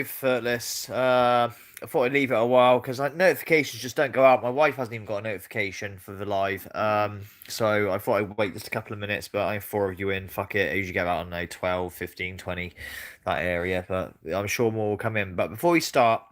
Patre-Firts. I thought I'd leave it a while because notifications just don't go out. My wife hasn't even got a notification for the live. So I thought I'd wait just a couple of minutes, but I have four of you in. Fuck it. I usually get out, I don't know, 12, 15, 20, that area. But I'm sure more will come in. But before we start,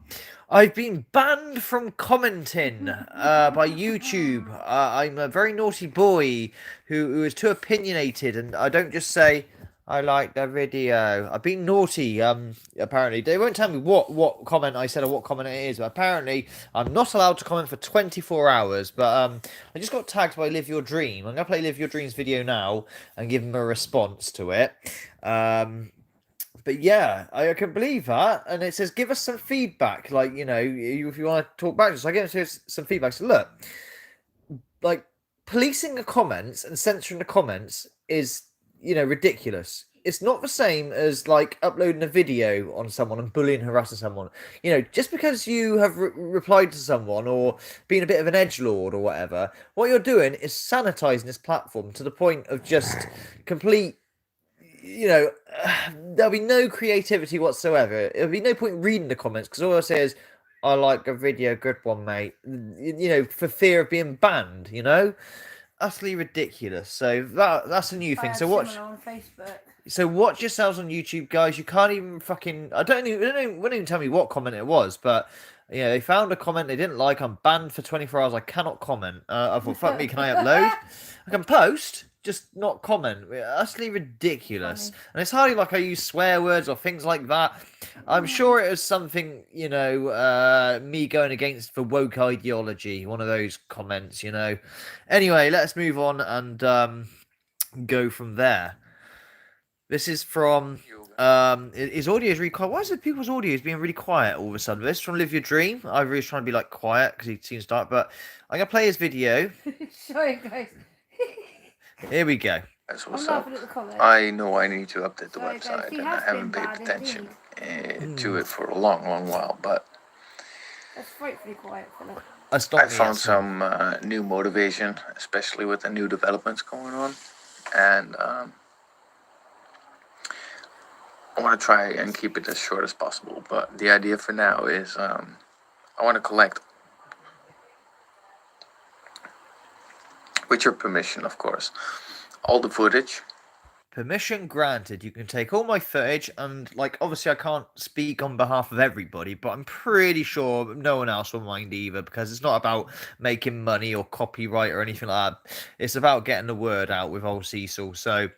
I've been banned from commenting by YouTube. I'm a very naughty boy who is too opinionated, and I don't just say I like the video. I've been naughty. Apparently they won't tell me what comment I said or what comment it is, but apparently I'm not allowed to comment for 24 hours. But I just got tagged by Live Your Dream. I'm gonna play Live Your Dream's video now and give him a response to it. But yeah, I can believe that. And it says, give us some feedback. Like, if you want to talk back, so I give us some feedback. So look, like, policing the comments and censoring the comments is, ridiculous. It's not the same as, like, uploading a video on someone and bullying, harassing someone. Just because you have replied to someone or been a bit of an edgelord or whatever, what you're doing is sanitizing this platform to the point of just complete there'll be no creativity whatsoever. There'll be no point reading the comments because all I say is, I like a video, good one, mate. For fear of being banned, utterly ridiculous. So that's a new thing. So watch on Facebook. So watch yourselves on YouTube, guys. You can't even fucking. I don't even. They wouldn't even tell me what comment it was, but they found a comment they didn't like. I'm banned for 24 hours. I cannot comment. I thought, fuck me, can I upload? I can post, just not comment. Utterly ridiculous. Funny. And it's hardly like I use swear words or things like that. I'm sure it was something, me going against the woke ideology. One of those comments, Anyway, let's move on and go from there. This is from his audio is really quiet. Why is it people's audio is being really quiet all of a sudden? This is from Live Your Dream. I really trying to be like quiet because he seems dark, but I'm gonna play his video. Sorry, guys. Here we go. That's what's up. I know I need to update the Sorry, website, guys. and I haven't paid attention to it for a long, long while. But That's frightfully quiet, fella. I found some new motivation, especially with the new developments going on, and I want to try and keep it as short as possible, but the idea for now is I want to collect, with your permission, of course, all the footage. Permission granted. You can take all my footage, and obviously I can't speak on behalf of everybody, but I'm pretty sure no one else will mind either, because it's not about making money or copyright or anything like that. It's about getting the word out with old Cecil. So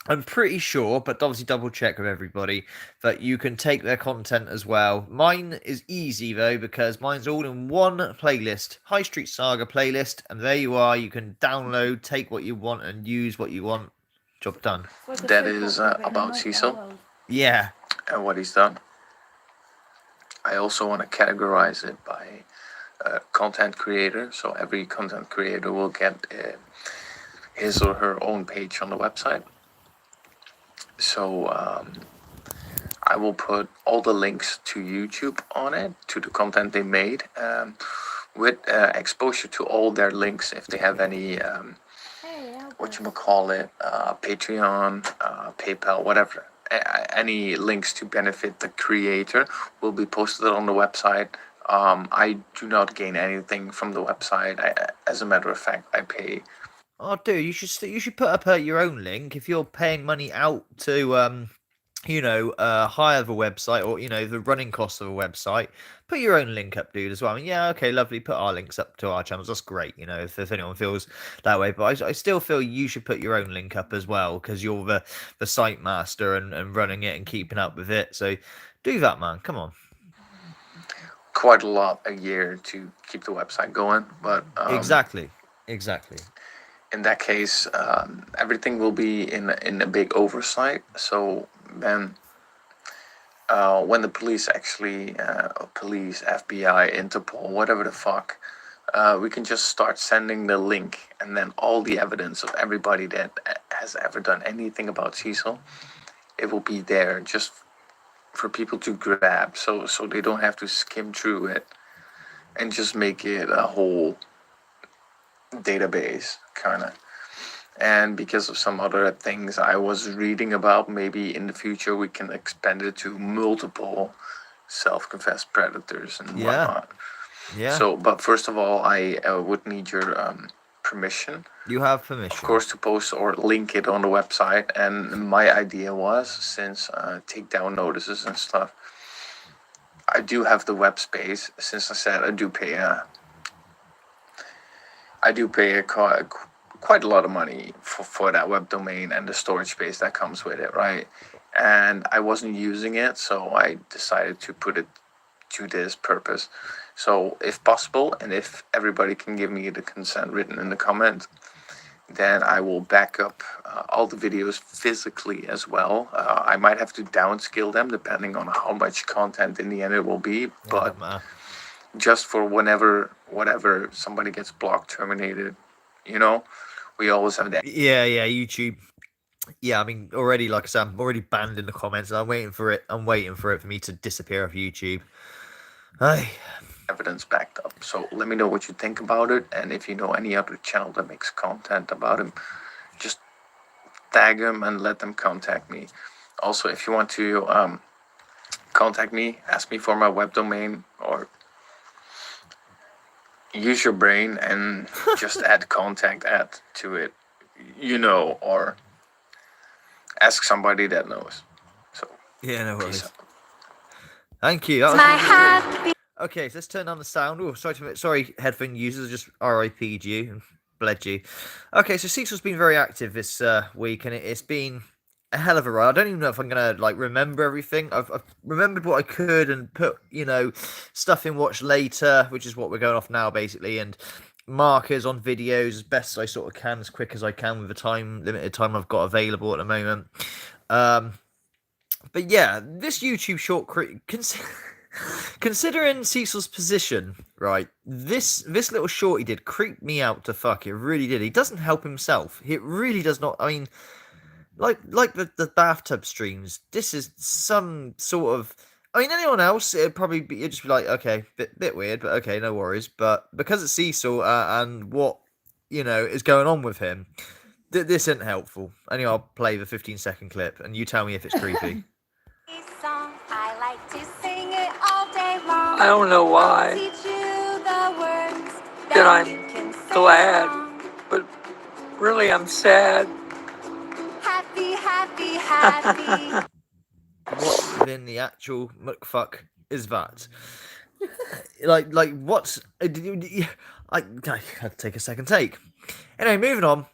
I'm pretty sure, but obviously double check with everybody, that you can take their content as well. Mine is easy though, because mine's all in one playlist, High Street Saga playlist, and there you are. You can download, take what you want, and use what you want. Job done. That is about Cecil. Yeah. And what he's done. I also want to categorize it by content creator, so every content creator will get his or her own page on the website. So I will put all the links to YouTube on it, to the content they made, with exposure to all their links if they have any, Patreon, PayPal, whatever. Any links to benefit the creator will be posted on the website. I do not gain anything from the website. As a matter of fact, I pay. Oh, dude, you should put up your own link if you're paying money out to hire the website or the running costs of a website. Put your own link up, dude, as well. I mean, yeah, okay, lovely. Put our links up to our channels. That's great. If anyone feels that way, but I still feel you should put your own link up as well because you're the site master and running it and keeping up with it. So do that, man. Come on. Quite a lot a year to keep the website going, but Exactly. In that case, everything will be in a big oversight. So then, when the police actually, police, FBI, Interpol, whatever the fuck, we can just start sending the link, and then all the evidence of everybody that has ever done anything about Cecil, it will be there just for people to grab, so they don't have to skim through it and just make it a whole database kind of. And because of some other things I was reading about, maybe in the future we can expand it to multiple self-confessed predators and Yeah. whatnot. Yeah. So, but first of all, I would need your permission, You have of permission. course, to post or link it on the website. And my idea was, since takedown notices and stuff, I do have the web space. Since I said I do pay quite a lot of money for that web domain and the storage space that comes with it, right? And I wasn't using it, so I decided to put it to this purpose. So if possible, and if everybody can give me the consent written in the comment, then I will back up all the videos physically as well. I might have to downscale them depending on how much content in the end it will be, but Doesn't matter. just for whatever somebody gets blocked, terminated, you know, we always have that. Yeah, YouTube. Yeah, I mean, already, like I said, I'm already banned in the comments. I'm waiting for it. I'm waiting for it for me to disappear off YouTube. Hey. Evidence backed up. So let me know what you think about it, and if you know any other channel that makes content about him, just tag them and let them contact me. Also, if you want to contact me, ask me for my web domain, or use your brain and just add contact at to it, or ask somebody that knows. So Yeah, no peace worries. out. Thank you. That was My really happy. Okay, so let's turn on the sound. Oh, sorry, headphone users, just RIP'd you and bled you. Okay, so Cecil's been very active this week, and it's been a hell of a ride. I don't even know if I'm gonna remember everything. I've remembered what I could and put stuff in watch later, which is what we're going off now basically, and markers on videos as best as I sort of can, as quick as I can with the limited time I've got available at the moment. But yeah, this YouTube short considering Cecil's position, right? This little short he did creeped me out to fuck. It really did. He doesn't help himself. It really does not. I mean, like the bathtub streams. This is some sort of. I mean, anyone else, it'd just be like, okay, bit weird, but okay, no worries. But because it's Cecil and what is going on with him, this isn't helpful. Anyway, I'll play the 15-second clip, and you tell me if it's creepy. Song. I like to sing it all day long. I don't know why I'll teach you the words that I'm I'm glad, but really I'm sad. Happy, happy, happy. What within the actual McFuck is that? like what's I had to take a second take. Anyway, moving on.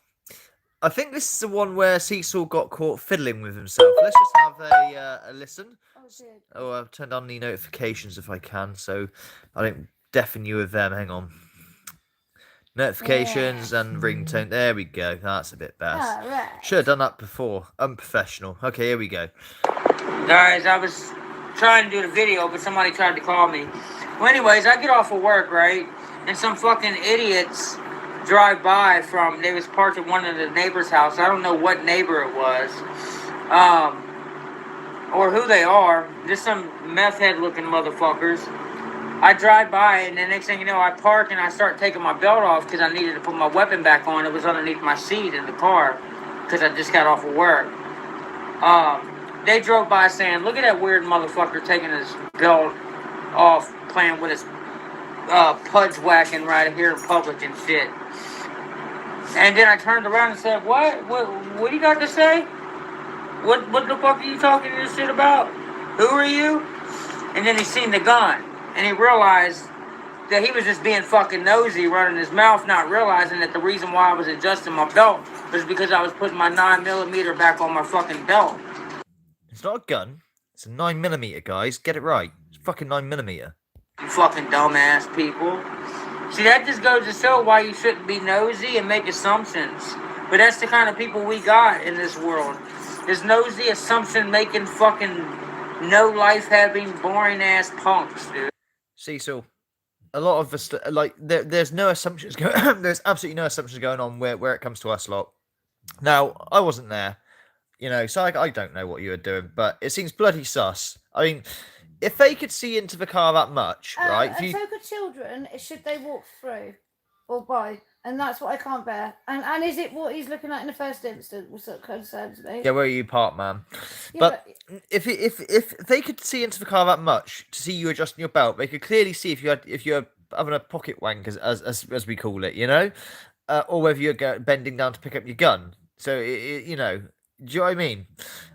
I think this is the one where Cecil got caught fiddling with himself. Let's just have a listen. Oh, dear. Oh, I've turned on the notifications if I can, so I don't deafen you with them. Hang on. Notifications and ringtone. There we go. That's a bit better. All right. Should have done that before. Unprofessional. Okay, here we go. Guys, I was trying to do the video, but somebody tried to call me. Well, anyways, I get off of work, right? And some fucking idiots drive by they was parked at one of the neighbor's house. I don't know what neighbor it was. Or who they are. Just some meth head looking motherfuckers. I drive by, and the next thing you know, I park and I start taking my belt off because I needed to put my weapon back on. It was underneath my seat in the car because I just got off of work. They drove by saying, look at that weird motherfucker taking his belt off, playing with his pudge whacking right here in public and shit. And then I turned around and said, what do you got to say? What the fuck are you talking this shit about? Who are you? And then he seen the gun, and he realized that he was just being fucking nosy, running his mouth, not realizing that the reason why I was adjusting my belt was because I was putting my 9mm back on my fucking belt. It's not a gun. It's a 9mm, guys. Get it right. It's fucking 9mm. You fucking dumbass people. See, that just goes to show why you shouldn't be nosy and make assumptions. But that's the kind of people we got in this world. Is nosy, assumption-making, fucking no-life-having, boring-ass punks, dude. Cecil, a lot of us, there's no assumptions going. There's absolutely no assumptions going on where it comes to us lot. Now, I wasn't there, so I don't know what you were doing, but it seems bloody sus. I mean, if they could see into the car that much, right? And so could children. Should they walk through or by? And that's what I can't bear. And is it what he's looking at in the first instance that concerns me? Yeah, where are you parked, man? Yeah, But if they could see into the car that much to see you adjusting your belt, they could clearly see if you're having a pocket wank as we call it, you know, or whether you're bending down to pick up your gun. So you know, do you know what I mean?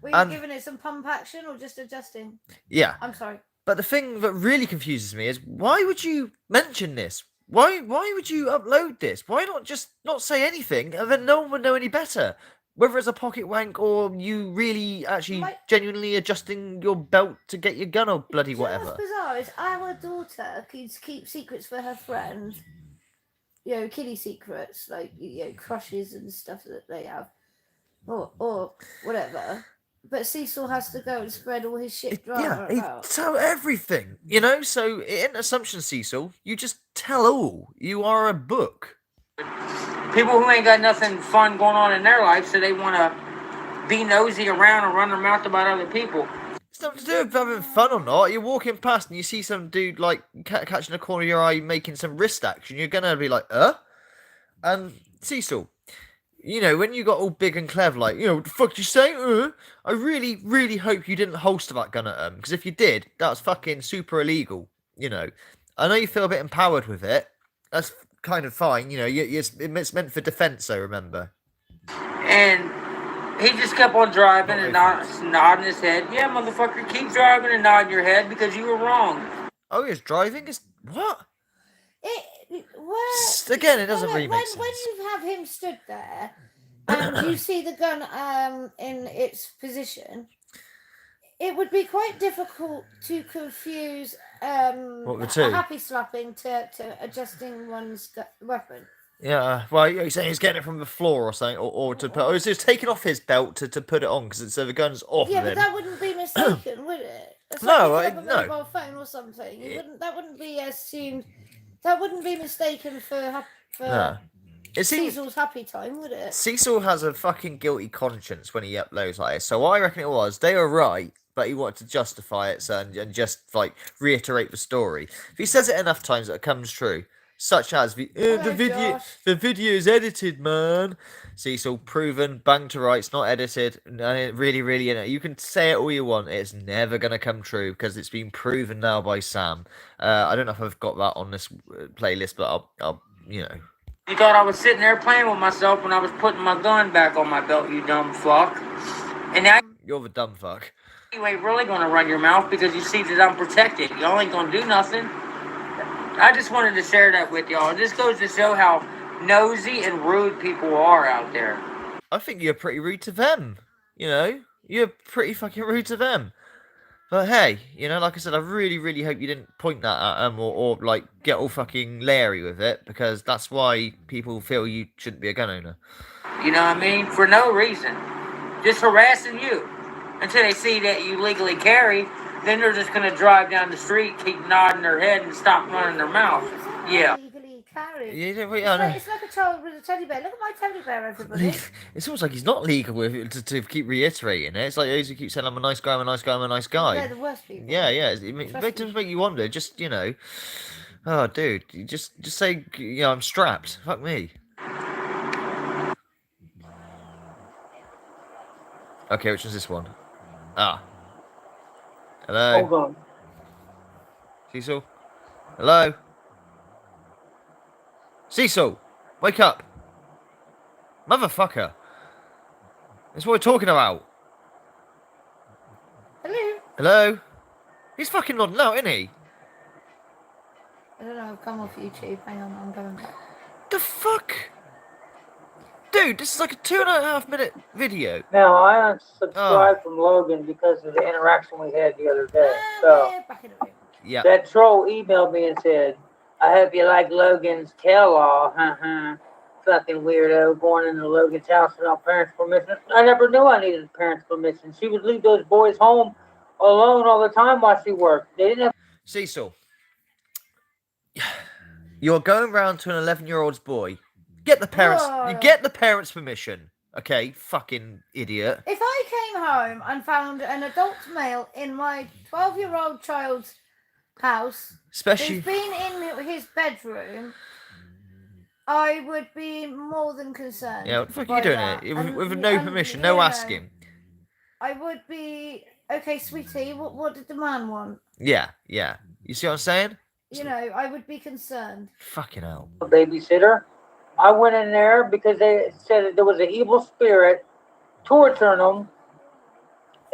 were you And giving it some pump action or just adjusting? yeah, I'm sorry. but the thing that really confuses me is why would you mention this? Why would you upload this? Why not just not say anything and then no one would know any better? Whether it's a pocket wank or you really actually genuinely adjusting your belt to get your gun or bloody Do you know whatever. what's bizarre is our daughter keep secrets for her friends. You know, kiddie secrets, like, you know, crushes and stuff that they have. Or whatever. But Cecil has to go and spread all his shit drama Yeah, about. tell everything, you know? So, in assumption, Cecil, you just tell all. You are a book. People who ain't got nothing fun going on in their life, so they want to be nosy around and run their mouth about other people. It's nothing to do with having fun or not. You're walking past and you see some dude, like, catching the corner of your eye making some wrist action. You're going to be like, And, Cecil, you know, when you got all big and clever, like, you know, what the fuck you say? I really, really hope you didn't holster that gun at him. Because if you did, that's fucking super illegal, you know. I know you feel a bit empowered with it. That's kind of fine, you know. It's meant for defence, though, remember. And he just kept on driving and nodding his head. Yeah, motherfucker, keep driving and nodding your head because you were wrong. Oh, he's driving? What? Well, again, it doesn't really make sense. When you have him stood there and you see the gun in its position, it would be quite difficult to confuse the two? a happy slapping to adjusting one's weapon. Yeah, well, you're saying he's getting it from the floor or something, or to put, or is it taking off his belt to put it on because so the gun's off Yeah, of but him? that wouldn't be mistaken, would it? It's No, like if you have no. a mobile phone or something. That wouldn't be assumed. That wouldn't be mistaken for No. It seems Cecil's happy time, would it? Cecil has a fucking guilty conscience when he uploads like this. So I reckon it was they were right, but he wanted to justify it and just like reiterate the story. If he says it enough times, it comes true. Such as the video is edited, man. Cecil, proven, bang to rights, not edited. Really, really, you know, you can say it all you want. It's never gonna come true because it's been proven now by Sam. I don't know if I've got that on this playlist, but I'll you know. You thought I was sitting there playing with myself when I was putting my gun back on my belt, you dumb fuck. And now You're the dumb fuck. you ain't really gonna run your mouth because you see that I'm protected. Y'all ain't gonna do nothing. I just wanted to share that with y'all. It just goes to show how nosy and rude people are out there. I think you're pretty rude to them. You know, you're pretty fucking rude to them. But hey, you know, like I said, I really, really hope you didn't point that at them or like get all fucking leery with it because that's why people feel you shouldn't be a gun owner. You know what I mean? For no reason. Just harassing you. Until they see that you legally carry, then they're just going to drive down the street, keep nodding their head, and stop running their mouth. Yeah. Legally carried. It's like a child with a teddy bear. Look at my teddy bear, everybody. It's almost like he's not legal with it to keep reiterating it. It's like those who keep saying, I'm a nice guy, I'm a nice guy, I'm a nice guy. They're the worst people. Yeah. It does make you wonder. Just, you know, oh, dude, you just say, you know, I'm strapped. Fuck me. Okay, which was this one? Ah. Hello? Hold on. Cecil? Hello? Cecil! Wake up! Motherfucker! That's what we're talking about. Hello? Hello? He's fucking nodding out, isn't he? I don't know, I've come off YouTube. Hang on, I'm going back. The fuck? Dude, this is like a 2.5 minute video. Now, I unsubscribed from Logan because of the interaction we had the other day. So, Back in the room. Yeah. that troll emailed me and said, I hope you like Logan's tell-all, fucking weirdo, going into Logan's house without parents' permission. I never knew I needed parents' permission. She would leave those boys home alone all the time while she worked. They didn't have... Cecil. You're going round to an 11-year-old's boy. Get the parents. Whoa. You get the parents' permission. Okay, fucking idiot. If I came home and found an adult male in my 12-year-old child's house Especially. who's been in his bedroom I would be more than concerned. Yeah, what the fuck are by you doing that. here? And- With no and, permission, you no know, asking. I would be okay, sweetie. What did the man want? Yeah. You see what I'm saying? You know, I would be concerned. Fucking hell. A babysitter. I went in there because they said that there was an evil spirit torturing them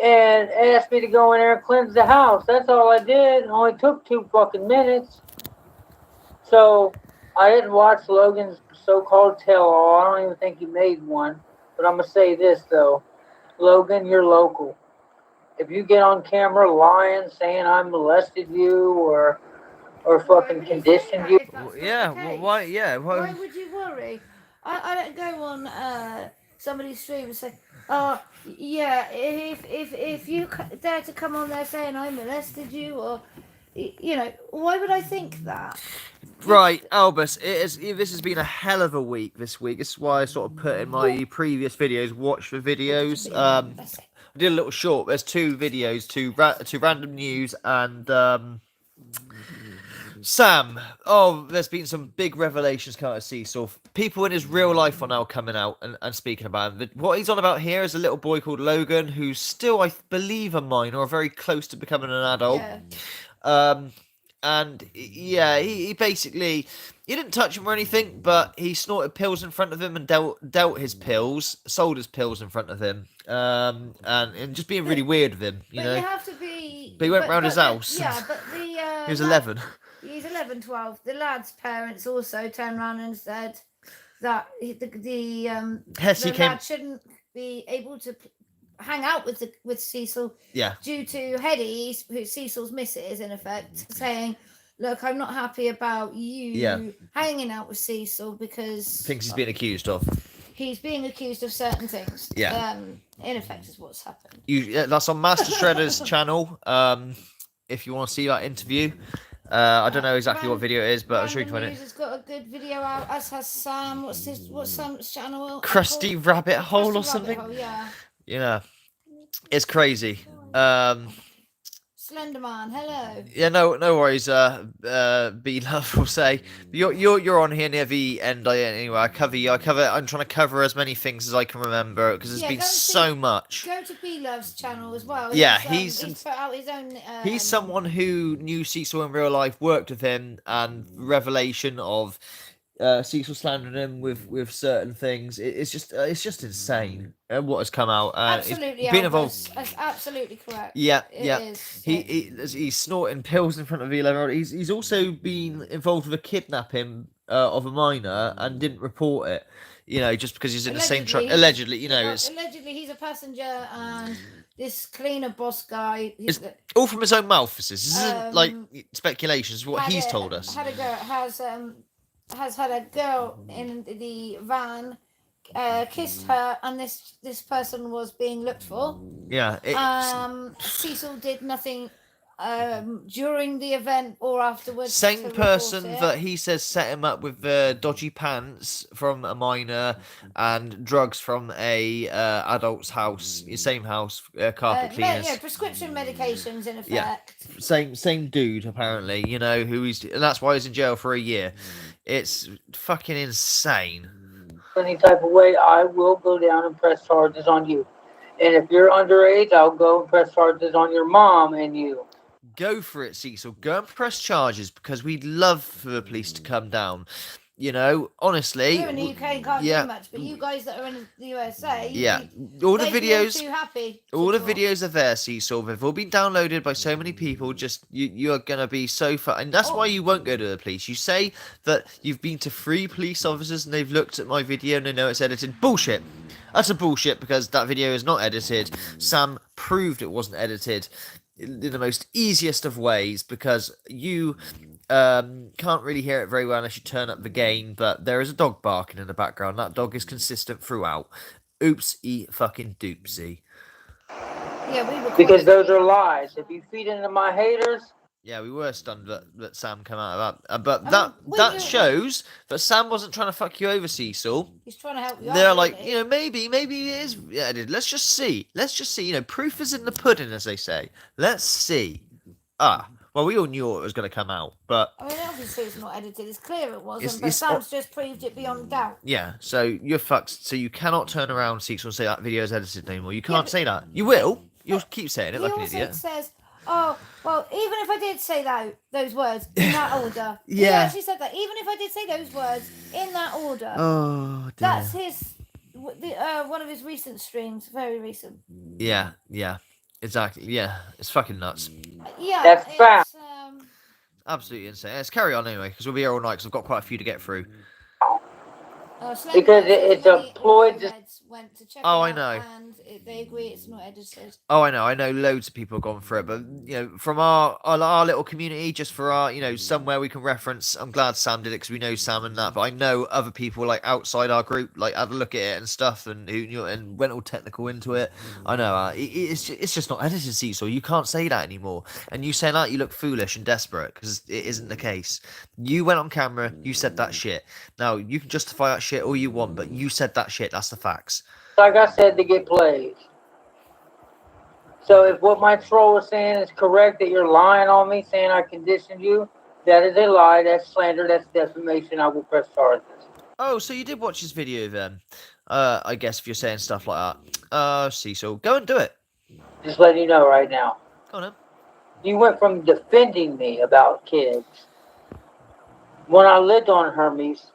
and asked me to go in there and cleanse the house. That's all I did. It only took 2 fucking minutes. So I didn't watch Logan's so-called tell-all. I don't even think he made one. But I'm going to say this, though. Logan, you're local. If you get on camera lying, saying I molested you or fucking conditioned you. Why? Yeah, Why would you worry? I don't go on somebody's stream and say, "Oh, yeah, if you dare to come on there saying I molested you," or you know, why would I think that? Right, Albus, this has been a hell of a week this week. This is why I sort of put in my previous videos, watch the videos. I did a little short. There's 2 videos, two random news, and Sam. Oh, there's been some big revelations coming out of Cecil. People in his real life are now coming out and speaking about him. What he's on about here is a little boy called Logan, who's still, I believe, a minor, or very close to becoming an adult. Yeah. And yeah, he basically, he didn't touch him or anything, but he snorted pills in front of him and dealt his pills, sold his pills in front of him, and just being really weird with him, you know. You have to be. But he went round his house. Yeah, but the he was 11. He's 11, 12. The lad's parents also turned around and said that the lad shouldn't be able to hang out with Cecil. Yeah. Due to Hetty, who's Cecil's missus, in effect, saying, "Look, I'm not happy about you hanging out with Cecil because things he's being accused of. He's being accused of certain things." Yeah. In effect, is what's happened. That's on Master Shredder's channel. If you want to see that interview. I don't know exactly what video it is, but I'll show you when it. Has got a good video out, as has Sam. What's Sam's channel? Krusty Rabbit Hole or something? Yeah. It's crazy. Slenderman, hello. Yeah, no worries. B Love will say you're on here near the end. Anyway, I cover. I'm trying to cover as many things as I can remember because there's been so much. Go to B Love's channel as well. Yeah, he's put out his own. He's someone who knew Cecil in real life, worked with him, and revelation of Cecil slandering him with certain things. It's just insane what has come out. Absolutely, been involved. That's absolutely correct. Yeah, it is. He's snorting pills in front of the 11-year-old. He's also been involved with a kidnapping of a minor and didn't report it. You know, just because he's in the same truck. Allegedly, you know, allegedly he's a passenger and this cleaner boss guy. It's all from his own mouth. This isn't like speculations. What he's told us. Has had a girl in the van, kissed her, and this person was being looked for. Yeah. Cecil did nothing during the event or afterwards. Same person that he says set him up with dodgy pants from a minor and drugs from a adult's house. Same house, carpet cleaners. Yeah, prescription medications in effect. Yeah. Same dude apparently. You know and that's why he's in jail for a year. It's fucking insane. Any type of way, I will go down and press charges on you. And if you're underage, I'll go and press charges on your mom and you. Go for it, Cecil. Go and press charges because we'd love for the police to come down. You know, honestly. Here in the UK can't do much, but you guys that are in the USA, all the videos, too happy all the videos are there, Cecil. They've all been downloaded by so many people. Just you are gonna be so far, and that's why you won't go to the police. You say that you've been to 3 police officers and they've looked at my video and they know it's edited. Bullshit. That's a bullshit because that video is not edited. Sam proved it wasn't edited in the most easiest of ways because you can't really hear it very well unless you turn up the gain, but there is a dog barking in the background. That dog is consistent throughout. Oopsie fucking doopsie. Yeah, because those are lies. If you feed into my haters. Yeah, we were stunned that Sam came out of that. But that shows that Sam wasn't trying to fuck you over, Cecil. He's trying to help you out. They're like, you know, maybe it is edited. Let's just see. You know, proof is in the pudding, as they say. Let's see. Well, we all knew it was going to come out, but I mean, obviously it's not edited. It's clear it wasn't, It's- but it's- Sam's just proved it beyond doubt. yeah. So you're fucked. So you cannot turn around, Cecil, and say that video is edited anymore. You can't but- say that. You will. You'll keep saying it He like an also idiot. says, "Oh, well, even if I did say those words in that order, he Yeah. actually said that. Even if I did say those words in that order, Oh dear. that's his one of his recent streams, very recent. Yeah. Exactly. Yeah. It's fucking nuts. Yeah, That's it's, fact. Absolutely insane. Let's carry on anyway, because we'll be here all night. Because I've got quite a few to get through. Because it's a ploy just- went to check Oh, it I out, know. and they agree it's not edited. Oh, I know. I know loads of people have gone through it, but from our little community, just for our somewhere we can reference. I'm glad Sam did it because we know Sam and that. But I know other people like outside our group like had a look at it and stuff, and who and went all technical into it. I know it's just not edited, Cecil. You can't say that anymore. And you saying that, you look foolish and desperate because it isn't the case. You went on camera, you said that shit. Now you can justify that shit all you want, but you said that shit. That's the facts. Like I said, to get plays. So if what my troll is saying is correct, that you're lying on me, saying I conditioned you, that is a lie. That's slander. That's defamation. I will press charges. Oh, so you did watch this video then? I guess if you're saying stuff like that. Cecil, go and do it. Just letting you know right now. Go on then. You went from defending me about kids when I lived on Hermes,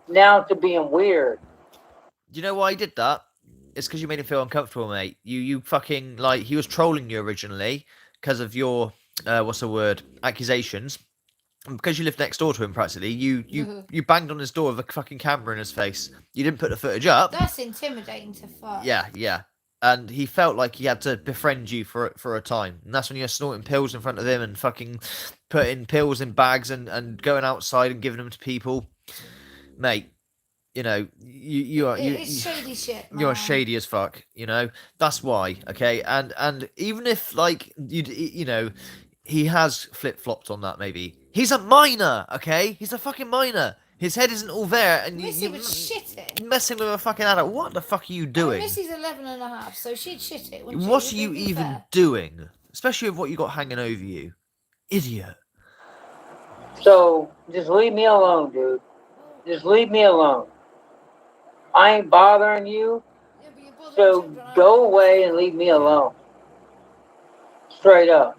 now to being weird. Do you know why he did that? It's because you made him feel uncomfortable, mate. You fucking like he was trolling you originally because of your what's the word, accusations. And because you lived next door to him practically, you banged on his door with a fucking camera in his face. You didn't put the footage up. That's intimidating to fuck. Yeah. And he felt like he had to befriend you for a time. And that's when you're snorting pills in front of him and fucking putting pills in bags and going outside and giving them to people. Mate, It's shady shit, man. you're shady as fuck, That's why, okay? And even if like he has flip-flopped on that maybe. He's a minor, okay? He's a fucking minor. His head isn't all there, and Missy was shitting. messing with a fucking adult. What the fuck are you doing? Missy's 11 and a half, so she'd shit it. Wouldn't What she? are you Would be even fair. doing? Especially with what you got hanging over you. Idiot. So just leave me alone, dude. Just leave me alone. I ain't bothering you, Yeah, but you're bothering so children, aren't go you? away and leave me alone. Straight up.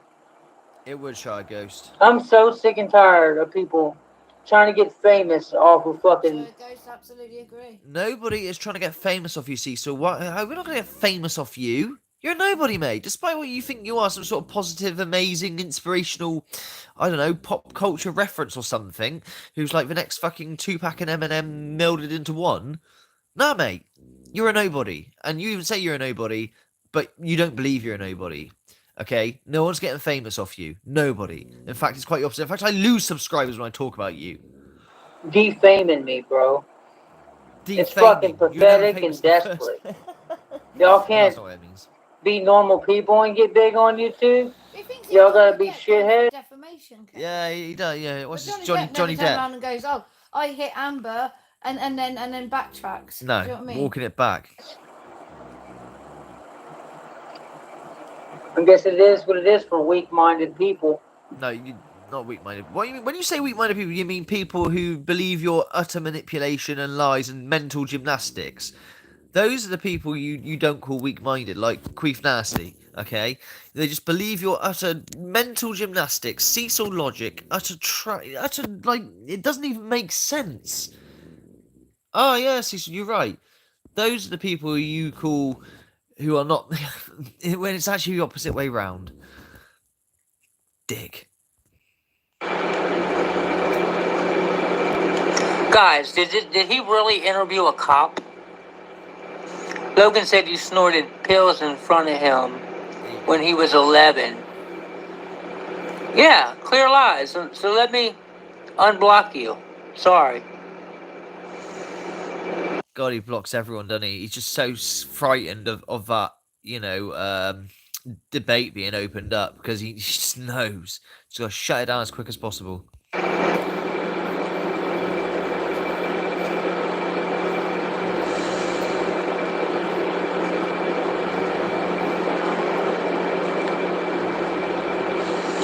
It would shy Ghost. I'm so sick and tired of people trying to get famous off of fucking. So Ghost absolutely agree. Nobody is trying to get famous off you, Cecil. What? We're not going to get famous off you. You're a nobody, mate. Despite what you think you are, some sort of positive, amazing, inspirational, I don't know, pop culture reference or something, who's like the next fucking Tupac and Eminem melded into one. Nah, mate. You're a nobody. And you even say you're a nobody, but you don't believe you're a nobody. Okay? No one's getting famous off you. Nobody. In fact, it's quite the opposite. In fact, I lose subscribers when I talk about you. Defaming me, bro. It's Defaming. fucking You were never pathetic famous and in the first- desperate. Y'all That's can't not what it means. be normal people and get big on YouTube. He thinks Y'all he's gotta gonna be get shithead. Defamation case. Yeah, he does. Yeah, But what's his Johnny Johnny never turns Depp? around and goes, "Oh, I hit Amber," and then backtracks. No, Do you know what I mean? walking it back. I guess it is what it is for weak-minded people. No, you not weak-minded. What you mean when you say weak-minded people? You mean people who believe your utter manipulation and lies and mental gymnastics. Those are the people you don't call weak-minded, like Queef Nasty. Okay, they just believe your utter mental gymnastics, Cecil logic, utter like it doesn't even make sense. Oh yeah, Cecil, you're right. Those are the people you call who are not when it's actually the opposite way round. Dick. Guys, did he really interview a cop? Logan said you snorted pills in front of him when he was 11. Yeah, clear lies. So let me unblock you. Sorry. God, he blocks everyone, doesn't he? He's just so frightened of that, debate being opened up because he just knows. He's got to shut it down as quick as possible.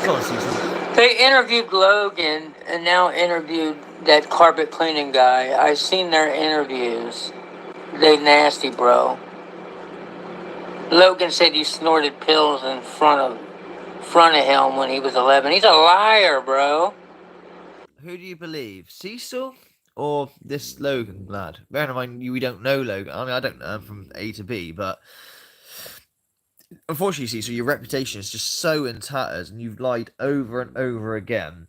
Come on, Cecil. They interviewed Logan and now interviewed that carpet cleaning guy. I've seen their interviews. They nasty, bro. Logan said he snorted pills in front of him when he was 11. He's a liar, bro. Who do you believe, Cecil or this Logan lad? Bear in mind, we don't know Logan. I mean, I don't know him from A to B, but unfortunately, Cecil, your reputation is just so in tatters, and you've lied over and over again.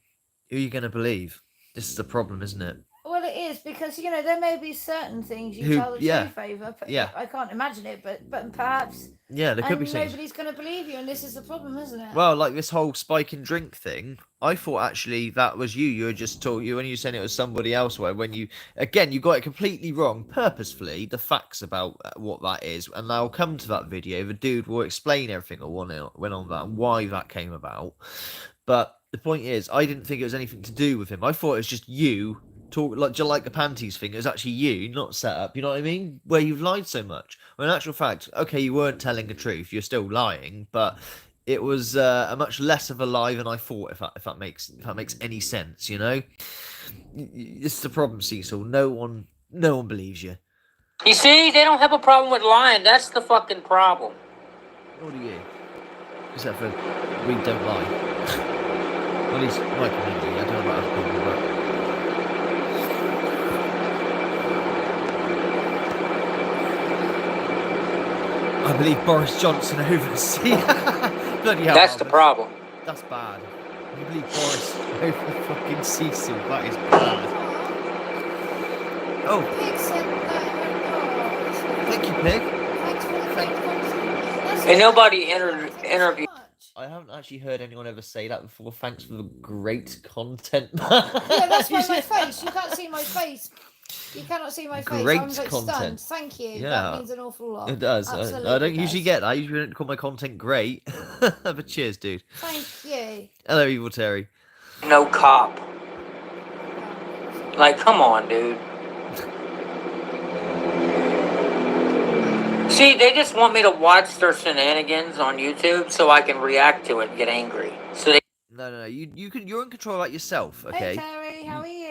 Who are you going to believe? This is the problem, isn't it? Well, it is because there may be certain things you Who- tell the yeah. truth over. Yeah. I can't imagine it, but perhaps. Yeah, there could be And things. nobody's going to believe you, and this is the problem, isn't it? Well, like this whole spike and drink thing, I thought actually that was you. You were just talking when you were saying it was somebody else. When you got it completely wrong, purposefully, the facts about what that is, and I'll come to that video. The dude will explain everything that went on that and why that came about. But the point is, I didn't think it was anything to do with him. I thought it was just you talk like the panties thing. It was actually you, not set up. You know what I mean? Where you've lied so much. Well, in actual fact, okay, you weren't telling the truth. You're still lying, but it was a much less of a lie than I thought. If that makes any sense, you know. This is the problem, Cecil. No one believes you. You see, they don't have a problem with lying. That's the fucking problem. Nor do you. Except for we don't lie. At least my community. I don't know about other people, but. I believe Boris Johnson over Bloody hell. That's the problem. That's bad. I believe Boris over fucking Cecil. That is bad. Oh, Pig said no. thank you, Pig. Thanks for the fake content. And nobody interviewed. I haven't actually heard anyone ever say that before. Thanks for the great content. Yeah, that's my face. You can't see my face. You cannot see my face. Great I'm like content. stunned. Thank you. Yeah. That means an awful lot. It does. Absolutely I don't does. usually get that. I usually don't call my content great. But cheers, dude. Thank you. Hello, Evil Terry. No cop. Like, come on, dude. See, they just want me to watch their shenanigans on YouTube so I can react to it and get angry. So they No. You're in control of that yourself, Hey okay? Terry, how are you?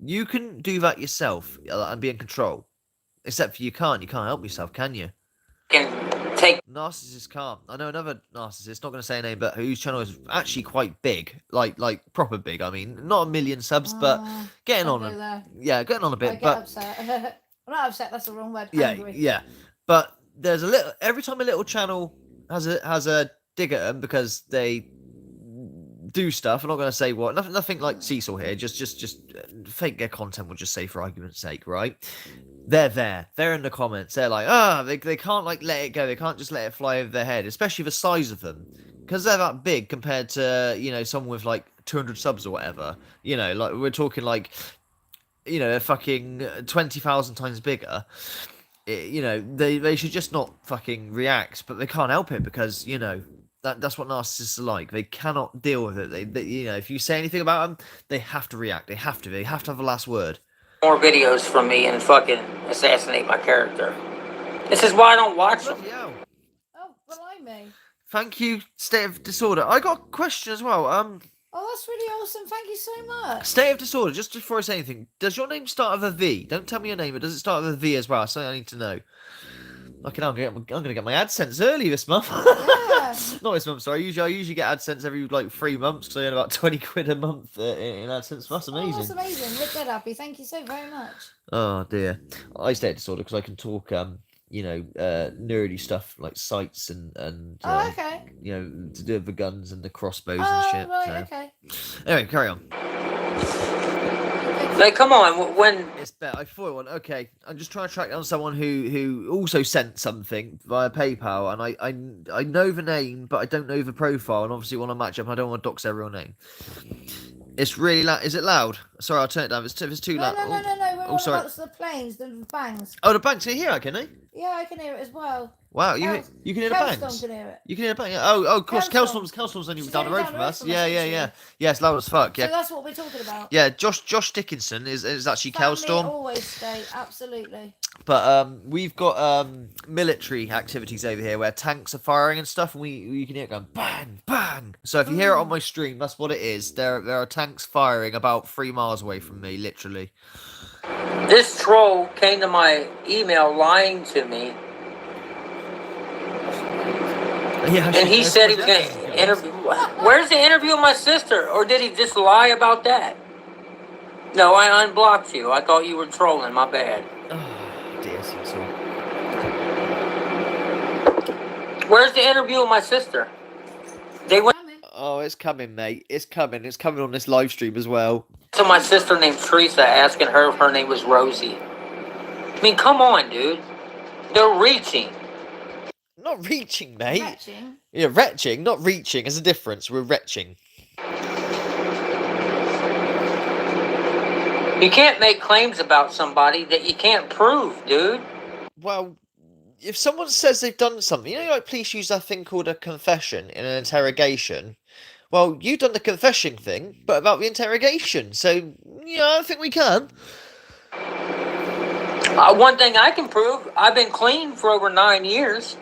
You can do that yourself and be in control. Except for you can't. You can't help yourself, can you? can take. Narcissist can't. I know another narcissist, not going to say a name, but whose channel is actually quite big. Like proper big. I mean, not a million subs, but getting Don't on. go there. Yeah, getting on a I bit. get But upset. I'm not upset. That's the wrong word. yeah, Angry. yeah. But there's a little. Every time a little channel has a dig at them because they do stuff. I'm not going to say what. Nothing like Cecil here. Just fake their content. We'll just say for argument's sake, right? They're there. They're in the comments. They're like, they can't like let it go. They can't just let it fly over their head, especially the size of them, because they're that big compared to someone with like 200 subs or whatever. Like we're talking like they're fucking 20,000 times bigger. They should just not fucking react, but they can't help it because that's what narcissists are like. They cannot deal with it. They if you say anything about them, they have to react. They have to have the last word. More videos from me and fucking assassinate my character. This is why I don't watch them. Bloody hell. Oh, blimey. Thank you, State of Disorder. I got a question as well. Oh, that's really awesome. Thank you so much. State of Disorder, just before I say anything, does your name start with a V? Don't tell me your name, but does it start with a V as well? Something I need to know. Okay, I'm gonna get my AdSense early this month. Yeah. Not this month, sorry. I usually get AdSense every like 3 months because I earn about 20 quid a month in AdSense. That's amazing. Oh, that's amazing. We're dead happy. Thank you so very much. Oh dear. I State of Disorder because I can talk nerdy stuff like sights and Oh, okay. to do with the guns and the crossbows and Oh, shit. right, so. okay. Anyway, carry on. Like, come on, when It's better. I thought one. Okay, I'm just trying to track down someone who also sent something via PayPal, and I know the name, but I don't know the profile, and obviously want to match up. And I don't want to dox their real name. It's really loud. Is it loud? Sorry, I'll turn it down. If it's too No, loud. no. We're all sorry. about the planes, the bangs. Oh, the banks are here, can they? Yeah, I can hear it as well. Wow, you can hear the Kelston bangs. can hear it. You can hear the bang. Oh, of course, Kelston. Kelston's only She's down the only road down from the road us. from us, Yeah, yeah, isn't yeah. she? Yeah, it's loud as fuck. So Yeah, that's what we're talking about. yeah. Josh Dickinson is actually Family Kelston. always stay, absolutely. But we've got military activities over here where tanks are firing and stuff, and you can hear it going bang, bang. So if you hear it on my stream, that's what it is. There are tanks firing about 3 miles away from me, literally. This troll came to my email lying to me, Yeah, and he said he was going to interview. Where's the interview with my sister? Or did he just lie about that? No, I unblocked you. I thought you were trolling. My bad. Oh, dear Cecil. Where's the interview with my sister? They went Oh, it's coming, mate. It's coming. It's coming on this live stream as well. to my sister named Teresa, asking her if her name was Rosie. I mean, come on, dude. They're reaching. Not reaching, mate. Retching. Yeah, retching, not reaching. There's a difference. We're retching. You can't make claims about somebody that you can't prove, dude. Well, if someone says they've done something, you know, like police use that thing called a confession in an interrogation. Well, you've done the confession thing, but about the interrogation. So, yeah, I think we can. One thing I can prove, I've been clean for over 9 years.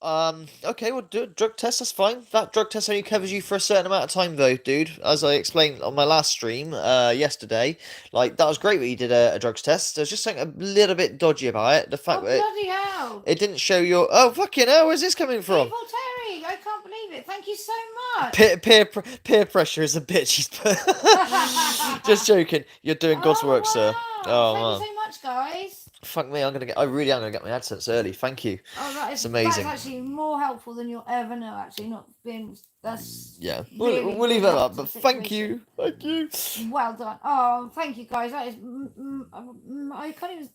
Okay, well, do a drug test, that's fine. That drug test only covers you for a certain amount of time, though, dude. As I explained on my last stream, yesterday, like, that was great that you did a drugs test. There's just something a little bit dodgy about it. The fact that Bloody hell. it didn't show your... Oh, fucking hell, where's this coming from? Evil Terry, I can't believe it. Thank you so much. Peer pressure is a bitch. He's just joking. You're doing God's work, sir. Wow. Oh, Thank you so much, guys. fuck me. I really am gonna get my AdSense early. Thank you. Oh, It's amazing. That's actually more helpful than you'll ever know. Actually, not being that's Yeah, really, we'll leave really that up. helpful But thank you. situation. Thank you. Well done. Oh, thank you, guys. That is. I can't even.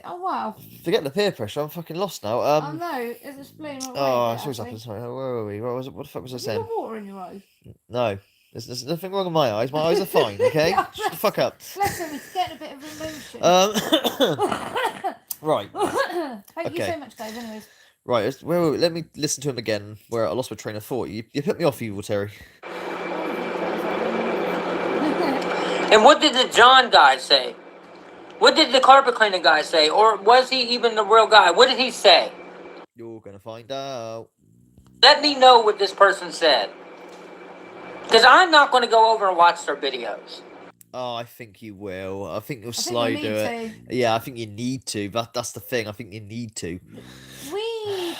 Oh wow. Forget the peer pressure. I'm fucking lost now. Oh no, it's explaining what Oh, it's always happened. Sorry. Where were we? What the fuck was I Have you saying? got water in your eyes? No, there's nothing wrong with my eyes. My eyes are fine. Okay, Yeah, shut the fuck up. Bless him, he's getting a bit of emotion. Right. Thank you okay. so much, guys. Anyways. Right. Where were we? Let me listen to him again. Where I lost my train of thought. You put me off, Evil Terry. And what did the John guy say? What did the carpet cleaning guy say? Or was he even the real guy? What did he say? You're gonna find out. Let me know what this person said. Because I'm not going to go over and watch their videos. Oh, I think you will. I think you'll I think slide you do need it. Yeah, I think you need to. That's the thing. I think you need to. We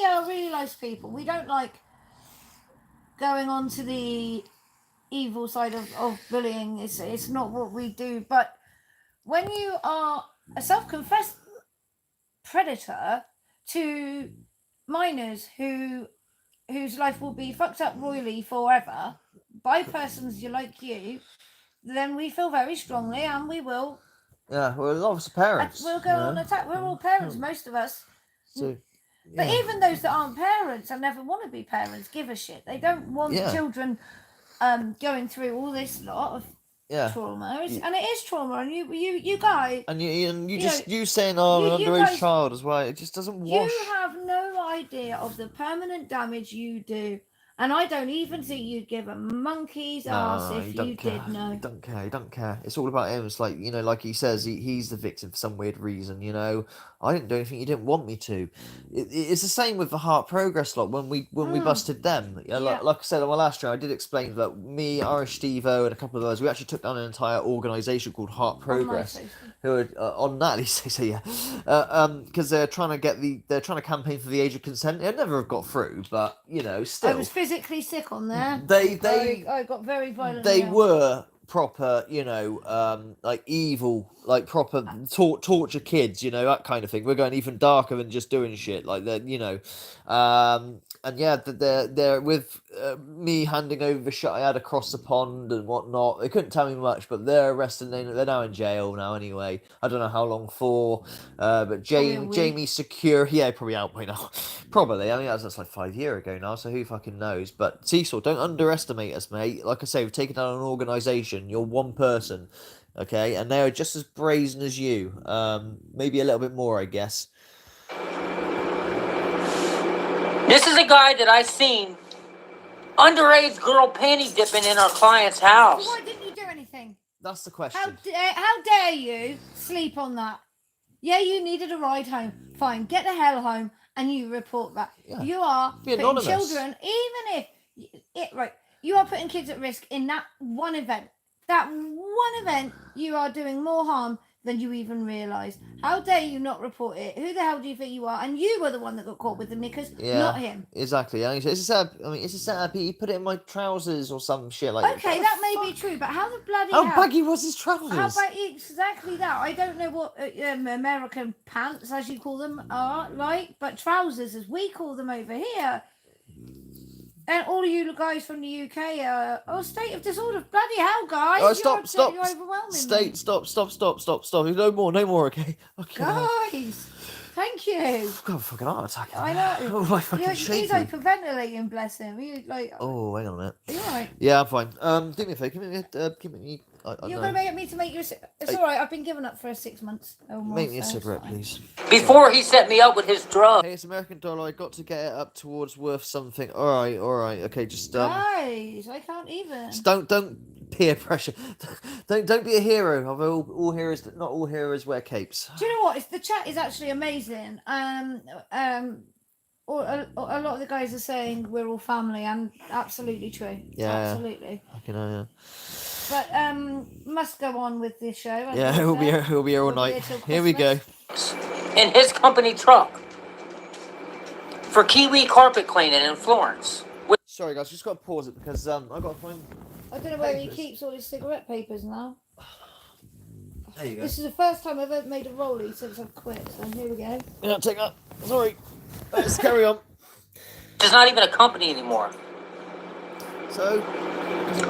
are really nice people. We don't like going on to the evil side of bullying. It's not what we do. But when you are a self-confessed predator to minors whose life will be fucked up royally forever by persons like you, then we feel very strongly and we will. Yeah, we're lots of parents. We'll go on attack. We're all parents, most of us. So, But yeah. even those that aren't parents and never want to be parents give a shit. They don't want children going through all this lot of trauma. And it is trauma. And you guys. And you saying, oh, an underage guys, child as well. It just doesn't wash. You have no idea of the permanent damage you do. And I don't even think you'd give a monkey's ass if you did know. You don't care. It's all about him. It's like, like he says, he's the victim for some weird reason, I didn't do anything you didn't want me to. It's the same with the Heart Progress lot when we busted them. Like I said on my last show, I did explain that me, Irish Steve-O, and a couple of others, we actually took down an entire organisation called Heart Progress. Who are on Natalie's say yeah, because they're trying to campaign for the age of consent. It never have got through, but still. I was physically sick on there. I got very violent. They were proper, like evil, like proper torture kids, that kind of thing. We're going even darker than just doing shit like that, and yeah, they're with me handing over the shit I had across the pond and whatnot. They couldn't tell me much, but they're arrested. They're now in jail now anyway. I don't know how long for, but Jamie Secure, probably out by now. Probably. I mean, that's like 5 years ago now, so who fucking knows? But Cecil, don't underestimate us, mate. Like I say, we've taken down an organisation. You're one person, okay? And they're just as brazen as you. Maybe a little bit more, I guess. This is a guy that I seen underage girl panty dipping in our client's So house. why didn't you do anything? That's the How, question. how dare you sleep on that? Yeah, you needed a ride home. Fine, get the hell home and you report that. Yeah. You are Be putting anonymous. children, even if right, you are putting kids at risk in that one event. That one event, you are doing more harm than you even realise. How dare you not report it? Who the hell do you think you are? And you were the one that got caught with the knickers, Yeah, not him. exactly. I mean, it's a sad. I mean, it's a sad. He put it in my trousers or some shit like. Okay, that may be true, but how the bloody How hell? baggy was his How trousers? about exactly that? I don't know what American pants, as you call them, are like, but trousers, as we call them over here. And all of you guys from the UK are state of disorder. Bloody hell, guys! Oh, stop! You're overwhelming Stop! me. Stop! No more. Okay. Okay. Guys, thank you. I've got a fucking heart attack. I know. Oh, my fucking He's shaking. hyperventilating, bless him. He's like, Oh, hang on a minute. are you alright? Yeah, I'm fine. Do me a favour. Give me. I You're know. gonna make me you. It's alright. I've been given up for 6 months or more. Make me a so it's cigarette, fine. please. Before he set me up with his drug. Hey, it's American dollar. I got to get it up towards worth something. All right. Okay, just Guys, I can't even. just don't peer pressure. Don't be a hero. Although all heroes, not all heroes wear capes. Do you know what? The chat is actually amazing. Or a lot of the guys are saying we're all family, and absolutely true. Yeah. Absolutely. Okay, no, But must go on with this show. as yeah. I He'll be said. here all We'll be night. here till Here we go. Christmas. In his company truck. For Kiwi carpet cleaning in Florence. Sorry, guys. Just got to pause it because I got to find. I don't know where he Papers. keeps all his cigarette papers now. There you go. This is the first time I've ever made a rollie since I've quit. So here we go. Yeah, take that. Sorry. Let's carry on. It's not even a company anymore. So.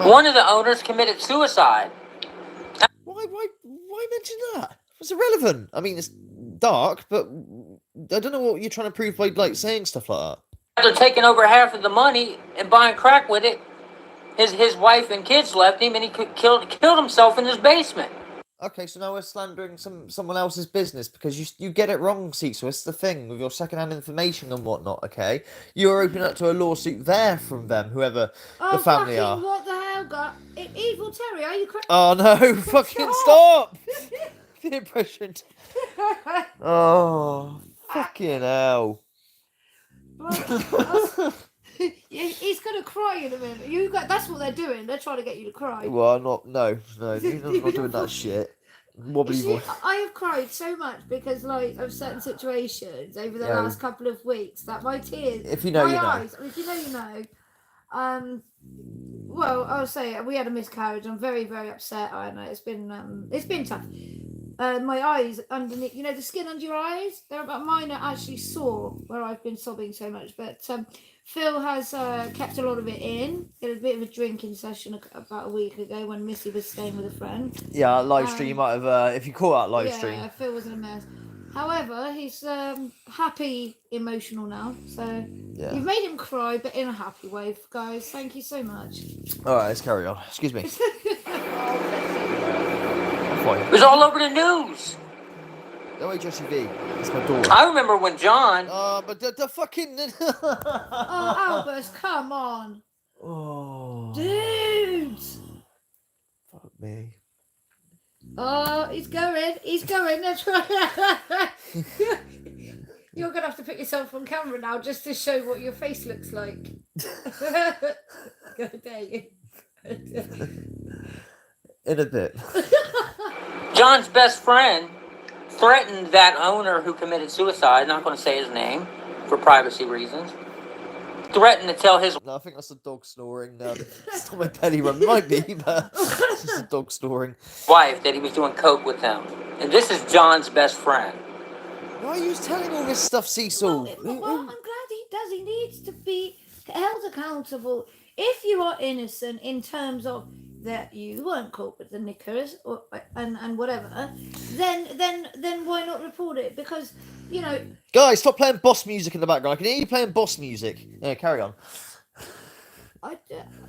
One of the owners committed suicide. Why mention that? It's irrelevant. I mean, it's dark, but I don't know what you're trying to prove by like saying stuff like that. After taking over half of the money and buying crack with it, his wife and kids left him, and he killed himself in his basement. Okay, so now we're slandering someone else's business because you get it wrong, Cecil. It's the thing with your secondhand information and whatnot. Okay, you're opening up to a lawsuit there from them, whoever Oh, the family fucking are. what the hell, God? Evil Terry, are you crazy? Oh no! Fucking stop! Peer pressure. Oh, fucking hell. He's gonna cry in a minute. That's what they're doing. They're trying to get you to cry. Well, I'm not. No, you're not doing that shit. Wobbly You see, voice. I have cried so much because, like, of certain situations over the Yeah. last couple of weeks that my tears, If you know, my you know. eyes. If you know, you know. Well, I'll say we had a miscarriage. I'm very, very upset. I know it's been tough. My eyes underneath, you know, the skin under your eyes, mine are actually sore where I've been sobbing so much. But Phil has kept a lot of it in. He had a bit of a drinking session about a week ago when Missy was staying with a friend. Yeah, live stream. You might have, if you call that live stream. Yeah, Phil was in a mess. However, he's happy, emotional now. So Yeah. you've made him cry, but in a happy way, guys. Thank you so much. All right, let's carry on. Excuse me. I'm fine. It was all over the news. Don't wait, Jesse V. It's my daughter. I remember when John. But the fucking. Oh, Albus, come on. Oh. Dudes. Fuck me. Oh, he's going. That's right. You're going to have to put yourself on camera now just to show what your face looks like. Go there you. In a bit. John's best friend threatened that owner who committed suicide, not going to say his name for privacy reasons, threatened to tell his No, I think that's a dog snoring. It's not my belly run. It might be, but it's just a dog snoring. wife that he was doing coke with them. And this is John's best friend. Why are you telling all this stuff, Cecil? Well, I'm glad he does. He needs to be held accountable. If you are innocent in terms of that you weren't caught with the knickers or and whatever, then why not report it? Because you know. Guys, stop playing boss music in the background. I can hear you playing boss music. Yeah, carry on.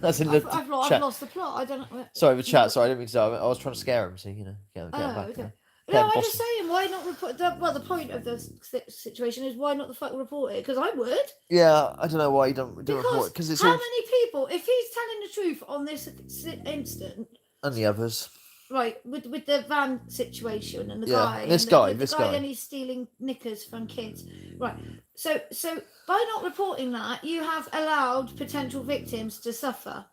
That's in the I've chat. lost the plot. I don't know. Sorry, the chat. Sorry, I didn't mean to. I was trying to scare him, so you know. Get Oh, back. okay. No, I'm Boss- just saying, why not report? Well, the point of the situation is why not the fuck report it? Because I would. Yeah, I don't know why you don't Because report because it's how all many people, if he's telling the truth on this instant, and the others. right, with the van situation and the Yeah, guy, this and guy, with this the guy, guy. and he's stealing knickers from kids, right? So by not reporting that, you have allowed potential victims to suffer.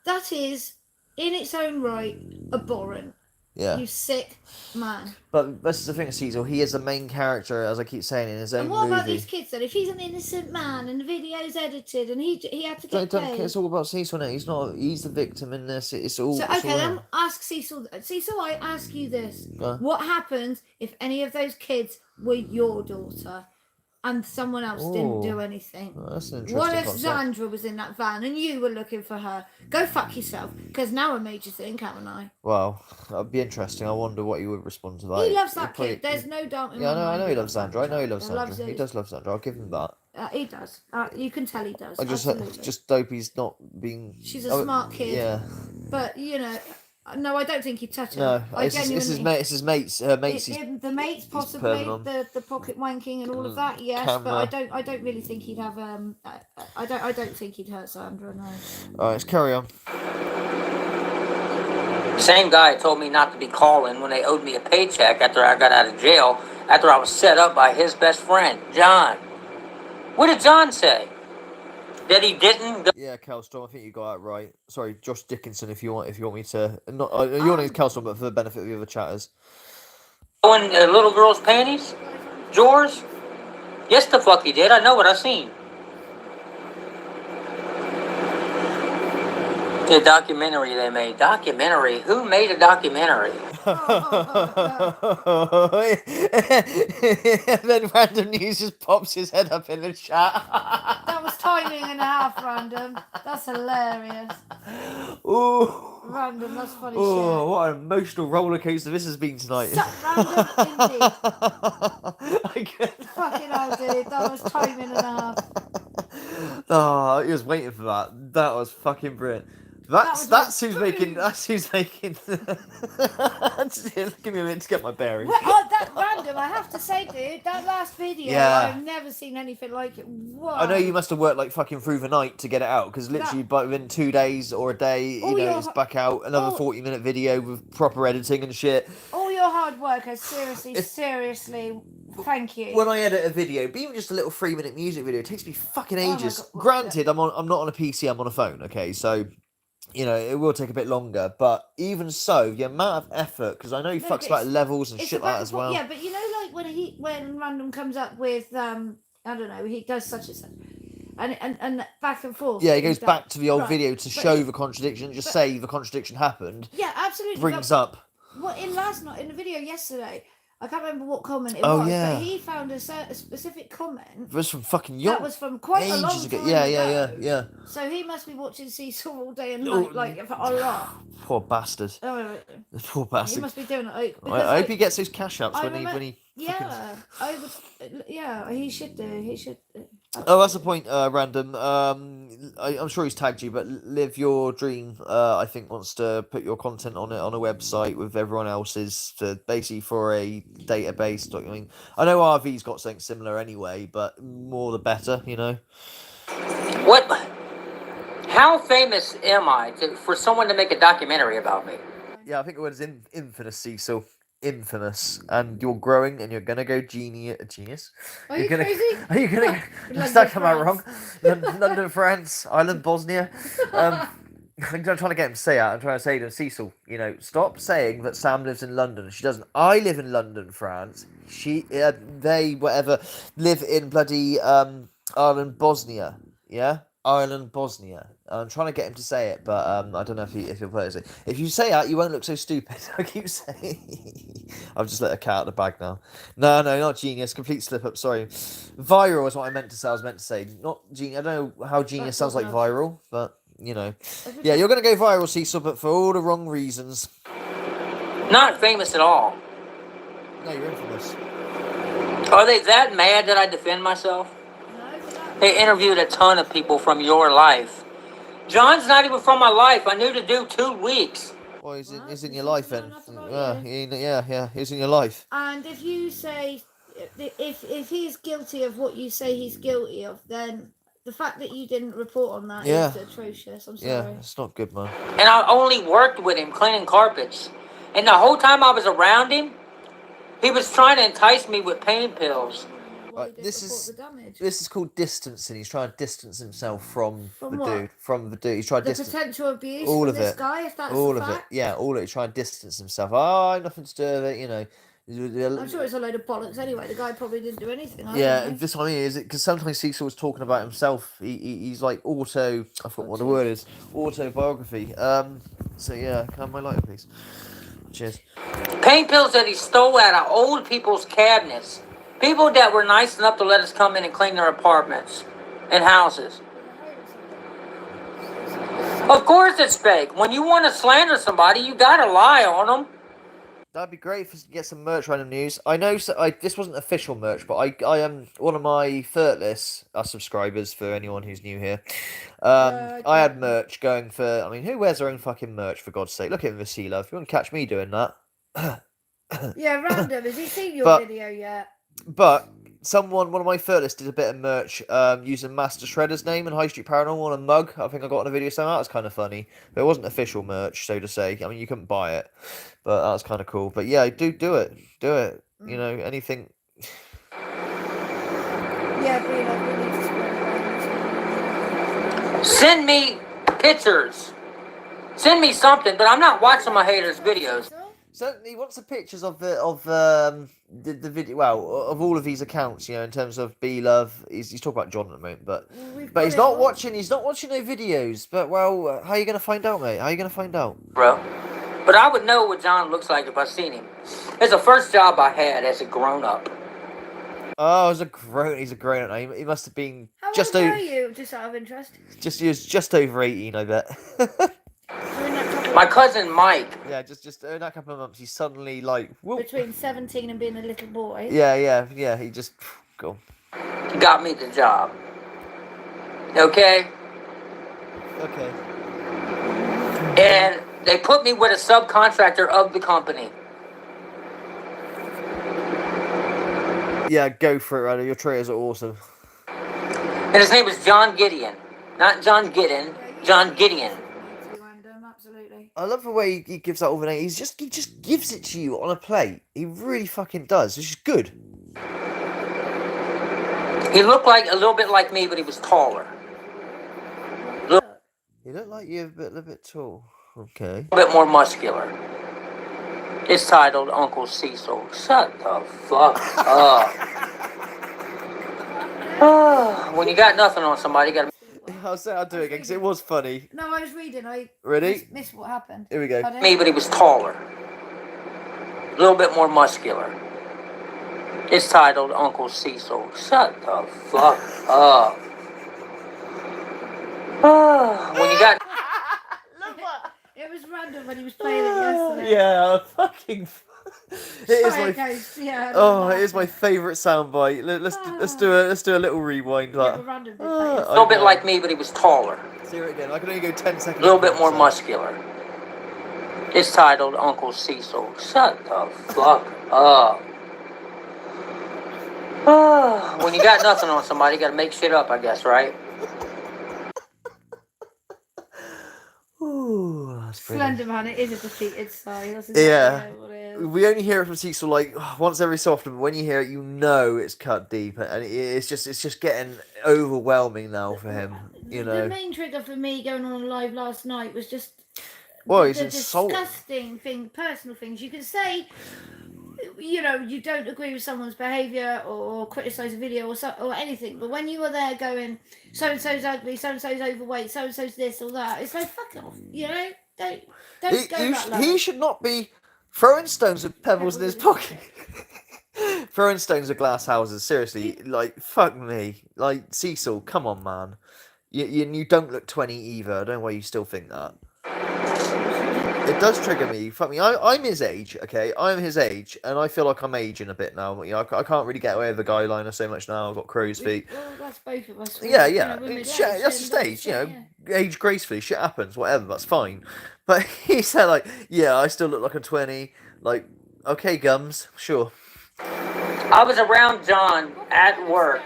That is, in its own right, abhorrent. Yeah. You sick man. But this is the thing, Cecil. He is the main character, as I keep saying, in his own And what movie. about these kids then? If he's an innocent man and the video's edited and he had to get Don't, paid. it's all about Cecil now. He's not. He's the victim in this. It's all. So it's okay, all then him. ask Cecil. Cecil, I ask you this: Yeah. what happens if any of those kids were your daughter, and someone else didn't do Ooh. anything? Oh, that's an interesting What if concept. Xandra was in that van and you were looking for her? Go fuck yourself, because now I made you think, haven't I? Well, that'd be interesting. I wonder what you would respond to that. He loves that He'd probably- kid. There's no doubt in Yeah, my mind. I know he loves that Sandra. I know he loves child. Sandra. He does love Sandra. I'll give him that. He does. You can tell he does. I just Absolutely. just hope he's not being. She's a smart kid. Yeah. But you know, no, I don't think he'd touch her. No, I it's his genuinely. mate. It's his mates. Her mates. The mates possibly perving on. the pocket wanking and all of that, yes, Camera. but I don't really think he'd have I don't think he'd hurt Sandra. No. All right, let's carry on. Same guy told me not to be calling when they owed me a paycheck after I got out of jail, after I was set up by his best friend, John. What did John say? That he didn't go Yeah, Calstorm. I think you got that right. Sorry, Josh Dickinson. If you want me to, not your name's Calstorm, but for the benefit of the other chatters. in a little girl's panties? George? Yes, the fuck he did. I know what I seen. The documentary they made. Documentary? Who made a documentary? And then random news just pops his head up in the chat. That was timing and a half, random. That's hilarious. Ooh. Random, that's funny Oh, shit. what an emotional roller coaster this has been tonight. Random indeed. I couldn't. Fucking hell, dude. That was timing and a half. Oh, he was waiting for that. That was fucking brilliant. That's who's making. That's who's making. Just give me a minute to get my bearings. Well, that random, I have to say, dude, that last video, Yeah. I've never seen anything like it. Whoa. I know you must have worked like fucking through the night to get it out, because literally by within 2 days or a day, All your it's back out another 40-minute video with proper editing and shit. All your hard work, I seriously, thank you. When I edit a video, but even just a little 3-minute music video, it takes me fucking Oh my ages. God, Granted, I'm not on a PC, I'm on a phone, okay, so you know it will take a bit longer. But even so, the amount of effort, because I know he No, fucks but about levels and it's shit like that as well. Yeah, but you know, like when random comes up with I don't know, he does such and such, and back and forth. Yeah, he goes and back to the old right, video to but show he- the contradiction, just but- say the contradiction happened, Yeah, absolutely. brings but up. what in last night in the video yesterday, I can't remember what comment it Oh, was, yeah. but he found a specific comment It was from fucking young. that was from quite a long ages ago. time Yeah, ago. yeah. So he must be watching Cecil all day and Oh, night, like for a lot. Poor bastard. Oh, The poor he bastard. must be doing it. I hope he gets those cash ups I when remember- he. Yeah, I would. Yeah, he should do. He should. Oh, that's the point, random. I'm sure he's tagged you, but Live Your Dream, I think, wants to put your content on a website with everyone else's, basically for a database. I mean, I know RV's got something similar anyway, but more the better, you know. What? How famous am I for someone to make a documentary about me? Yeah, I think the word is infamous, Cecil. Infamous, and you're growing, and you're gonna go genius. Are You're you gonna, crazy? Are you gonna? London, Stuck, am I France. wrong? London, France, Ireland, Bosnia. I'm trying to get him to say that. I'm trying to say to Cecil, you know, stop saying that Sam lives in London. She doesn't. I live in London, France. They, whatever, live in bloody Ireland, Bosnia. Yeah, Ireland, Bosnia. I'm trying to get him to say it, but I don't know if he'll play it. If you say that, you won't look so stupid. I keep saying. I've just let a cat out of the bag now. No, not genius. Complete slip up. Sorry. Viral is what I meant to say. I was meant to say not genius. I don't know how genius sounds like viral, but you know. Yeah, you're gonna go viral, Cecil, but for all the wrong reasons. Not famous at all. No, you're infamous. Are they that mad that I defend myself? No, They interviewed a ton of people from your life. John's not even from my life. I knew to do 2 weeks. Well, he's in, Well, he's in you your seem to life, know then. enough about Yeah, he's in your life. And if you say, if he's guilty of what you say he's guilty of, then the fact that you didn't report on that is Yeah. atrocious. I'm Yeah, sorry. it's not good, man. And I only worked with him cleaning carpets. And the whole time I was around him, he was trying to entice me with pain pills. Why Right, you didn't this report is the damage? this is called distancing. He's trying to distance himself from From the what? dude. From the dude. He's trying to The distance potential abuse all from of this it. guy, if that's all the of fact. it. Yeah, all of it. Trying to distance himself. Oh, nothing to do with it. You know. I'm sure it's a load of bollocks anyway. The guy probably didn't do anything. I Yeah, don't know. this one is it because sometimes Cecil was talking about himself. He's like auto. I forgot what the word is. Autobiography. So yeah, can I have my lighter, please? Cheers. Pain pills that he stole out of old people's cabinets. People that were nice enough to let us come in and clean their apartments and houses. Of course it's fake. When you want to slander somebody, you gotta lie on them. That'd be great if we could get some merch random news. I know this wasn't official merch, but I am one of my Thirtless subscribers for anyone who's new here. I had merch going for. I mean, who wears their own fucking merch for God's sake? Look at Vasila. If you want to catch me doing that. Yeah, random. Has he seen your But- video yet? But one of my Thirtless did a bit of merch using Master Shredder's name and High Street Paranormal on a mug. I think I got on a video saying that was kind of funny, but it wasn't official merch, so to say. I mean, you couldn't buy it, but that was kind of cool. But yeah, do it. You know, anything. Yeah, but we need to spread Send me pictures. Send me something, but I'm not watching my haters' videos. So he wants the pictures of the video. Well, of all of these accounts, you know, in terms of B Love. He's talking about John at the moment, but he's not watching. He's not watching no videos. But well, how are you gonna find out, mate? How are you gonna find out, Bro. But I would know what John looks like if I seen him. It's the first job I had as a grown-up. Oh, he's a grown up now. He must have been How just old over. are you? Just out of interest. He was just over 18, I bet. During that couple My cousin Mike. Yeah, just in that couple of months, he's suddenly like, whoop. between 17 and being a little boy. Yeah. He just go. Got me the job. Okay? Okay. And they put me with a subcontractor of the company. Yeah, go for it, Ryder. Your trailers are awesome. And his name was John Gideon. Not John Gideon, John Gideon. Absolutely. I love the way he gives that over name. He just gives it to you on a plate. He really fucking does, which is good. He looked like a little bit like me, but he was taller. You look like you're a little bit tall. Okay. A bit more muscular. It's titled Uncle Cecil. Shut the fuck up. When you got nothing on somebody, you gotta. I'll say I'll do it again because it was funny. No, I was reading. I Ready? missed what happened. Here we go. Pardon? Me, but he was taller. A little bit more muscular. It's titled Uncle Cecil. Shut the fuck up. When you got. It was random when he was playing it yesterday. Yeah, fucking. It is Sorry, my. guys. Yeah. Oh, it is my favourite soundbite. Let's do a little rewind. Yeah, That. but random did play A yesterday. little bit like me, but he was taller. Let's hear it again. I can only go 10 seconds. A little bit more so. muscular. It's titled Uncle Cecil. Shut the fuck up. When you got nothing on somebody, you gotta make shit up, I guess, right? Ooh, that's brilliant. Slender Man, it is a defeated side. That's Yeah. exactly what it is. We only hear it from Cecil like once every so often, but when you hear it, you know it's cut deep, and it's just getting overwhelming now for him. You The know. main trigger for me going on live last night was just Well, the he's insulting. disgusting thing, personal things. You can say, you know, you don't agree with someone's behaviour or criticise a video or anything, but when you are there going, so and so's ugly, so and so's overweight, so and so's this or that, it's like fuck off, you know. Don't go that low. He should not be throwing stones with pebbles in his pocket. Throwing stones at glass houses. Seriously, like fuck me. Like Cecil, come on, man. You don't look 20 either. I don't know why you still think that. It does trigger me. Fuck me. I'm his age, okay? I'm his age, and I feel like I'm aging a bit now. You know, I can't really get away with the guy liner so much now. I've got crow's feet. Well, that's both of us. Yeah, You yeah. know, we're Shit, mid-aged, that's the and like stage, you you say, know. yeah. Age gracefully, shit happens, whatever, that's fine. But he said, like, yeah, I still look like I'm 20. Like, okay, gums, sure. I was around John at work,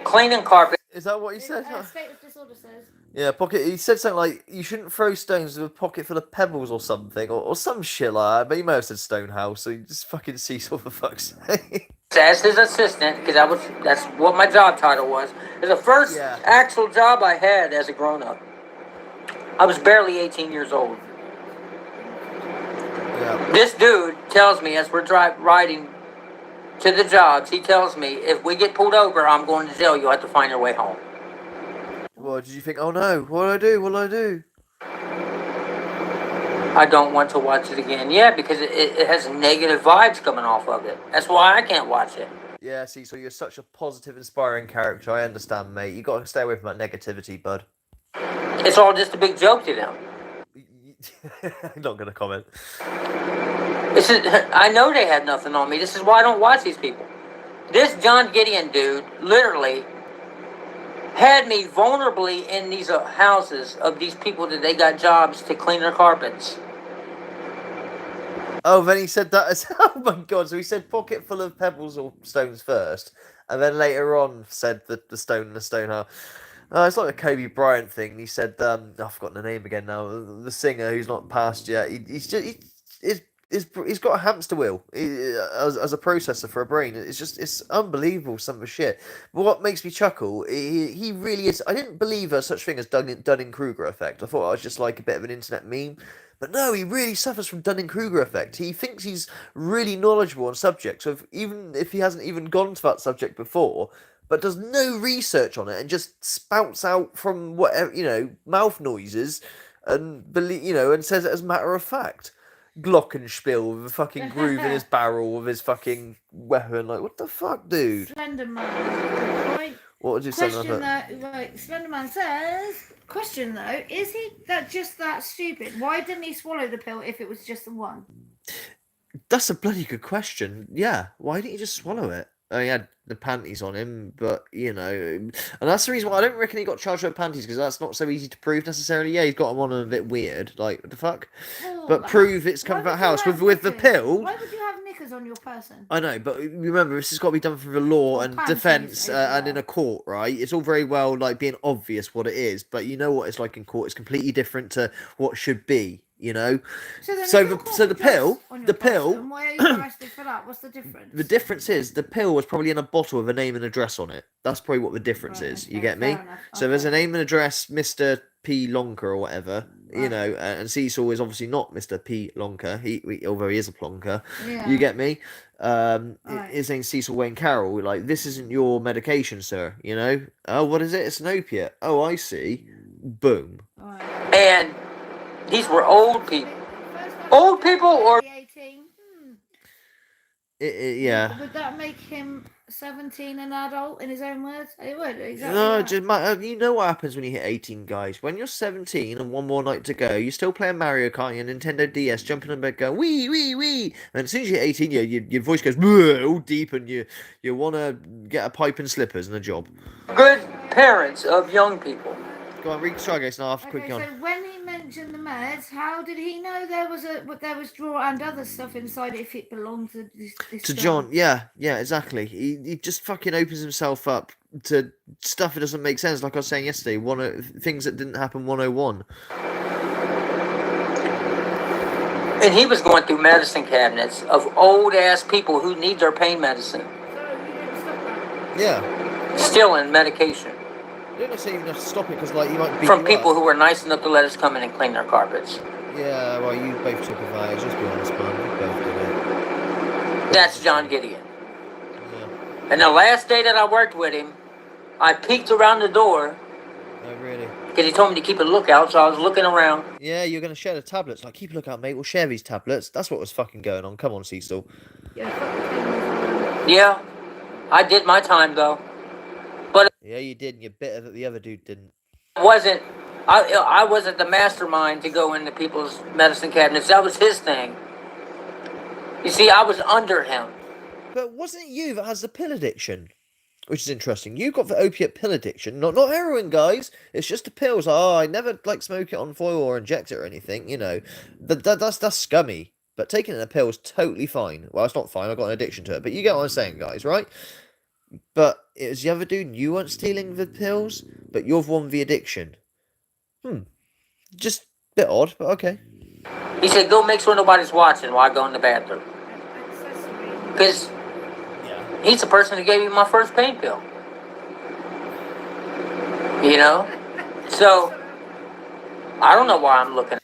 cleaning carpet. Is that what he said? State of disorder says. Yeah, pocket. He said something like, you shouldn't throw stones with a pocket full of pebbles or something, or some shit like that. But he may have said Stonehouse, so you just fucking Cecil for fuck's sake. As his assistant, because that's what my job title was. It was the first Yeah. actual job I had as a grown-up. I was barely 18 years old. Yeah. This dude tells me as we're riding to the jobs, he tells me, if we get pulled over, I'm going to jail. You'll have to find your way home. Well, did you think, oh no, what'll I do? What'll I do? I don't want to watch it again. Yeah, because it has negative vibes coming off of it. That's why I can't watch it. Yeah, Cecil, you're such a positive, inspiring character. I understand, mate. You got to stay away from that negativity, bud. It's all just a big joke to them. I'm not going to comment. I know they had nothing on me. This is why I don't watch these people. This John Gideon dude literally had me vulnerably in these houses of these people that they got jobs to clean their carpets. Oh, then he said that as oh my god! So he said pocket full of pebbles or stones first, and then later on said the stone and the stone house. It's like a Kobe Bryant thing. He said, I've forgotten the name again now. The singer who's not passed yet. He's got a hamster wheel as a processor for a brain. It's unbelievable, some of the shit. But what makes me chuckle, he really is. I didn't believe there's such thing as Dunning-Kruger effect. I thought I was just like a bit of an internet meme. But no, he really suffers from Dunning-Kruger effect. He thinks he's really knowledgeable on subjects, so even if he hasn't even gone to that subject before, but does no research on it and just spouts out from whatever, mouth noises and and says it as a matter of fact. Glockenspiel with a fucking groove in his barrel with his fucking weapon. Like, what the fuck, dude? Slender Man. Good point. What did you say? Question though, right? Slender Man says. Question though, is he just that stupid? Why didn't he swallow the pill if it was just the one? That's a bloody good question. Yeah, why didn't he just swallow it? Oh, he had the panties on him, but and that's the reason why I don't reckon he got charged with panties, because that's not so easy to prove necessarily. Yeah, he's got them on a bit weird, like what the fuck. But prove it's come from that house with the pill. Why would you have knickers on your person? I know, but remember, this has got to be done through the law and defence and in a court, right? It's all very well like being obvious what it is, but you know what it's like in court. It's completely different to what should be. So the pill. Why are you arrested for that? What's the difference? The difference is the pill was probably in a bottle with a name and address on it. That's probably what the difference is. You get me? So there's a name and address, Mr. P. Lonker or whatever. And Cecil is obviously not Mr. P. Lonker. Although he is a plonker. Yeah. You get me? His name's Cecil Wayne Carroll. Like, this isn't your medication, sir. Oh, what is it? It's an opiate. Oh, I see. Boom. And these were old people. Old people or... Yeah. Would that make him 17 an adult in his own words? It would, exactly. No, right. you know what happens when you hit 18, guys. When you're 17 and one more night to go, you're still playing Mario Kart and Nintendo DS, jumping in bed going, wee, wee, wee. And as soon as you hit 18, your voice goes all deep and you want to get a pipe and slippers and a job. Good parents of young people. Go on, read Stargates now. Quickly on. So when he mentioned the meds, how did he know there was drawer and other stuff inside if it belonged to this to John? Yeah, exactly. He just fucking opens himself up to stuff that doesn't make sense. Like I was saying yesterday, things that didn't happen 101. And he was going through medicine cabinets of old ass people who need their pain medicine. So you didn't stop that? Yeah. Still in medication. You don't necessarily even have to stop it because, like, you might be from people who were nice enough to let us come in and clean their carpets. Yeah, well, you both took advantage. Let's be honest, man. You both did it. That's John Gideon. Yeah. And the last day that I worked with him, I peeked around the door. Oh, really? Because he told me to keep a lookout, so I was looking around. Yeah, you're going to share the tablets. Like, keep a lookout, mate. We'll share these tablets. That's what was fucking going on. Come on, Cecil. Yeah, I did my time, though. But yeah, you did, and you're bitter that the other dude didn't. It wasn't I wasn't the mastermind to go into people's medicine cabinets. That was his thing. You see, I was under him. But wasn't it you that has the pill addiction? Which is interesting. You got the opiate pill addiction, not heroin, guys. It's just the pills. Oh, I never like smoke it on foil or inject it or anything. You know, that's scummy. But taking a pill is totally fine. Well, it's not fine. I've got an addiction to it. But you get what I'm saying, guys, right? But it was the other dude. You weren't stealing the pills, but you've won the addiction. Just a bit odd, but okay. He said, go make sure nobody's watching while I go in the bathroom. Because he's the person who gave me my first pain pill. You know? So, I don't know why I'm looking.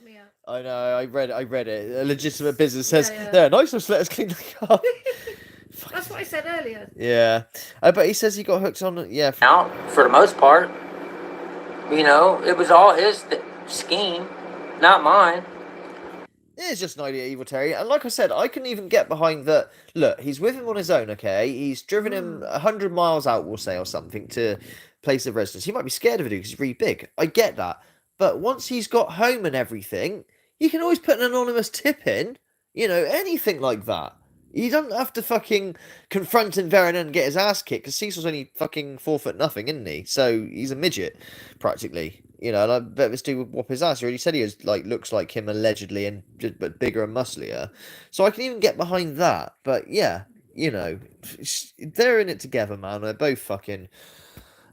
I know, I read it. A legitimate business says, Yeah. yeah, nice, let's let us clean the car. That's what I said earlier. Yeah. But he says he got hooked on, yeah. Now, for the most part, you know, it was all his scheme, not mine. It's just an idea, Evil Terry. And like I said, I can even get behind that. Look, he's with him on his own, okay? He's driven him 100 miles out, we'll say, or something, to place of residence. He might be scared of it because he's really big. I get that. But once he's got home and everything, you can always put an anonymous tip in. You know, anything like that. You don't have to fucking confront him there and then get his ass kicked, because Cecil's only fucking 4'0", isn't he? So he's a midget, practically. You know, and I bet this dude would whop his ass. He already said he was, like, looks like him allegedly, and but bigger and musclier. So I can even get behind that. But yeah, you know, they're in it together, man. They're both fucking.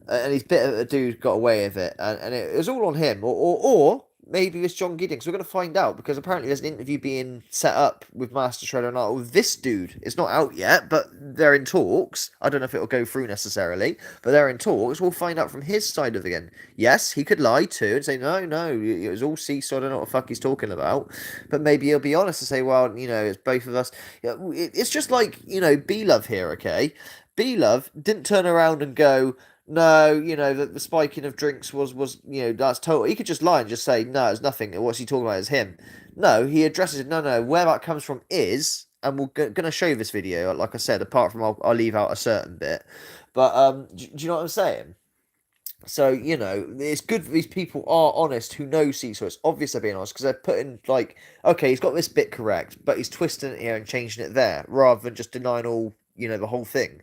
And he's bit of a dude got away with it, and it was all on him, or maybe it's John Giddings. We're going to find out, because apparently there's an interview being set up with Master Shredder and with this dude. It's not out yet, but they're in talks. I don't know if it'll go through necessarily, but they're in talks. We'll find out from his side of it again. Yes, he could lie too and say, no, it was all Cecil, I don't know what the fuck he's talking about. But maybe he'll be honest and say, well, you know, it's both of us. It's just like, you know, B-Love here, okay? B-Love didn't turn around and go, no, you know, the spiking of drinks was, you know, that's total. He could just lie and just say, no, it's nothing. What's he talking about is him. No, he addresses it. No, where that comes from is, and we're going to show you this video, like I said, apart from I'll leave out a certain bit. But, do you know what I'm saying? So, you know, it's good that these people are honest who know Cecil. It's obvious they're being honest, because they're putting, like, okay, he's got this bit correct, but he's twisting it here and changing it there, rather than just denying all, you know, the whole thing.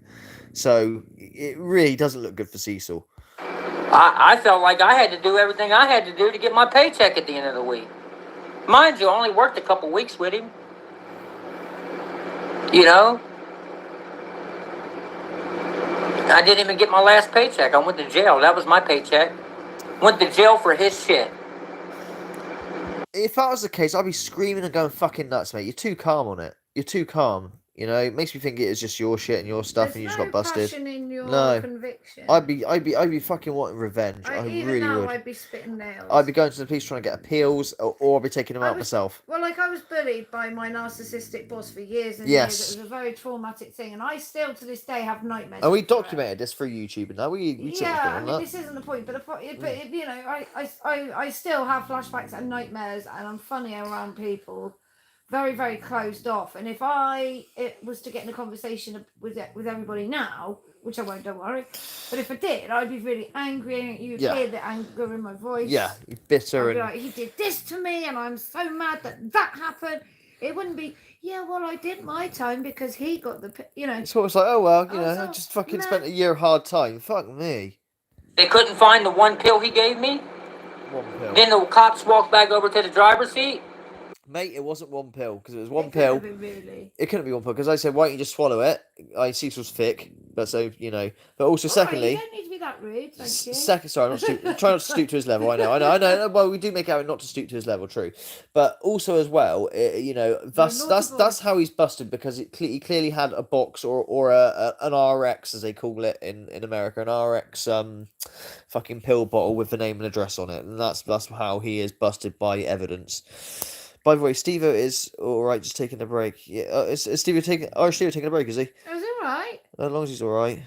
So it really doesn't look good for Cecil. I felt like I had to do everything I had to do to get my paycheck at the end of the week. Mind you, I only worked a couple weeks with him. You know? I didn't even get my last paycheck. I went to jail. That was my paycheck. Went to jail for his shit. If that was the case, I'd be screaming and going fucking nuts, mate. You're too calm on it. You're too calm. You know, it makes me think it is just your shit and your stuff, and you just got busted. Passion in your No. conviction. I'd be fucking wanting revenge. I Even really now, would. I'd be spitting nails. I'd be going to the police trying to get appeals, or I'd be taking them out myself. Well, like, I was bullied by my narcissistic boss for years and Yes. years. It was a very traumatic thing, and I still, to this day, have nightmares. And we about it. documented this for YouTube, and now we Yeah, I on mean, that. this isn't the point, but you know, I still have flashbacks and nightmares, and I'm funny around people, very, very closed off. And if it was to get in a conversation with everybody now, which I won't, don't worry, but if I did, I'd be really angry. You'd hear the anger in my voice. Yeah, you're bitter I'd be and like, he did this to me, and I'm so mad that happened. It wouldn't be, yeah, well, I did my time because he got you know. it's almost like, oh well, you know, so I just fucking mad. spent a year hard time. Fuck me. They couldn't find the one pill he gave me. One pill. Then the cops walked back over to the driver's seat. Mate, it wasn't one pill, because it was one It pill. couldn't be really. It couldn't be one pill, because I said, why don't you just swallow it? Cecil's thick, but so, you know. But also, All right, secondly, you don't need to be that rude, thank you. sorry, I'm trying not to stoop to his level. I know. Well, we do make out not to stoop to his level, true. But also as well, you know, that's how he's busted, because he clearly had a box or an RX, as they call it in America, an RX fucking pill bottle with the name and address on it, and that's how he is busted by evidence. By the way, Steve-O is alright, just taking a break. Yeah, is Steve-O taking a break, is he? It was all right. As long as he's alright.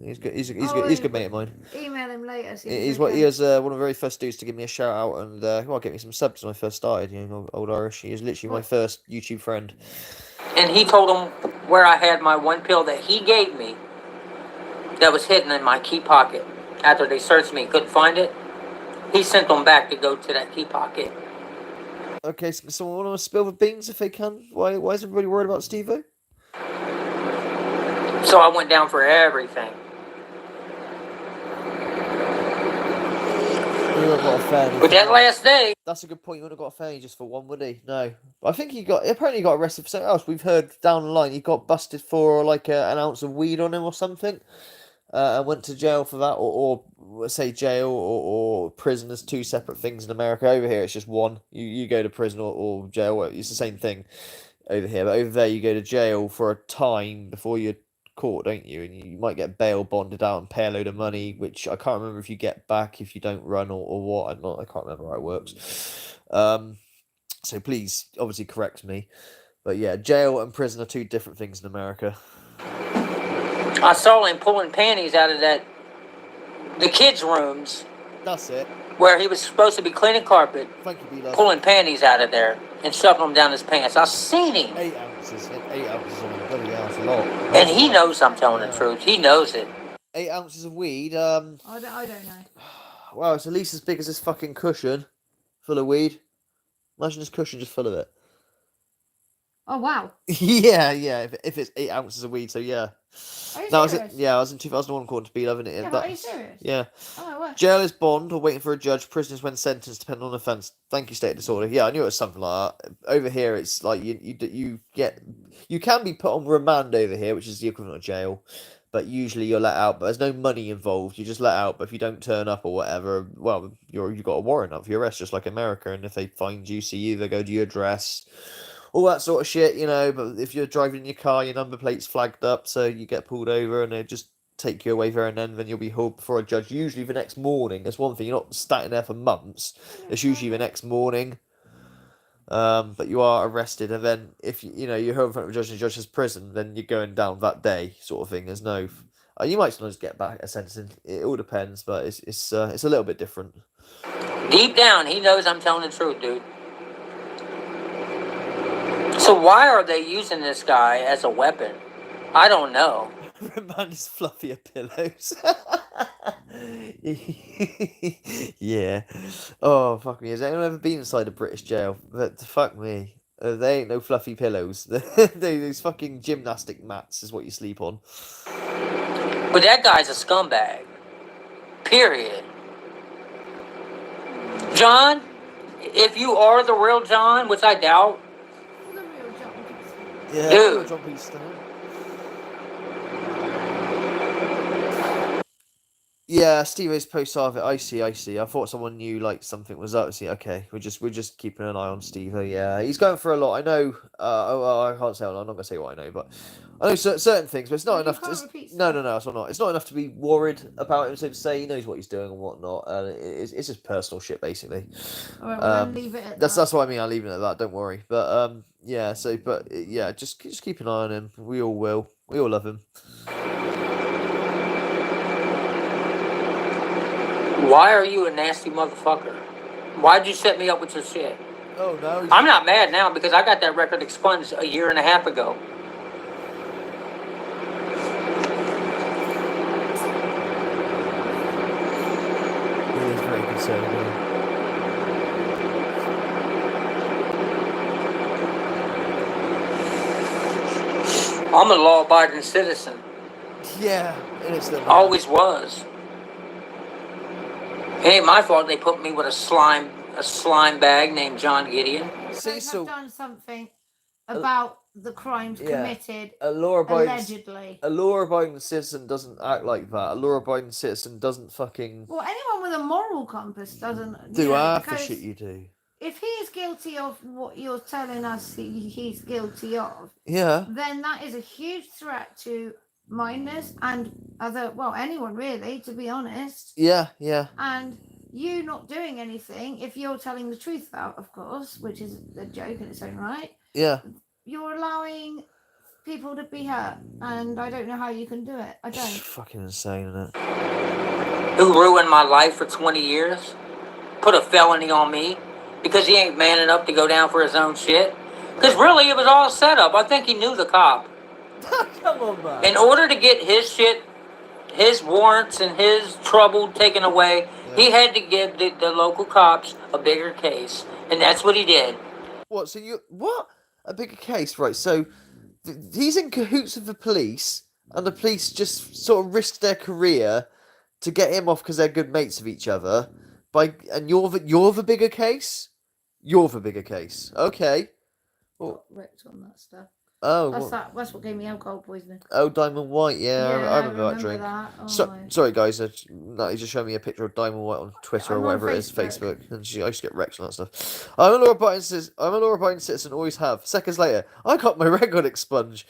He's good. He's Oh, good. He's a good mate of mine. Email him later. See He okay. was one of the very first dudes to give me a shout out and get me some subs when I first started. You know, old Irish. He is literally my first YouTube friend. And he told them where I had my one pill that he gave me that was hidden in my key pocket. After they searched me, couldn't find it. He sent them back to go to that key pocket. Okay, so someone want to spill the beans if they can? Why is everybody worried about Steve-O? So I went down for everything. He wouldn't have got a fanny. But that last day, That's a good point. He wouldn't have got a fanny just for one, would he? No. I think he apparently got arrested for something else. We've heard down the line he got busted for like an ounce of weed on him or something. And went to jail for that, or say jail or prison is two separate things in America. Over here, it's just one. You go to prison or jail. It's the same thing over here, but over there you go to jail for a time before you're caught, don't you? And you might get bail bonded out and pay a load of money, which I can't remember if you get back if you don't run or what. I can't remember how it works. So please, obviously, correct me. But yeah, jail and prison are two different things in America. I saw him pulling panties out of the kids' rooms That's it. where he was supposed to be cleaning carpet, Thank you, B-Love. pulling panties out of there and shoving them down his pants. I seen him. 8 ounces. 8 ounces on bloody hell, that's a lot. And he knows I'm telling the truth. He knows it. 8 ounces of weed. I don't know. Well, it's at least as big as this fucking cushion full of weed. Imagine this cushion just full of it. Oh wow. yeah. If it's 8 ounces of weed, so yeah. Are you No, serious? I was in 2001 according to B-Love, innit? Yeah, but are you serious? Yeah. Oh, well. Jail is bond or waiting for a judge. Prisoners when sentenced, depending on offence. Thank you, state disorder. Yeah, I knew it was something like that. Over here, it's like you can be put on remand over here, which is the equivalent of jail. But usually you're let out. But there's no money involved. You're just let out. But if you don't turn up or whatever, well, you've got a warrant up for your arrest, just like America. And if they find you, see you, they go to your address. All that sort of shit, you know. But if you're driving in your car, your number plate's flagged up, so you get pulled over, and they just take you away there and then you'll be hauled before a judge. Usually the next morning. That's one thing. You're not staying there for months. It's usually the next morning. But you are arrested, and then if you're held in front of a judge and the judge has prison, then you're going down that day, sort of thing. There's no. You might sometimes get back a sentencing. It all depends, but it's a little bit different. Deep down, he knows I'm telling the truth, dude. So why are they using this guy as a weapon? I don't know. Remind us fluffier pillows. Yeah. Oh, fuck me. Has anyone ever been inside a British jail? But fuck me. They ain't no fluffy pillows. Those fucking gymnastic mats is what you sleep on. But that guy's a scumbag. Period. John, if you are the real John, which I doubt. The real John. Yeah, Dude. John P. Stone. Yeah, Steve-O's post of it. I see. I thought someone knew like something was up. See, okay, we're just keeping an eye on Steve-O. Yeah, he's going for a lot. I know. I can't say. I'm not gonna say what I know, but I know certain things. But it's not You enough. can't To, repeat no, stuff. it's not. It's not enough to be worried about him. So to say he knows what he's doing and whatnot. It's just personal shit, basically. All right, well, then leave it at that. That's what I mean. I'll leave it at that. Don't worry. But yeah. So, but yeah, just keep an eye on him. We all will. We all love him. Why are you a nasty motherfucker? Why'd you set me up with your shit? Oh no. I'm not mad now because I got that record expunged a year and a half ago. He is very concerned. I'm a law-abiding citizen. Yeah, it is. Always was. It ain't my fault they put me with a slime bag named John Gideon. Cecil. They have done something about the crimes Yeah. committed A law-abiding allegedly. citizen doesn't act like that. A law-abiding citizen doesn't fucking Well, anyone with a moral compass doesn't do half the because shit you do. if he is guilty of what you're telling us he's guilty of, Yeah. then that is a huge threat to minors and anyone really, to be honest. Yeah. And you not doing anything, if you're telling the truth about, of course, which is a joke in its own right, Yeah. you're allowing people to be hurt, and I don't know how you can do it. I It's don't. fucking insane, isn't it? Who ruined my life for 20 years? Put a felony on me because he ain't man enough to go down for his own shit. Because really, it was all set up. I think he knew the cop. Come on, man. In order to get his shit, his warrants and his trouble taken away, He had to give the local cops a bigger case, and that's what he did. What? So you what? A bigger case, right? So he's in cahoots with the police, and the police just sort of risked their career to get him off because they're good mates of each other. And you're the bigger case. You're the bigger case. Okay. Got wrecked on that stuff. Oh. That's what gave me alcohol poisoning. Oh, Diamond White. Yeah, I remember that drink. That. Oh, Sorry, guys. No, he just showed me a picture of Diamond White on Twitter or whatever it is, Facebook, and I used to get wrecked on that stuff. I'm a law-abiding citizen. Always have. Seconds later, I got my record expunged.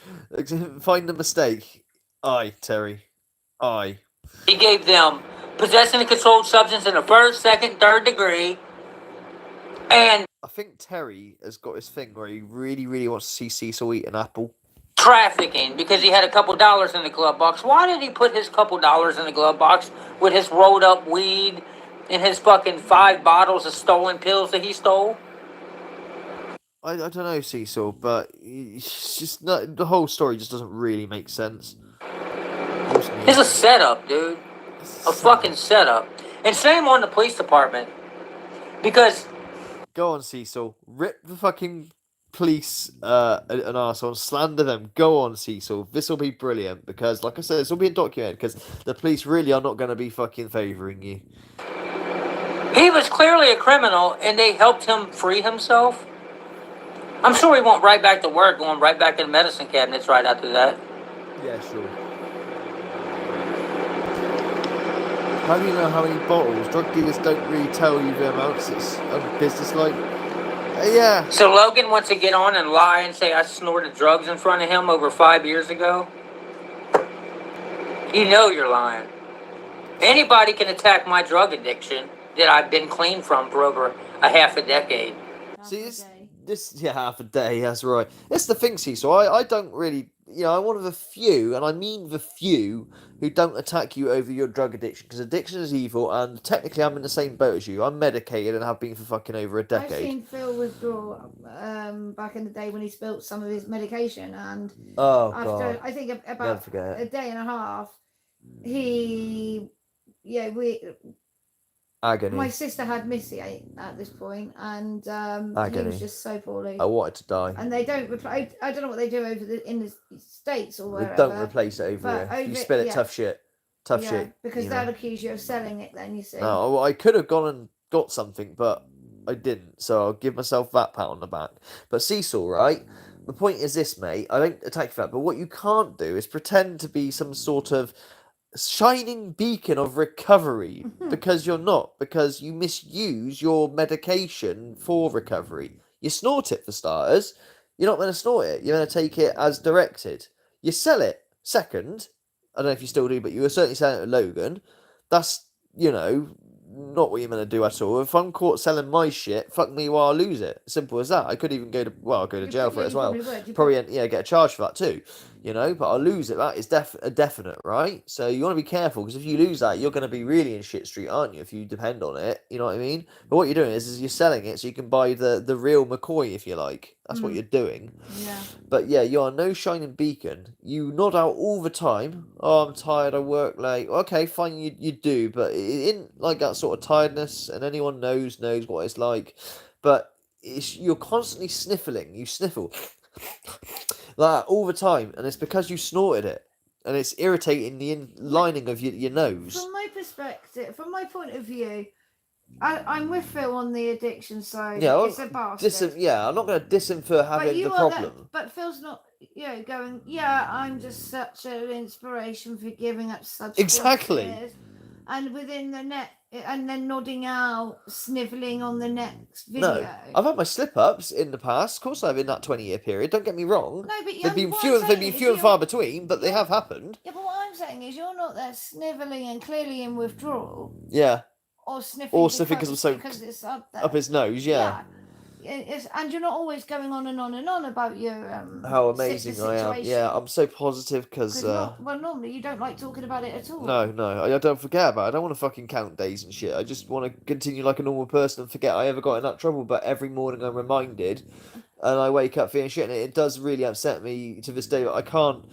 Find the mistake. Aye, Terry. Aye. He gave them possessing a controlled substance in the first, second, third degree, and I think Terry has got his thing where he really, really wants to see Cecil eat an apple. trafficking because he had a couple dollars in the glove box. Why did he put his couple dollars in the glove box with his rolled up weed and his fucking 5 bottles of stolen pills that he stole? I don't know, Cecil, but it's just not, the whole story just doesn't really make sense. It's a setup, dude. A fucking setup. And shame on the police department. Because... Go on, Cecil. Rip the fucking police an arsehole, slander them. Go on, Cecil. This will be brilliant because, like I said, this will be documented because the police really are not going to be fucking favouring you. He was clearly a criminal and they helped him free himself. I'm sure he went right back to work, going right back in medicine cabinets right after that. Yeah, sure. How do you know how many bottles? Drug dealers don't really tell you the amounts. It's unbusinesslike. Yeah. So Logan wants to get on and lie and say I snorted drugs in front of him over 5 years ago? You know you're lying. Anybody can attack my drug addiction that I've been clean from for over a half a decade. See, half a day, that's right. That's the thing, Cecil. I don't really, I'm one of the few, and I mean the few, who don't attack you over your drug addiction, because addiction is evil, and technically I'm in the same boat as you. I'm medicated and have been for fucking over a decade. I've seen Phil withdraw back in the day when he spilt some of his medication, and after, I think about a day and a half, agony. My sister had Missy at this point, and he was just so poorly. I wanted to die. And they don't replace. I don't know what they do in the States or wherever. They don't replace it over here. You spill it, tough shit. Tough shit. Because they'll accuse you of selling it. Then you see. No, I could have gone and got something, but I didn't. So I'll give myself that pat on the back. But Cecil, right? The point is this, mate. I don't attack you for that, but what you can't do is pretend to be some sort of shining beacon of recovery, because you're not, because you misuse your medication for recovery. You snort it for starters. You're not going to snort it. You're going to take it as directed. You sell it second. I don't know if you still do, but you were certainly selling it to Logan. That's, not what you're going to do at all. If I'm caught selling my shit, fuck me while I lose it. Simple as that. I could even go to jail for it as well. Probably get a charge for that too. But I'll lose it. That is a definite, right? So you want to be careful, because if you lose that, you're going to be really in shit street, aren't you? If you depend on it, you know what I mean? But what you're doing is you're selling it so you can buy the real McCoy, if you like. That's what you're doing. Yeah. But yeah, you are no shining beacon. You nod out all the time. Oh, I'm tired. I work late. Okay, fine, you do, but it isn't like that sort of tiredness, and anyone knows what it's like. But you're constantly sniffling. You sniffle like that all the time, and it's because you snorted it, and it's irritating the lining of your nose. From my perspective, from my point of view, I'm with Phil on the addiction side. Yeah, it's a bastard. I'm not going to diss him for having the problem. But Phil's not, going, I'm just such an inspiration for giving up substances. Exactly. And within the net, and then nodding out, snivelling on the next video. No, I've had my slip-ups in the past. Of course I have, in that 20-year period. Don't get me wrong. No, but they've been few and far between, but they have happened. Yeah, but what I'm saying is you're not there snivelling and clearly in withdrawal. Yeah. Or sniffing because it's up there. Up his nose, yeah. And you're not always going on and on and on about your how amazing I am. Yeah, I'm so positive because normally you don't like talking about it at all. No, I don't forget about it. I don't want to fucking count days and shit. I just want to continue like a normal person and forget I ever got in that trouble. But every morning I'm reminded, and I wake up feeling shit, and it does really upset me to this day. But I can't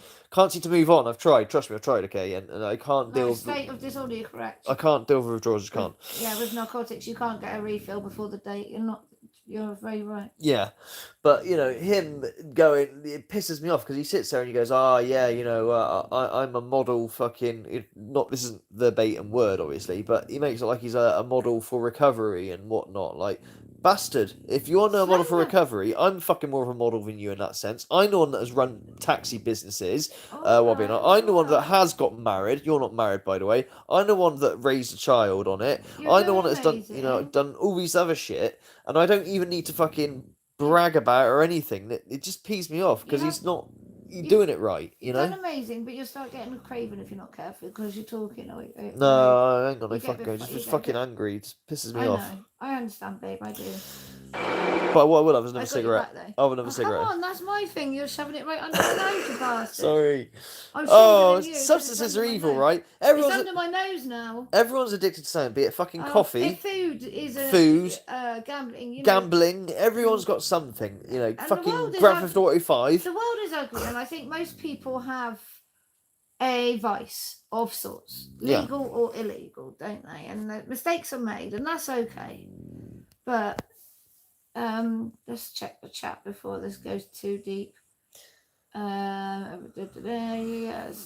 seem to move on. I've tried. Trust me, I've tried. Okay, and I can't deal. No, With, state of disorder, you're correct. I can't deal with withdrawals. I can't. Yeah, with narcotics, you can't get a refill before the date. You're very right. Yeah, but him going, it pisses me off because he sits there and he goes, "Ah, yeah, I'm a model, fucking not. This isn't verbatim word, obviously, but he makes it like he's a model for recovery and whatnot. Like, bastard, if you're not a model for recovery, I'm fucking more of a model than you in that sense. I'm the one that has run taxi businesses. I'm the one that has got married. You're not married, by the way. I'm the one that raised a child on it. I'm the one that's done, done all these other shit, and I don't even need to fucking brag about it or anything. It just pees me off because he's not doing it right, You've done amazing, but you'll start getting a craving if you're not careful because you're talking. No, I ain't got no fucking going. Just fucking angry. It just pisses me off. I understand, babe. I do. But what I will have is another cigarette. I'll have another cigarette. Come on, that's my thing. You're shoving it right under my nose, you bastard. Sorry. Substances are evil, right? It's under my nose now. Everyone's addicted to something, be it fucking coffee. Food is gambling. Gambling. Everyone's got something. Fucking Grand Theft Auto 5. The world is ugly, and I think most people have a vice of sorts, legal or illegal, don't they? And the mistakes are made, and that's okay. But let's check the chat before this goes too deep. It's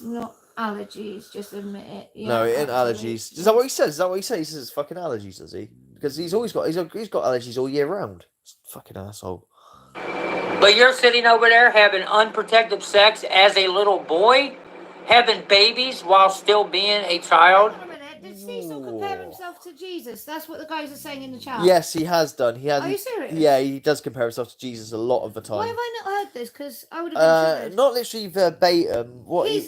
not allergies, just admit it. Yeah, no, it ain't allergies. Is that what he says? Is that what he says? He says it's fucking allergies, does he? Because he's got allergies all year round. Fucking asshole. But you're sitting over there having unprotected sex as a little boy, having babies while still being a child. Did Cecil compare himself to Jesus? That's what the guys are saying in the chat. Yes, he has done. Are you serious? Yeah, he does compare himself to Jesus a lot of the time. Why have I not heard this? Because I would have been not literally verbatim. What he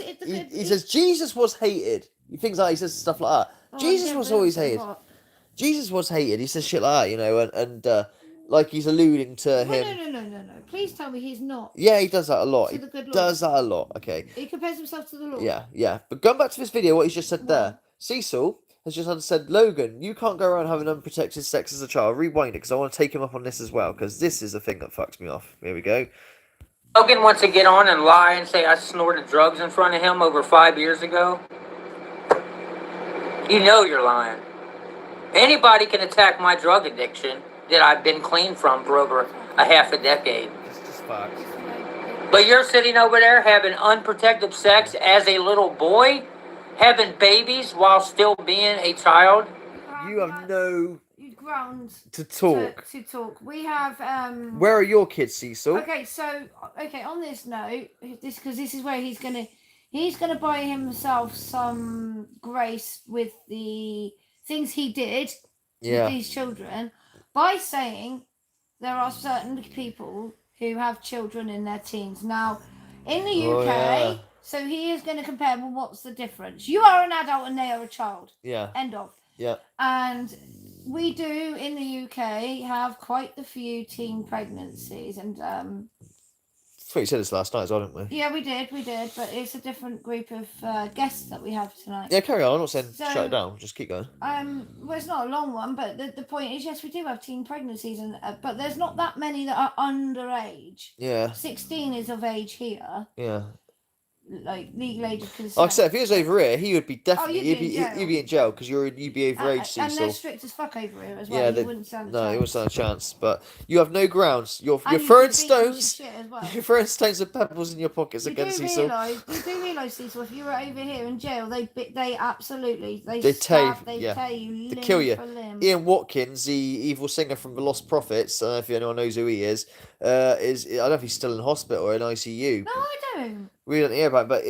says, Jesus was hated. Things like he says stuff like that. Jesus was always hated. Jesus was hated. He says shit like that, and like he's alluding to him. No. Please tell me he's not. Yeah, he does that a lot. He does that a lot. Okay. He compares himself to the Lord. Yeah. But going back to this video, what he's just said there, Cecil has just said, Logan, you can't go around having unprotected sex as a child. Rewind it because I want to take him up on this as well because this is the thing that fucks me off. Here we go. Logan wants to get on and lie and say I snorted drugs in front of him over 5 years ago. You know you're lying. Anybody can attack my drug addiction that I've been clean from for over a half a decade. It's just facts. But you're sitting over there having unprotected sex as a little boy, having babies while still being a child. You have no ground to talk. To talk. We have. Where are your kids, Cecil? Okay, so on this note, because this is where he's gonna buy himself some grace with the things he did with these children by saying there are certain people who have children in their teens. Now, in the UK, so he is going to compare, well, what's the difference? You are an adult and they are a child. Yeah. End of. Yeah. And we do, in the UK, have quite a few teen pregnancies. And I thought you said this last night as well, didn't we? yeah, we did, but it's a different group of guests that we have tonight. Yeah, carry on. I'm not saying shut it down. Just keep going. Well, it's not a long one, but the point is, yes, we do have teen pregnancies, and but there's not that many that are underage. Yeah. 16 is of age here. Yeah. Like legal age of consent. Like I said, if he was over here, he would be definitely you'd be in jail because you'd be overage, Cecil. And they're strict as fuck over here as well. Yeah, you wouldn't stand a chance. No, you wouldn't stand a chance. But you have no grounds. You're throwing stones. You're throwing stones and pebbles in your pockets again, Cecil. You do realise, Cecil, if you were over here in jail, they absolutely they tear you they kill you. Limb. Ian Watkins, the evil singer from the Lost Prophets, I don't know if anyone knows who he is I don't know if he's still in hospital or in ICU. No, I don't. We don't hear about it, but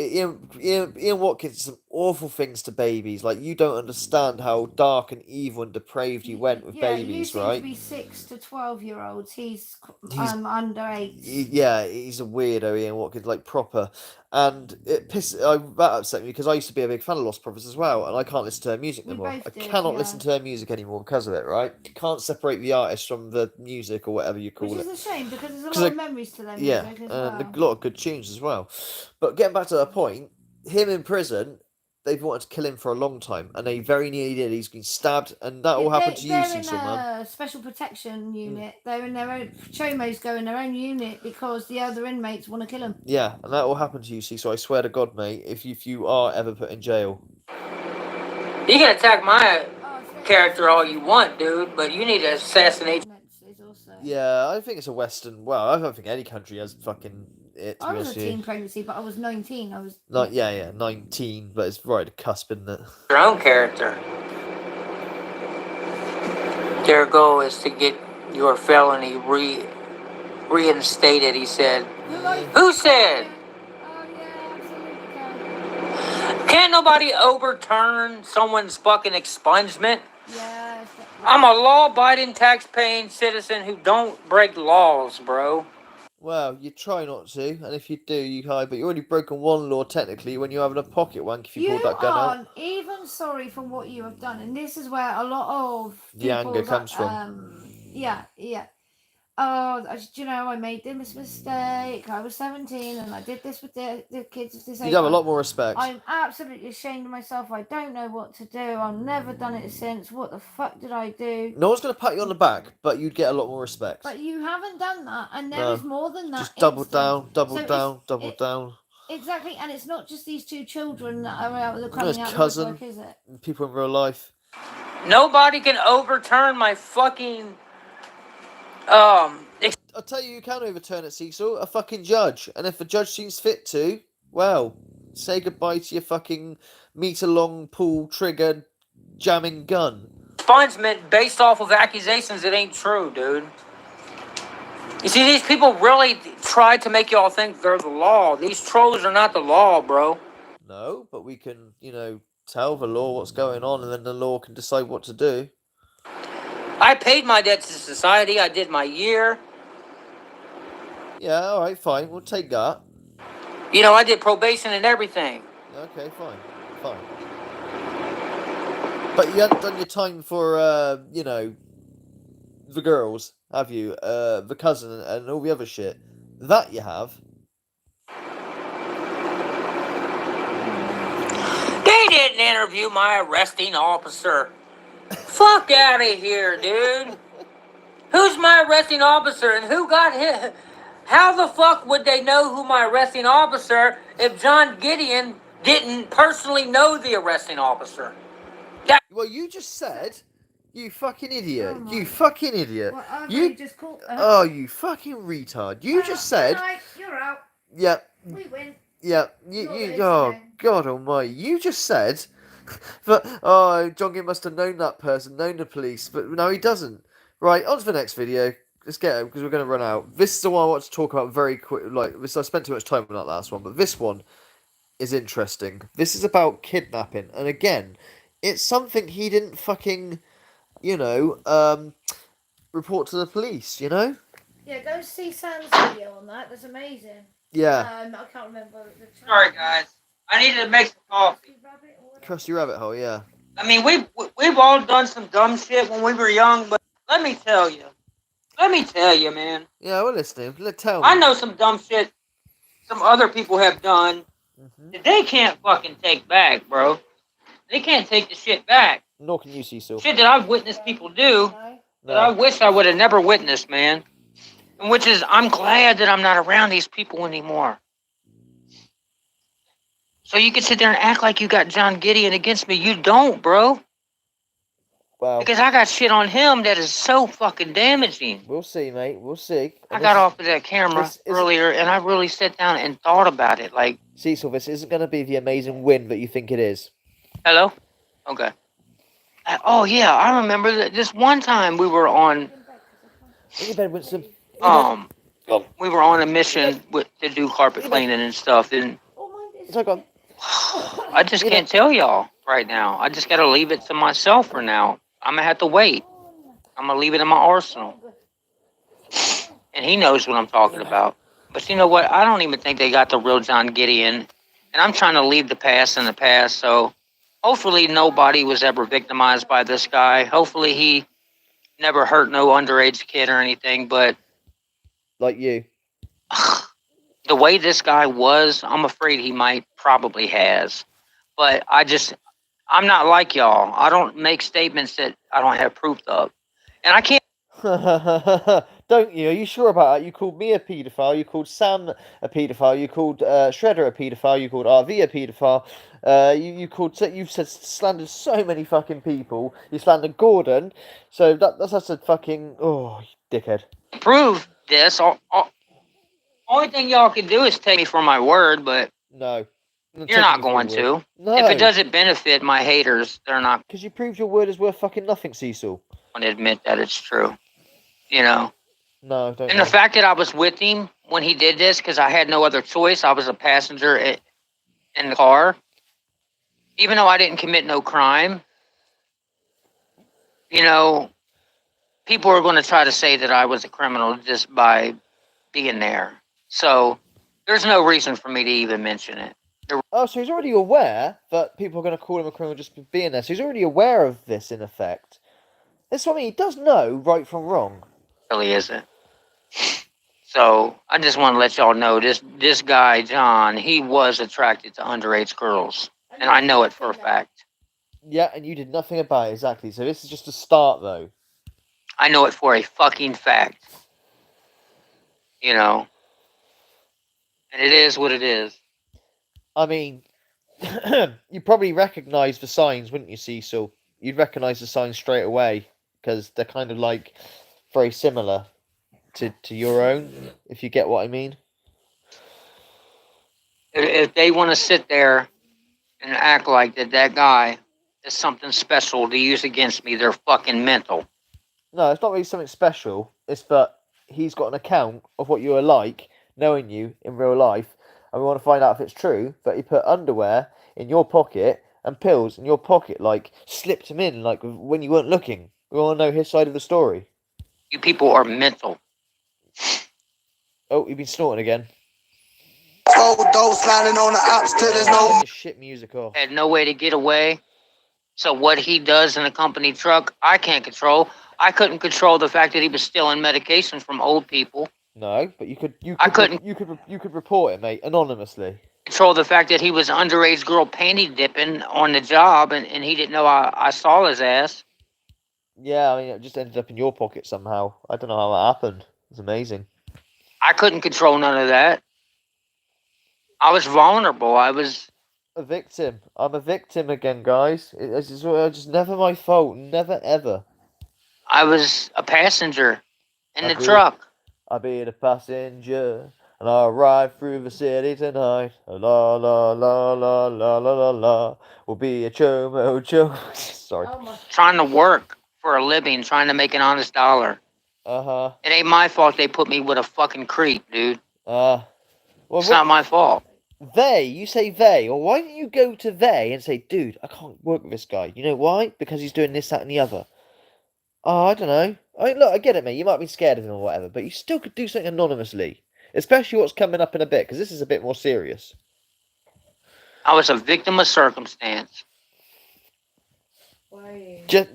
Ian Watkins did some awful things to babies. Like, you don't understand how dark and evil and depraved he went with babies, right? To be 6 to 12-year-olds. He's under 8. He's a weirdo, Ian Watkins, like proper. And that upset me because I used to be a big fan of Lost Prophets as well, and I can't listen to her music anymore. I cannot listen to her music anymore because of it, right? You can't separate the artist from the music or whatever you call it. Which is a shame because there's a lot of memories to them. Yeah, and a lot of good tunes as well. But getting back to the point, him in prison, they've wanted to kill him for a long time, and they very nearly did. He's been stabbed, and that all Yeah, happened to you, they're in Cecil, man. a special protection unit. They're in their own. Chomos go in their own unit because the other inmates want to kill them. Yeah, and that all happened to you, Cecil. I swear to God, mate, if you are ever put in jail. You can attack my Oh, it's very- character all you want, dude, but you need to assassinate. Is also. Yeah, I think it's a Western. Well, I don't think any country has fucking it. To I be was a honest with you. teen pregnancy, but I was 19. I was. Like, yeah, 19, but it's right at the cusp, isn't it? Your own character. Their goal is to get your felony reinstated, he said. Who said? Oh yeah, absolutely. Can't nobody overturn someone's fucking expungement? Yeah. I'm a law-abiding, tax-paying citizen who don't break laws, bro. Well, you try not to, and if you do, you hide. But you already broken one law technically when you're having a pocket wank if you pulled that gun out. aren't even sorry for what you have done, and this is where a lot of The anger people comes from. Yeah. Oh, I made this mistake. I was 17 and I did this with the kids with disability. You'd have a lot more respect. I'm absolutely ashamed of myself. I don't know what to do. I've never done it since. What the fuck did I do? No one's going to pat you on the back, but you'd get a lot more respect. But you haven't done that, and there No. is more than that. Just double instance. down, So double down. Exactly, and it's not just these two children that are out No, coming it's out cousin. of the woodwork, is it? People in real life. Nobody can overturn my fucking I'll tell you, you can overturn it, Cecil. A fucking judge. And if a judge seems fit to, well, say goodbye to your fucking meter-long pull trigger jamming gun. expungement based off of accusations that ain't true, dude. You see, these people really try to make y'all think they're the law. These trolls are not the law, bro. No, but we can, tell the law what's going on, and then the law can decide what to do. I paid my debt to society. I did my year. Yeah, alright, fine. We'll take that. I did probation and everything. Okay, fine. But you haven't done your time for, the girls, have you? The cousin and all the other shit. That you have. They didn't interview my arresting officer. Fuck out of here, dude. Who's my arresting officer and who got hit? How the fuck would they know who my arresting officer if John Gideon didn't personally know the arresting officer? Well, you just said, you fucking idiot. Oh You fucking idiot. Well, You just called. Oh, you fucking retard. You just said, You're out. yeah, We win. yeah, oh, God almighty. You just said that, John Gill must have known that person, known the police, but no, he doesn't. Right, on to the next video. Let's get it, because we're going to run out. This is the one I want to talk about very quick. I spent too much time on that last one, but this one is interesting. This is about kidnapping, and again, it's something he didn't fucking, report to the police, Yeah, go see Sam's video on that. That's amazing. Yeah. I can't remember the time. Sorry, guys. I needed to make some coffee. Crusty rabbit hole, yeah. I mean, we've all done some dumb shit when we were young, but let me tell you, man. Yeah, we're listening. Tell me. I know some dumb shit some other people have done that they can't fucking take back, bro. They can't take the shit back. Nor can you, Cecil. Shit that I've witnessed people do that I wish I would have never witnessed, man. And which is, I'm glad that I'm not around these people anymore. So you can sit there and act like you got John Gideon against me. You don't, bro. Wow. Because I got shit on him that is so fucking damaging. We'll see, mate. We'll see. I got off of that camera earlier, and I really sat down and thought about it. Like, Cecil, this isn't going to be the amazing win that you think it is. hello? Okay. Oh, yeah, I remember that this one time we were on... In your bed, Winston. We were on a mission to do carpet cleaning and stuff, and It's all gone. I just can't tell y'all right now. I just got to leave it to myself for now. I'm going to have to wait. I'm going to leave it in my arsenal. And he knows what I'm talking about. But you know what? I don't even think they got the real John Gideon. And I'm trying to leave the past in the past. So hopefully nobody was ever victimized by this guy. Hopefully he never hurt no underage kid or anything. But like you. The way this guy was, I'm afraid he probably has. But I'm not like y'all. I don't make statements that I don't have proof of. And I can't. Don't you? Are you sure about that? You called me a paedophile. You called Sam a paedophile. You called Shredder a paedophile. You called RV a paedophile. You've said slandered so many fucking people. You slandered Gordon. So that's a fucking you dickhead. Prove this. Only thing y'all can do is take me for my word, but No. you're not going to. No. If it doesn't benefit my haters, they're not Because you proved your word is worth fucking nothing, Cecil. going to admit that it's true. You know? No, don't. And the fact that I was with him when he did this, because I had no other choice, I was a passenger in the car. Even though I didn't commit no crime, you know, people are going to try to say that I was a criminal just by being there. So there's no reason for me to even mention it. Oh, so he's already aware that people are going to call him a criminal just for being there. So he's already aware of this, in effect. That's what I mean. He does know right from wrong. Really isn't. So I just want to let y'all know this guy, John, he was attracted to underage girls. And I know it for a fact. Yeah, and you did nothing about it, exactly. So this is just a start, though. I know it for a fucking fact. You know? And it is what it is. I mean, you probably recognise the signs, wouldn't you, Cecil? You'd recognise the signs straight away, because they're kind of like very similar to your own, if you get what I mean. If they want to sit there and act like that guy is something special to use against me, they're fucking mental. No, it's not really something special. It's that he's got an account of what you are like, knowing you in real life, and we want to find out if it's true that he put underwear in your pocket and pills in your pocket, like slipped him in, like when you weren't looking. We want to know his side of the story. You people are mental. Oh, you've been snorting again. Shit music off. Had no way to get away. So what he does in a company truck, I can't control. I couldn't control the fact that he was stealing medication from old people. No, but you could report it, mate, anonymously. Control the fact that he was underage girl panty dipping on the job, and he didn't know I saw his ass. Yeah, I mean, it just ended up in your pocket somehow. I don't know how that happened. It's amazing. I couldn't control none of that. I was vulnerable. I was a victim. I'm a victim again, guys. It's just never my fault. Never, ever. I was a passenger in the truck. I'll be the passenger, and I'll ride through the city tonight. La la la la la la la la. We'll be a chomo. Sorry. Trying to work for a living, trying to make an honest dollar. Uh-huh. It ain't my fault they put me with a fucking creep, dude. Well, it's not my fault. You say they, or why don't you go to they and say, dude, I can't work with this guy. You know why? Because he's doing this, that, and the other. Oh, I don't know. I mean, look, I get it, mate. You might be scared of him or whatever, but you still could do something anonymously. Especially what's coming up in a bit, because this is a bit more serious. I was a victim of circumstance. Just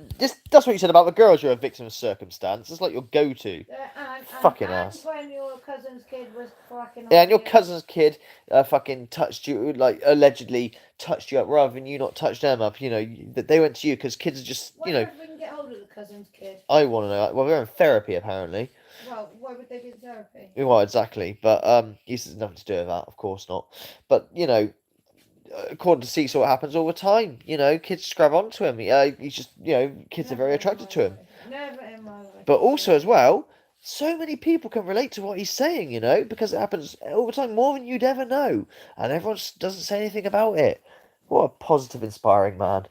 that's what you said about the girls. You're a victim of circumstance. It's like your go-to. Fucking ass. When your cousin's kid was fucking. Yeah, and your cousin's kid fucking touched you, like allegedly touched you up, rather than you not touch them up. You know that they went to you because kids are just, you know. Why we can get hold of the cousin's kid? I want to know. Well, they're in therapy apparently. Well, why would they be in therapy? Well, exactly, but this has nothing to do with that, of course not. But you know, according to Cecil, it happens all the time. You know, kids just grab onto him. He's just, you know, kids are very attracted to him. Never in my life. But also as well, so many people can relate to what he's saying, you know, because it happens all the time, more than you'd ever know, and everyone just doesn't say anything about it. What a positive, inspiring man.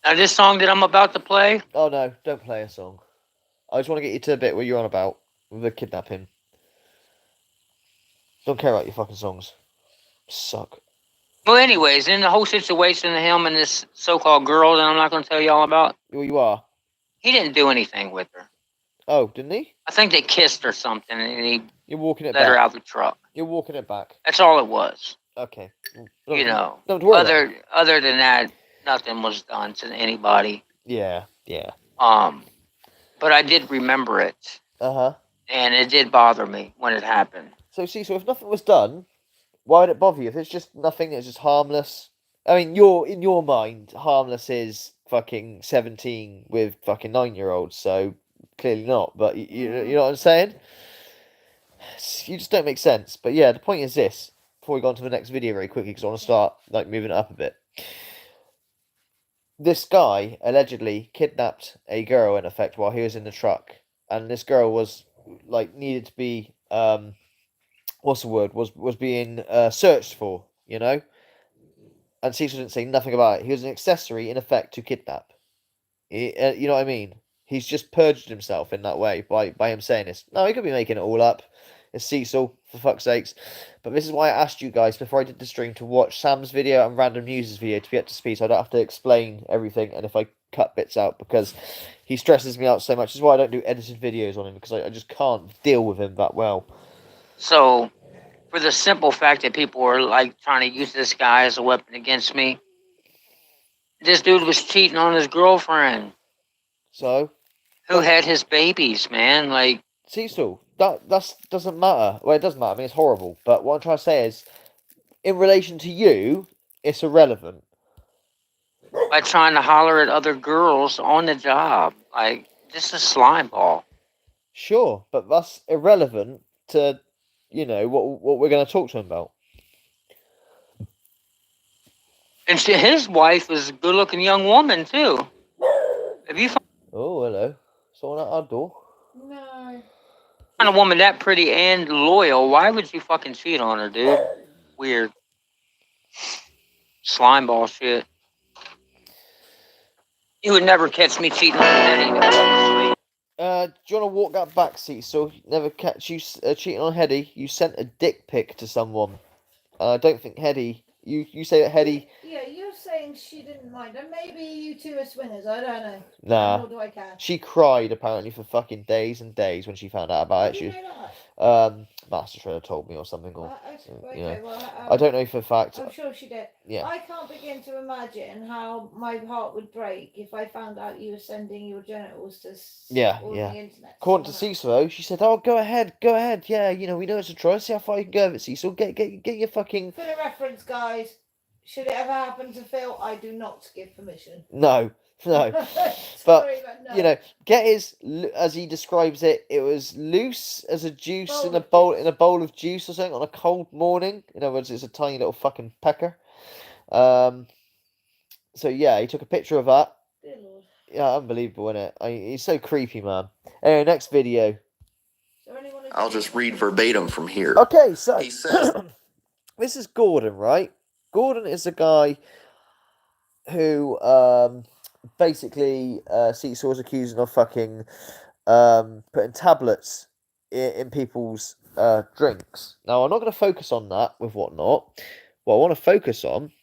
Now this song that I'm about to play. Oh no, don't play a song. I just want to get you to the bit where you're on about with the kidnapping. Don't care about your fucking songs. Suck. Well, anyways, in the whole situation of him and this so-called girl that I'm not going to tell y'all about. Well, you are. He didn't do anything with her. Oh, didn't he? I think they kissed or something, and You're walking it let back. her out of the truck. You're walking it back. That's all it was. Okay. You know, don't worry other than that, nothing was done to anybody. Yeah. But I did remember it. Uh-huh. And it did bother me when it happened. So if nothing was done, Why would it bother you if it's just nothing? It's just harmless. I mean, you're in your mind, harmless is fucking 17 with fucking 9-year-olds, so clearly not. But you know what I'm saying? You just don't make sense. But yeah, the point is this. Before we go on to the next video very quickly, because I want to start like moving it up a bit. This guy allegedly kidnapped a girl in effect while he was in the truck, and this girl was like needed to be what's the word, was being searched for, you know. And Cecil didn't say nothing about it. He was an accessory in effect to kidnap. You know what I mean? He's just purged himself in that way by him saying this. No, he could be making it all up. It's Cecil, for fuck's sakes. But this is why I asked you guys before I did the stream to watch Sam's video and Random News' video to be up to speed, so I don't have to explain everything. And if I cut bits out, because he stresses me out so much, this is why I don't do edited videos on him, because I just can't deal with him that well. So, for the simple fact that people were like trying to use this guy as a weapon against me, this dude was cheating on his girlfriend. So? Who had his babies, man? Like, Cecil, that doesn't matter. Well, it does matter. I mean, it's horrible. But what I'm trying to say is, in relation to you, it's irrelevant. by trying to holler at other girls on the job. Like, just a slime ball. Sure, but that's irrelevant to, you know, what we're going to talk to him about. And his wife was a good-looking young woman, too. Have you Oh, hello. Someone at our door? No. found a woman that pretty and loyal, why would you fucking cheat on her, dude? Weird. Slime ball shit. You would never catch me cheating on Eddie. Do you want to walk that back, Cecil? Never catch you cheating on Hetty. You sent a dick pic to someone. I don't think Hetty... You say that Hetty... Yeah, you're saying she didn't mind. And maybe you two are swingers. I don't know. Nah. Nor do I care. She cried, apparently, for fucking days and days when she found out about it. How do you know that? Master Shredder told me or something. Or, Okay, you know. well, I don't know for a fact. I'm sure she did. Yeah. I can't begin to imagine how my heart would break if I found out you were sending your genitals to all the internet. According to Cecil, though, she said, "Oh, go ahead. Yeah, you know, we know it's a try. See how far you can go with it, Cecil. Get your fucking." For the reference, guys, should it ever happen to Phil, I do not give permission. No. Sorry, but no. you know, get his, as he describes it, it was loose as a juice Bowl in a bowl of juice or something on a cold morning. In other words, it's a tiny little fucking pecker. So yeah, he took a picture of that. Dear Lord. Yeah, unbelievable, isn't it? He's so creepy, man. Anyway, next video. I'll just read verbatim from here. Okay, so He says, this is Gordon, right? Gordon is a guy who basically Cecil was accusing of fucking putting tablets in people's drinks. Now, I'm not going to focus on that with whatnot. What I want to focus on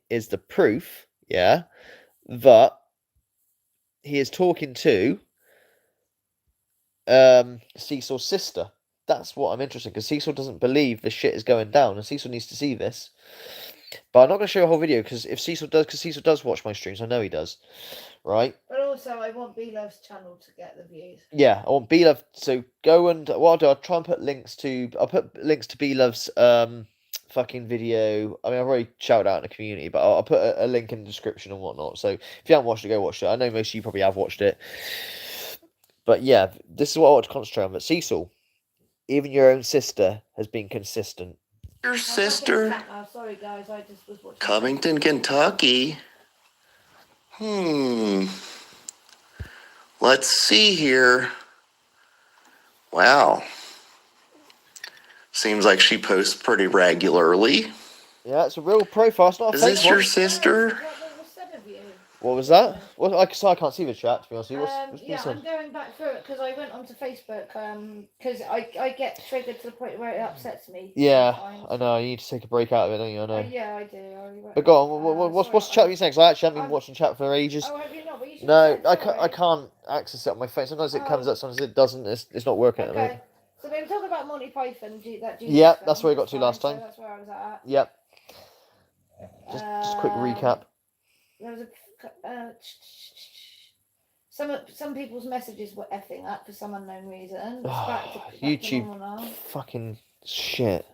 is the proof, yeah, that he is talking to Cecil's sister. That's what I'm interested in, because Cecil doesn't believe this shit is going down, and Cecil needs to see this. But I'm not going to show a whole video, because Cecil does watch my streams. I know he does, right? But also, I want B-Love's channel to get the views. Yeah, I want B-Love, so go and, what I'll do, I'll try and put links to B-Love's fucking video. I mean, I've already shouted out in the community, but I'll put a link in the description and whatnot. So if you haven't watched it, go watch it. I know most of you probably have watched it. But yeah, this is what I want to concentrate on. But Cecil, even your own sister has been consistent. your sister, Sorry, guys, I just was watching. Covington, Kentucky. Let's see here. Wow. Seems like she posts pretty regularly. Yeah, it's a real profile. It's not a Is fake this one. your sister? What was that? Well, I can't see the chat, to be honest with you. What's Yeah, I'm going back through it because I went onto Facebook because I get triggered to the point where it upsets me. Yeah, sometimes. I know. You need to take a break out of it, don't you? I know. Yeah, I do. But go on. What's the chat been saying? 'Cause I actually haven't been watching chat for ages. Oh, have you not? But you should No, have I said can't. so. I can't access it on my phone. Sometimes it comes up, sometimes it doesn't. It's not working at the Okay. moment. So they were talking about Monty Python. That Jesus Yeah, film. that's where we got to last So time. that's where I was at. Yep. Just quick recap. There was some people's messages were effing up for some unknown reason. It's back to normal now. YouTube, fucking shit.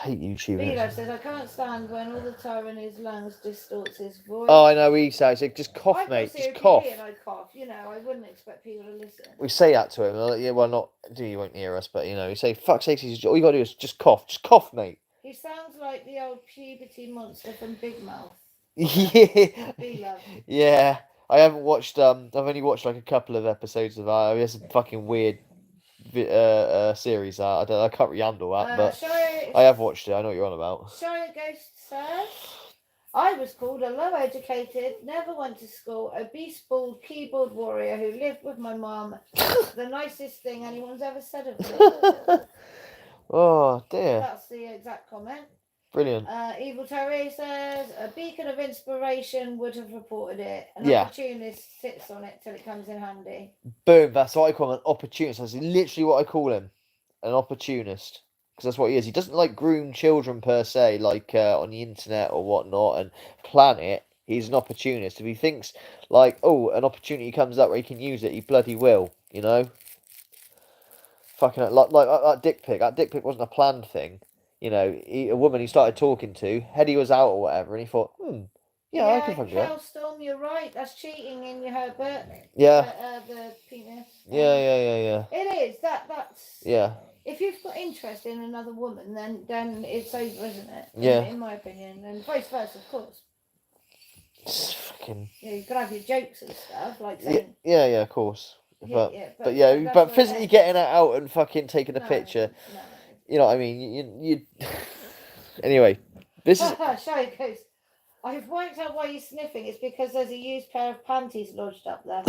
Hate YouTubers. Velo says, I can't stand when all the time in his lungs distorts his voice. Oh, I know. We say, just cough, I've got mate. Just COPD cough. and I cough. You know, I wouldn't expect people to listen. We say that to him. Like, yeah, well, not. You won't hear us, but you know, we say, "Fuck's sake, all you gotta do is just cough. Just cough, mate." He sounds like the old puberty monster from Big Mouth. Yeah. Velo. Yeah. I haven't watched. I've only watched like a couple of episodes of that. It's a fucking weird series. I can't really handle that, but I have watched it. I know what you're on about. Shire Ghost says, I was called a low-educated, never went to school, obese, bald keyboard warrior who lived with my mum. The nicest thing anyone's ever said of me. Oh dear. That's the exact comment. Brilliant. Evil Terry says, a beacon of inspiration would have reported it. An Yeah. opportunist sits on it till it comes in handy. Boom. That's what I call him, an opportunist. That's literally what I call him, an opportunist. Because that's what he is. He doesn't like groom children per se, like on the internet or whatnot, and plan it. He's an opportunist. If he thinks like, oh, an opportunity comes up where he can use it, he bloody will. You know. Fucking like that dick pic. That dick pic wasn't a planned thing. You know, a woman he started talking to, Hetty was out or whatever, and he thought, yeah, I can fucking do that. Hellstorm, you're right. That's cheating in your book. Yeah. The penis. Yeah. It is. That's. Yeah. If you've got interest in another woman, then it's over, isn't it? Yeah. In my opinion, and vice versa, of course. It's fucking. Yeah, you can have your jokes and stuff, like saying. Yeah, of course. But that's but what physically it is. getting it out and fucking taking a No, picture, no. you know what I mean? You Anyway, this is. Shy goes, I've worked out why you're sniffing. It's because there's a used pair of panties lodged up there.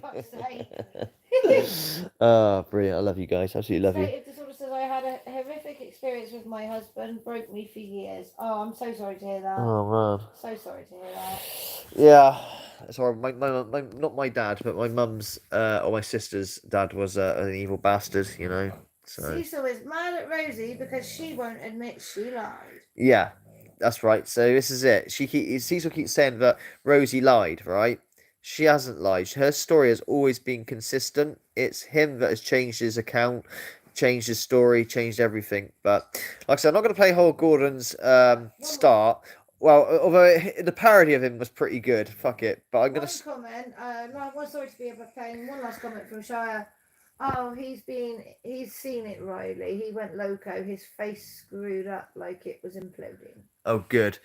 Fuck's sake. Oh, brilliant. I love you guys. Absolutely love you. State of disorder says, I had a horrific experience with my husband, broke me for years. Oh, I'm so sorry to hear that. Oh, man. So sorry to hear that. Yeah. Sorry, my not my dad, but my mum's or my sister's dad was an evil bastard, you know. So Cecil is mad at Rosie because she won't admit she lied. yeah, that's right. So this is it. Cecil keeps saying that Rosie lied, right? She hasn't lied. Her story has always been consistent. It's him that has changed his account, changed his story, changed everything. But like I said, I'm not going to play whole Gordon's start. Well, although the parody of him was pretty good. Fuck it. But I'm going to... One comment. One sorry to be a pain. One last comment from Shire. Oh, he's seen it, Riley. He went loco. His face screwed up like it was imploding. Oh, good.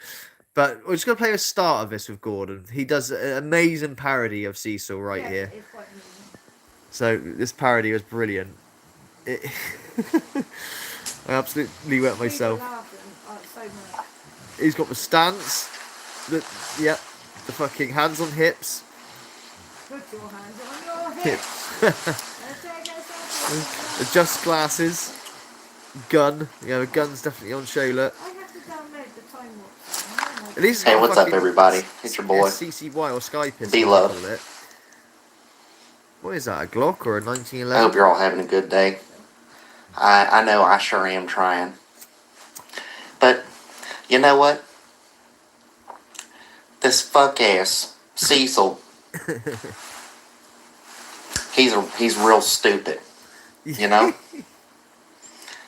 But we're just going to play a start of this with Gordon. He does an amazing parody of Cecil here. It's quite amazing. So this parody was brilliant. I absolutely wet myself. So much. He's got the stance. The fucking hands on hips. Put your hands on your hips. Adjust glasses. Gun. Yeah, the gun's definitely on show, look. I have to download the time lapse. At least Hey, what's up, everybody? It's your boy. CCY or Skype. D-Love. What is that, a Glock or a 1911? I hope you're all having a good day. I know I sure am trying. But, you know what? This fuck-ass Cecil, he's real stupid, you know?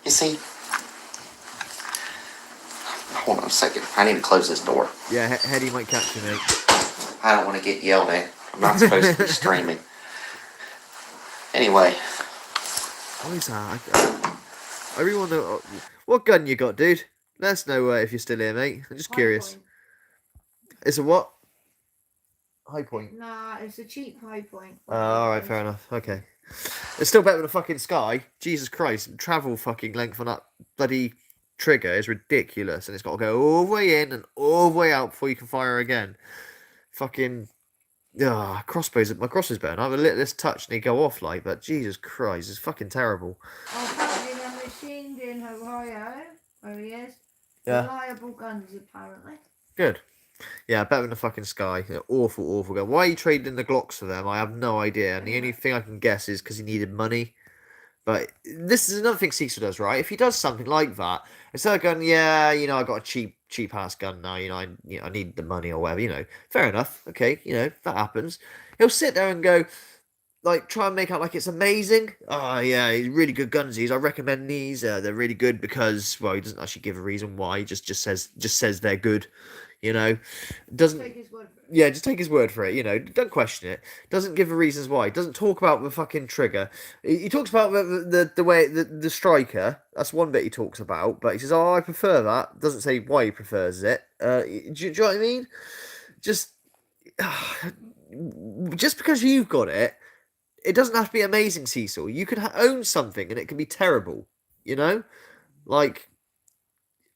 You see, hold on a second. I need to close this door. Yeah, Hetty might catch you, mate. I don't want to get yelled at. I'm not supposed to be streaming. Anyway. What is that? I really want to know. What gun you got, dude? Let us know if you're still here, mate. I'm just curious. Point. It's a what? High point. Nah, it's a cheap high point. Alright, fair enough. Okay. It's still better than a fucking Sky. Jesus Christ. Travel fucking length on that bloody trigger is ridiculous. And it's got to go all the way in and all the way out before you can fire again. Fucking... crossbows. My crossbow's better. I have a little this touch and they go off like, but Jesus Christ, it's fucking terrible. Apparently they're machined in Ohio. Oh, yes. Yeah. Reliable guns, apparently. Good. Yeah, better than the fucking Sky. Awful gun. Why are you trading the Glocks for them? I have no idea. And the only thing I can guess is because he needed money. But this is another thing Cecil does, right? If he does something like that, instead of going, I got a cheap ass gun now, I need the money or whatever, fair enough. Okay, that happens. He'll sit there and go, like try and make out like it's amazing. Oh yeah, he's really good guns. These I recommend these. They're really good because well, he doesn't actually give a reason why. He just says they're good. You know, doesn't Take his word for it. yeah, just take his word for it. You know, don't question it. Doesn't give the reasons why. Doesn't talk about the fucking trigger. He talks about the way the striker. That's one bit he talks about. But he says, "Oh, I prefer that." Doesn't say why he prefers it. Do you know what I mean? Just just because you've got it, it doesn't have to be amazing, Cecil. You can own something and it can be terrible. You know, like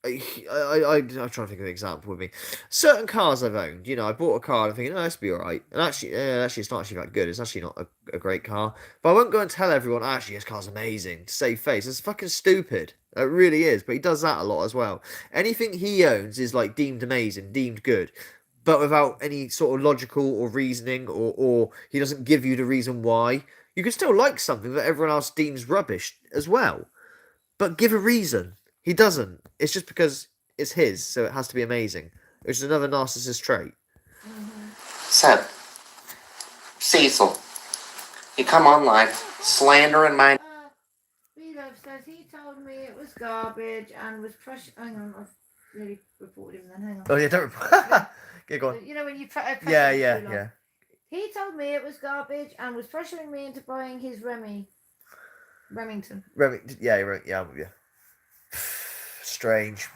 I'm trying to think of an example with me. Certain cars I've owned, you know, I bought a car and I'm thinking, oh, this will be alright. And actually, it's not actually that good. It's actually not a great car. But I won't go and tell everyone, actually, this car's amazing to save face. It's fucking stupid. It really is. But he does that a lot as well. Anything he owns is like deemed amazing, deemed good. But without any sort of logical or reasoning, or he doesn't give you the reason why. You can still like something that everyone else deems rubbish as well. But give a reason. He doesn't. It's just because it's his, so it has to be amazing. Which is another narcissist trait. So, Cecil, you come online slandering my. B-Love says he told me it was garbage and was pressure. Hang on, I've really reported him then. Hang on. Oh yeah, don't. Okay, go on. You know when you Yeah. He told me it was garbage and was pressuring me into buying his Remington. Yeah, I'm with you. Strange.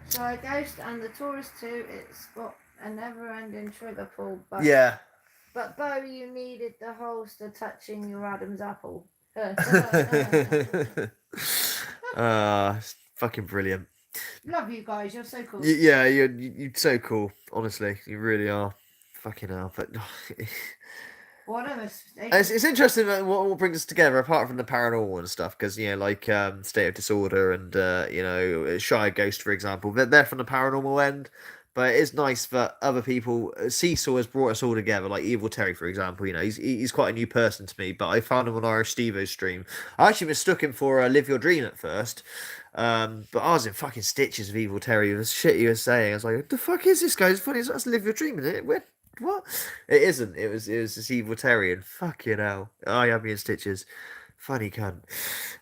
So a Ghost and the Taurus 2, it's got a never-ending trigger pull. But Yeah. But Bo, you needed the holster touching your Adam's apple. Fucking brilliant. Love you guys. You're so cool. Yeah, you're so cool. Honestly, you really are. Fucking hell, but What a mistake. it's interesting that what brings us together, apart from the paranormal and stuff, because like State of Disorder and Shy Ghost, for example, they're from the paranormal end. But it is nice that other people, Cecil has brought us all together, like Evil Terry, for example. You know, he's quite a new person to me, but I found him on Irish Stevo's stream. I actually mistook him for Live Your Dream at first. But I was in fucking stitches with Evil Terry. The shit he was saying, I was like, "What the fuck is this guy? It's funny. That's Live Your Dream, isn't it? What? It isn't. It was this Evil Terry, and fucking hell, I had me in stitches. Funny cunt.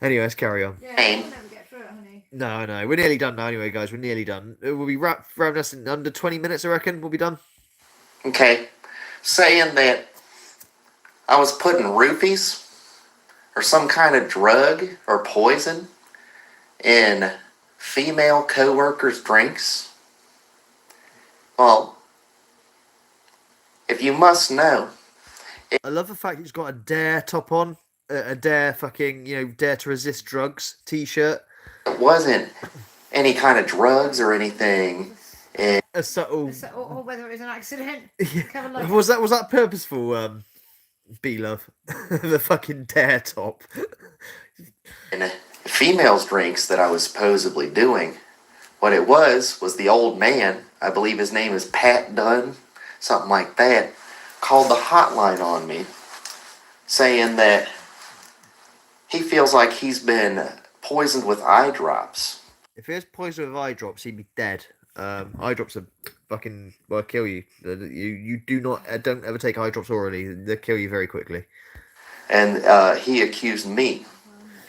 Anyway, let's carry on. Yeah, we'll never get through it, honey. No, we're nearly done now. Anyway, guys, we're nearly done. We'll be wrapped around us in under 20 minutes, I reckon. We'll be done. Okay, saying that I was putting roofies or some kind of drug or poison in female co-workers' drinks. Well, if you must know, I love the fact he's got a Dare top on, a Dare fucking, Dare to Resist Drugs t-shirt. it wasn't any kind of drugs or anything. A subtle. Or whether it was an accident. Kevin, like, Was that purposeful? B-Love, the fucking Dare top. In females' drinks that I was supposedly doing. What it was the old man, I believe his name is Pat Dunn, something like that, called the hotline on me, saying that he feels like he's been poisoned with eye drops. If he was poisoned with eye drops, he'd be dead. Eye drops are fucking kill you. You don't ever take eye drops orally. They kill you very quickly. And he accused me,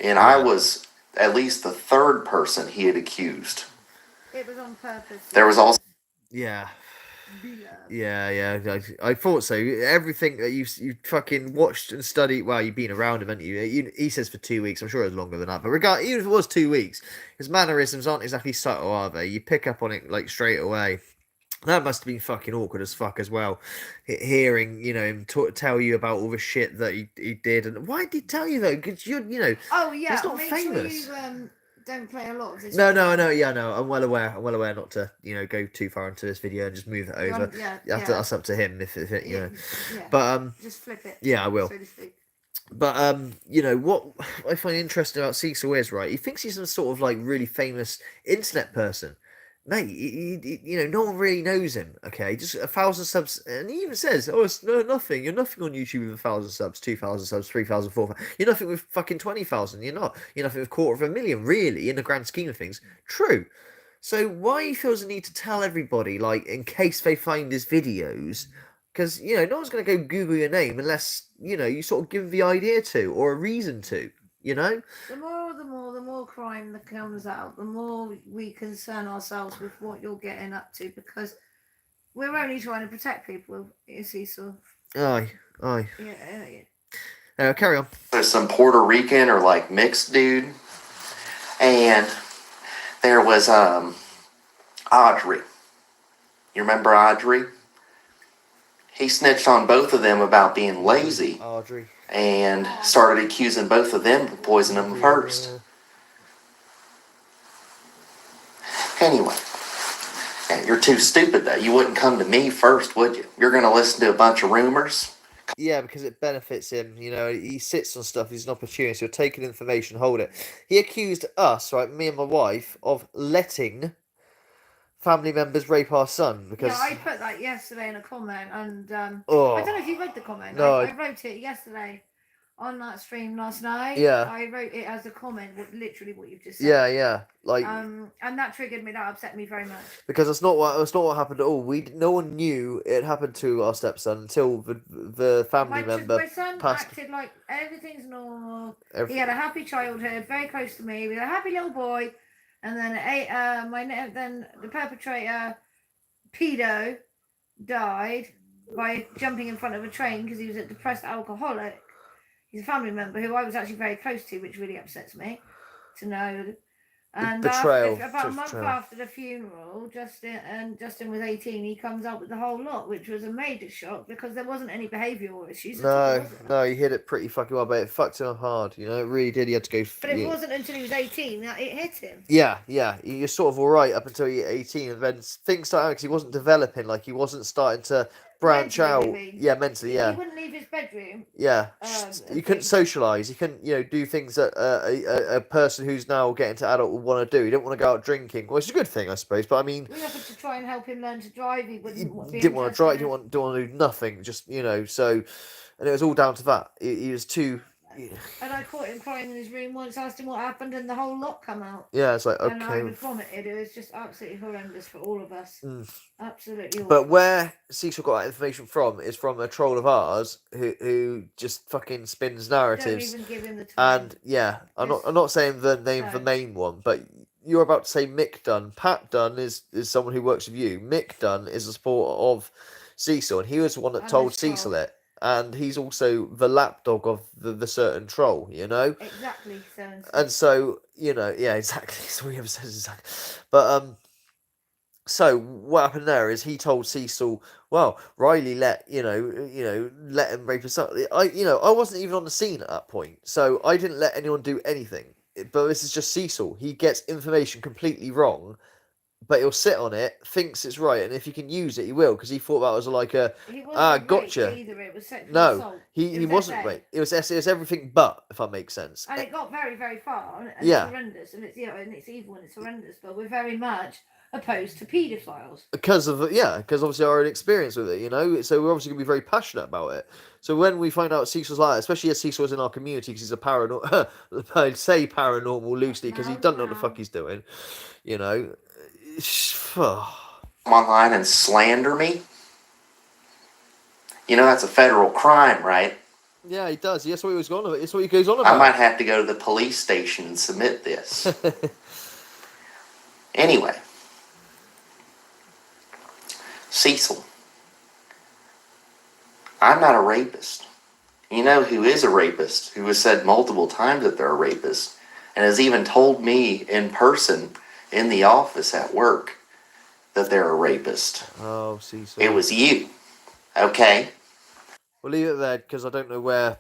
and I was at least the third person he had accused. it was on purpose. There was also Yeah. Yeah. I thought so. Everything that you fucking watched and studied. Well, you've been around him, haven't you? He says for 2 weeks. I'm sure it was longer than that. But even if it was 2 weeks, his mannerisms aren't exactly subtle, are they? You pick up on it like straight away. That must have been fucking awkward as fuck as well. Hearing him tell you about all the shit that he did, and why did he tell you though? Because Oh yeah. he's not make famous. Sure you don't play a lot of this. No. I'm well aware. I'm well aware not to, go too far into this video and just move it over. That's up to him if it, Yeah. But just flip it. yeah, I will. So to speak. But what I find interesting about Cecil is right. He thinks he's some sort of like really famous internet person. Mate, no one really knows him. Okay, just 1,000 subs, and he even says, "Oh, it's nothing. You're nothing on YouTube with 1,000 subs, 2,000 subs, 3,000, 4,000. You're nothing with fucking 20,000. You're not. You're nothing with 250,000. Really, in the grand scheme of things, true. So why he feels the need to tell everybody, like, in case they find his videos, Because, you know, no one's going to go Google your name unless, you know, you sort of give the idea to or a reason to, you know? The more crime that comes out, the more we concern ourselves with what you're getting up to, because we're only trying to protect people, you see, so. Aye. Yeah. Carry on. There's some Puerto Rican or like mixed dude, and there was Audrey. You remember Audrey? He snitched on both of them about being lazy Audrey. and started accusing both of them of poisoning them first. Anyway, you're too stupid though. You wouldn't come to me first, would you? You're gonna listen to a bunch of rumors. Yeah, because it benefits him. You know, he sits on stuff. He's an opportunist. He'll take in information, hold it. He accused us, right, me and my wife, of letting family members rape our son because. Yeah, I put that yesterday in a comment, and I Oh, don't know if you read the comment. No. I wrote it yesterday on that stream last night. Yeah. I wrote it as a comment, literally what you've just said. yeah, like And that triggered me. That upset me very much. because that's not what happened at all. No one knew it happened to our stepson until the family member My son passed. acted like everything's normal. He Everything. had a happy childhood, very close to me, with a happy little boy. And then then the perpetrator, pedo, died by jumping in front of a train because he was a depressed alcoholic. He's a family member who I was actually very close to, which really upsets me to know. And Betrayal. about a month Betrayal. after the funeral, Justin was 18. He comes up with the whole lot, which was a major shock because there wasn't any behavioural issues. No, he hit it pretty fucking well, but it fucked him up hard. You know, it really did. He had to go. But it wasn't until he was 18 that it hit him. Yeah. You're sort of all right up until you're 18, and then things started because he wasn't developing. Like he wasn't starting to branch Mentally, out. you mean? Yeah, mentally. Yeah. He wouldn't leave his bedroom. Yeah, and you couldn't socialise. You couldn't, you know, do things that a person who's now getting to adult would want to do. You don't want to go out drinking, which is a good thing, I suppose. But I mean, We offered to try and help him learn to drive. He wouldn't. he didn't want to drive. Didn't want to do nothing. Just, you know, so, and it was all down to that. He was too. And I caught him crying in his room once, asked him what happened, and the whole lot come out. Yeah, it's like And I okay. was vomited. It was just absolutely horrendous for all of us. Absolutely. But awful. where Cecil got that information from is from a troll of ours who just fucking spins narratives. Don't even give him the time. And yeah, I'm not saying the name of the main one, but you're about to say Mick Dunn. Pat Dunn is someone who works with you. Mick Dunn is a supporter of Cecil, and he was the one that And told this troll. Cecil it. And he's also the lapdog of the certain troll, you know? Exactly. And so, you know, yeah, exactly. So we ever says exactly. But so what happened there is he told Cecil, well, Riley let him rape his son. I wasn't even on the scene at that point, so I didn't let anyone do anything. But this is just Cecil. He gets information completely wrong, but he'll sit on it, thinks it's right, and if he can use it, he will, because he thought that was like a gotcha. Either. It was sexual No, assault. he wasn't SA. right. It was everything but, if that makes sense. And it got very, very far, and Yeah. it's horrendous, and it's and it's evil and it's horrendous. But we're very much opposed to paedophiles. Because obviously our own experience with it, you know, so we're obviously going to be very passionate about it. So when we find out Cecil's like that, especially as Cecil is in our community, because he's a paranormal, I'd say paranormal loosely, because he doesn't know what the fuck he's doing, you know. Come online and slander me. You know that's a federal crime, right? Yeah, he does. That's what he was going on. That's what he goes on about. I might have to go to the police station and submit this. Anyway, Cecil, I'm not a rapist. You know who is a rapist, who has said multiple times that they're a rapist, and has even told me in person in the office at work that they're a rapist. Oh, Cecil. It was you, okay? We'll leave it there, because I don't know where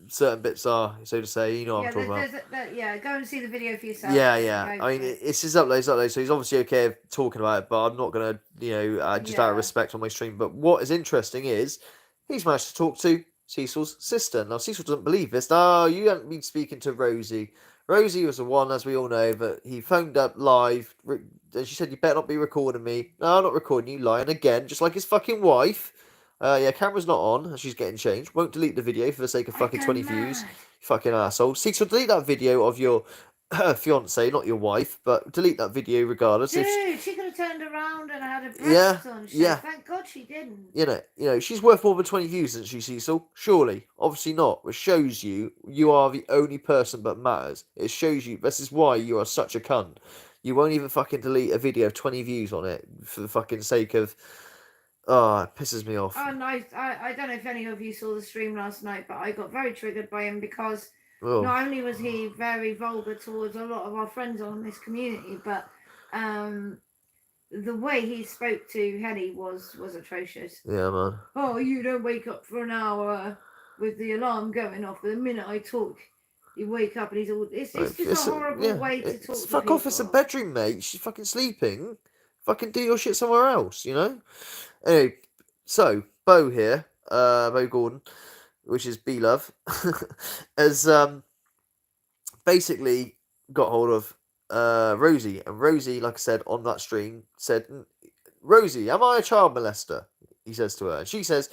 certain bits are, so to say. You know what I'm talking about. Go and see the video for yourself. Yeah. I mean, it's his upload, so he's obviously okay with talking about it, but I'm not going to, just out of respect on my stream. But what is interesting is he's managed to talk to Cecil's sister. Now, Cecil doesn't believe this. No, you haven't been speaking to Rosie. Rosie was the one, as we all know, that he phoned up live, and she said, you better not be recording me. No, I'm not recording you, lying again, just like his fucking wife. Camera's not on, and she's getting changed. Won't delete the video for the sake of fucking 20 views. You fucking asshole. Cecil, delete that video of your her fiance, not your wife, but delete that video regardless. Dude, she could have turned around and had her Yeah, breasts on. yeah. Thank God she didn't. You know, she's worth more than 20 views, isn't she, Cecil? Surely. Obviously not. Which shows you are the only person that matters. It shows you, this is why you are such a cunt. You won't even fucking delete a video of 20 views on it for the fucking sake of... Oh, it pisses me off. Oh, nice. I don't know if any of you saw the stream last night, but I got very triggered by him because not only was he very vulgar towards a lot of our friends on this community, but the way he spoke to Henny was atrocious. Yeah, man. Oh, you don't wake up for an hour with the alarm going off. The minute I talk, you wake up and he's all... It's just a horrible way to talk to fuck people. off, it's a bedroom, mate. She's fucking sleeping. Fucking do your shit somewhere else, you know? Anyway, so, Bo here, Bo Gordon, which is B-Love, has basically got hold of Rosie. And Rosie, like I said on that stream, said, Rosie, am I a child molester? He says to her. And she says,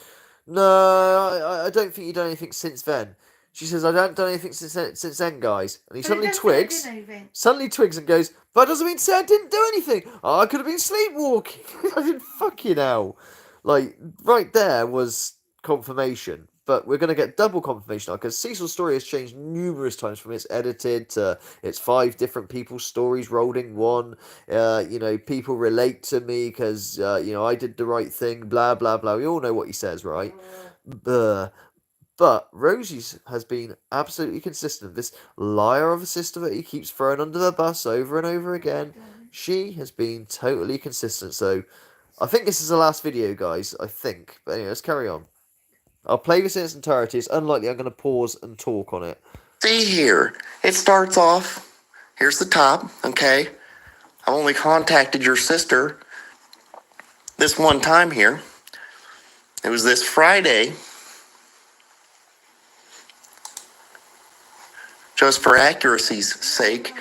no, I don't think you've done anything since then. She says, I haven't done anything since then, guys. And he suddenly twigs and goes, but that doesn't mean to say I didn't do anything. Oh, I could have been sleepwalking. I didn't fucking hell. Like, right there was confirmation. But we're going to get double confirmation now, because Cecil's story has changed numerous times from it's edited to it's 5 different people's stories rolled in one. People relate to me because, I did the right thing, blah, blah, blah. We all know what he says, right? But Rosie's has been absolutely consistent. This liar of a sister that he keeps throwing under the bus over and over again, she has been totally consistent. So I think this is the last video, guys. I think. But anyway, let's carry on. I'll play this in its entirety. It's unlikely I'm going to pause and talk on it. See here, it starts off, here's the top, okay? I've only contacted your sister this one time here. It was this Friday. Just for accuracy's sake,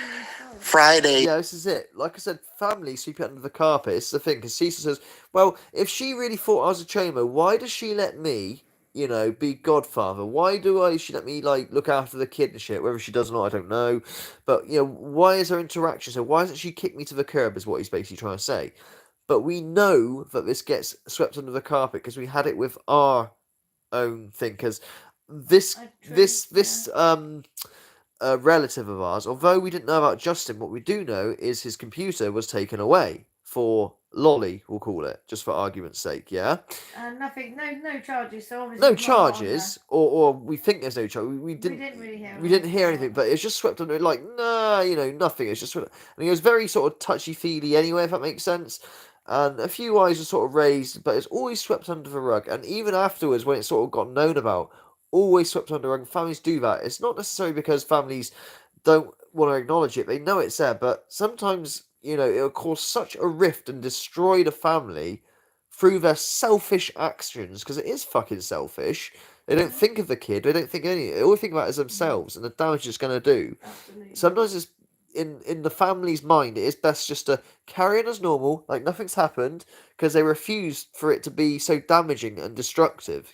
Friday. Yeah, this is it. Like I said, family sweep it under the carpet. It's the thing, because Cecil says, well, if she really thought I was a chomo, why does she let me, be godfather? Why she let me, look after the kid and shit? Whether she does or not, I don't know. But, why is there interaction? So why doesn't she kick me to the curb, is what he's basically trying to say. But we know that this gets swept under the carpet, because we had it with our own thing, because this relative of ours, although we didn't know about Justin, what we do know is his computer was taken away for Lolly, we'll call it, just for argument's sake, yeah? Nothing, no charges, so obviously... No charges, or we think there's no charge. We didn't hear anything, but it's just swept under, nothing. It's just swept, and he was very sort of touchy-feely anyway, if that makes sense. And a few eyes are sort of raised, but it's always swept under the rug. And even afterwards, when it sort of got known about, always swept under the rug. Families do that. It's not necessarily because families don't want to acknowledge it. They know it's there, but sometimes, it'll cause such a rift and destroy the family through their selfish actions, because it is fucking selfish. They don't think of the kid. They don't think of anything. They all think about it as themselves and the damage it's going to do. Absolutely. Sometimes it's in the family's mind, it is best just to carry on as normal, like nothing's happened, because they refuse for it to be so damaging and destructive,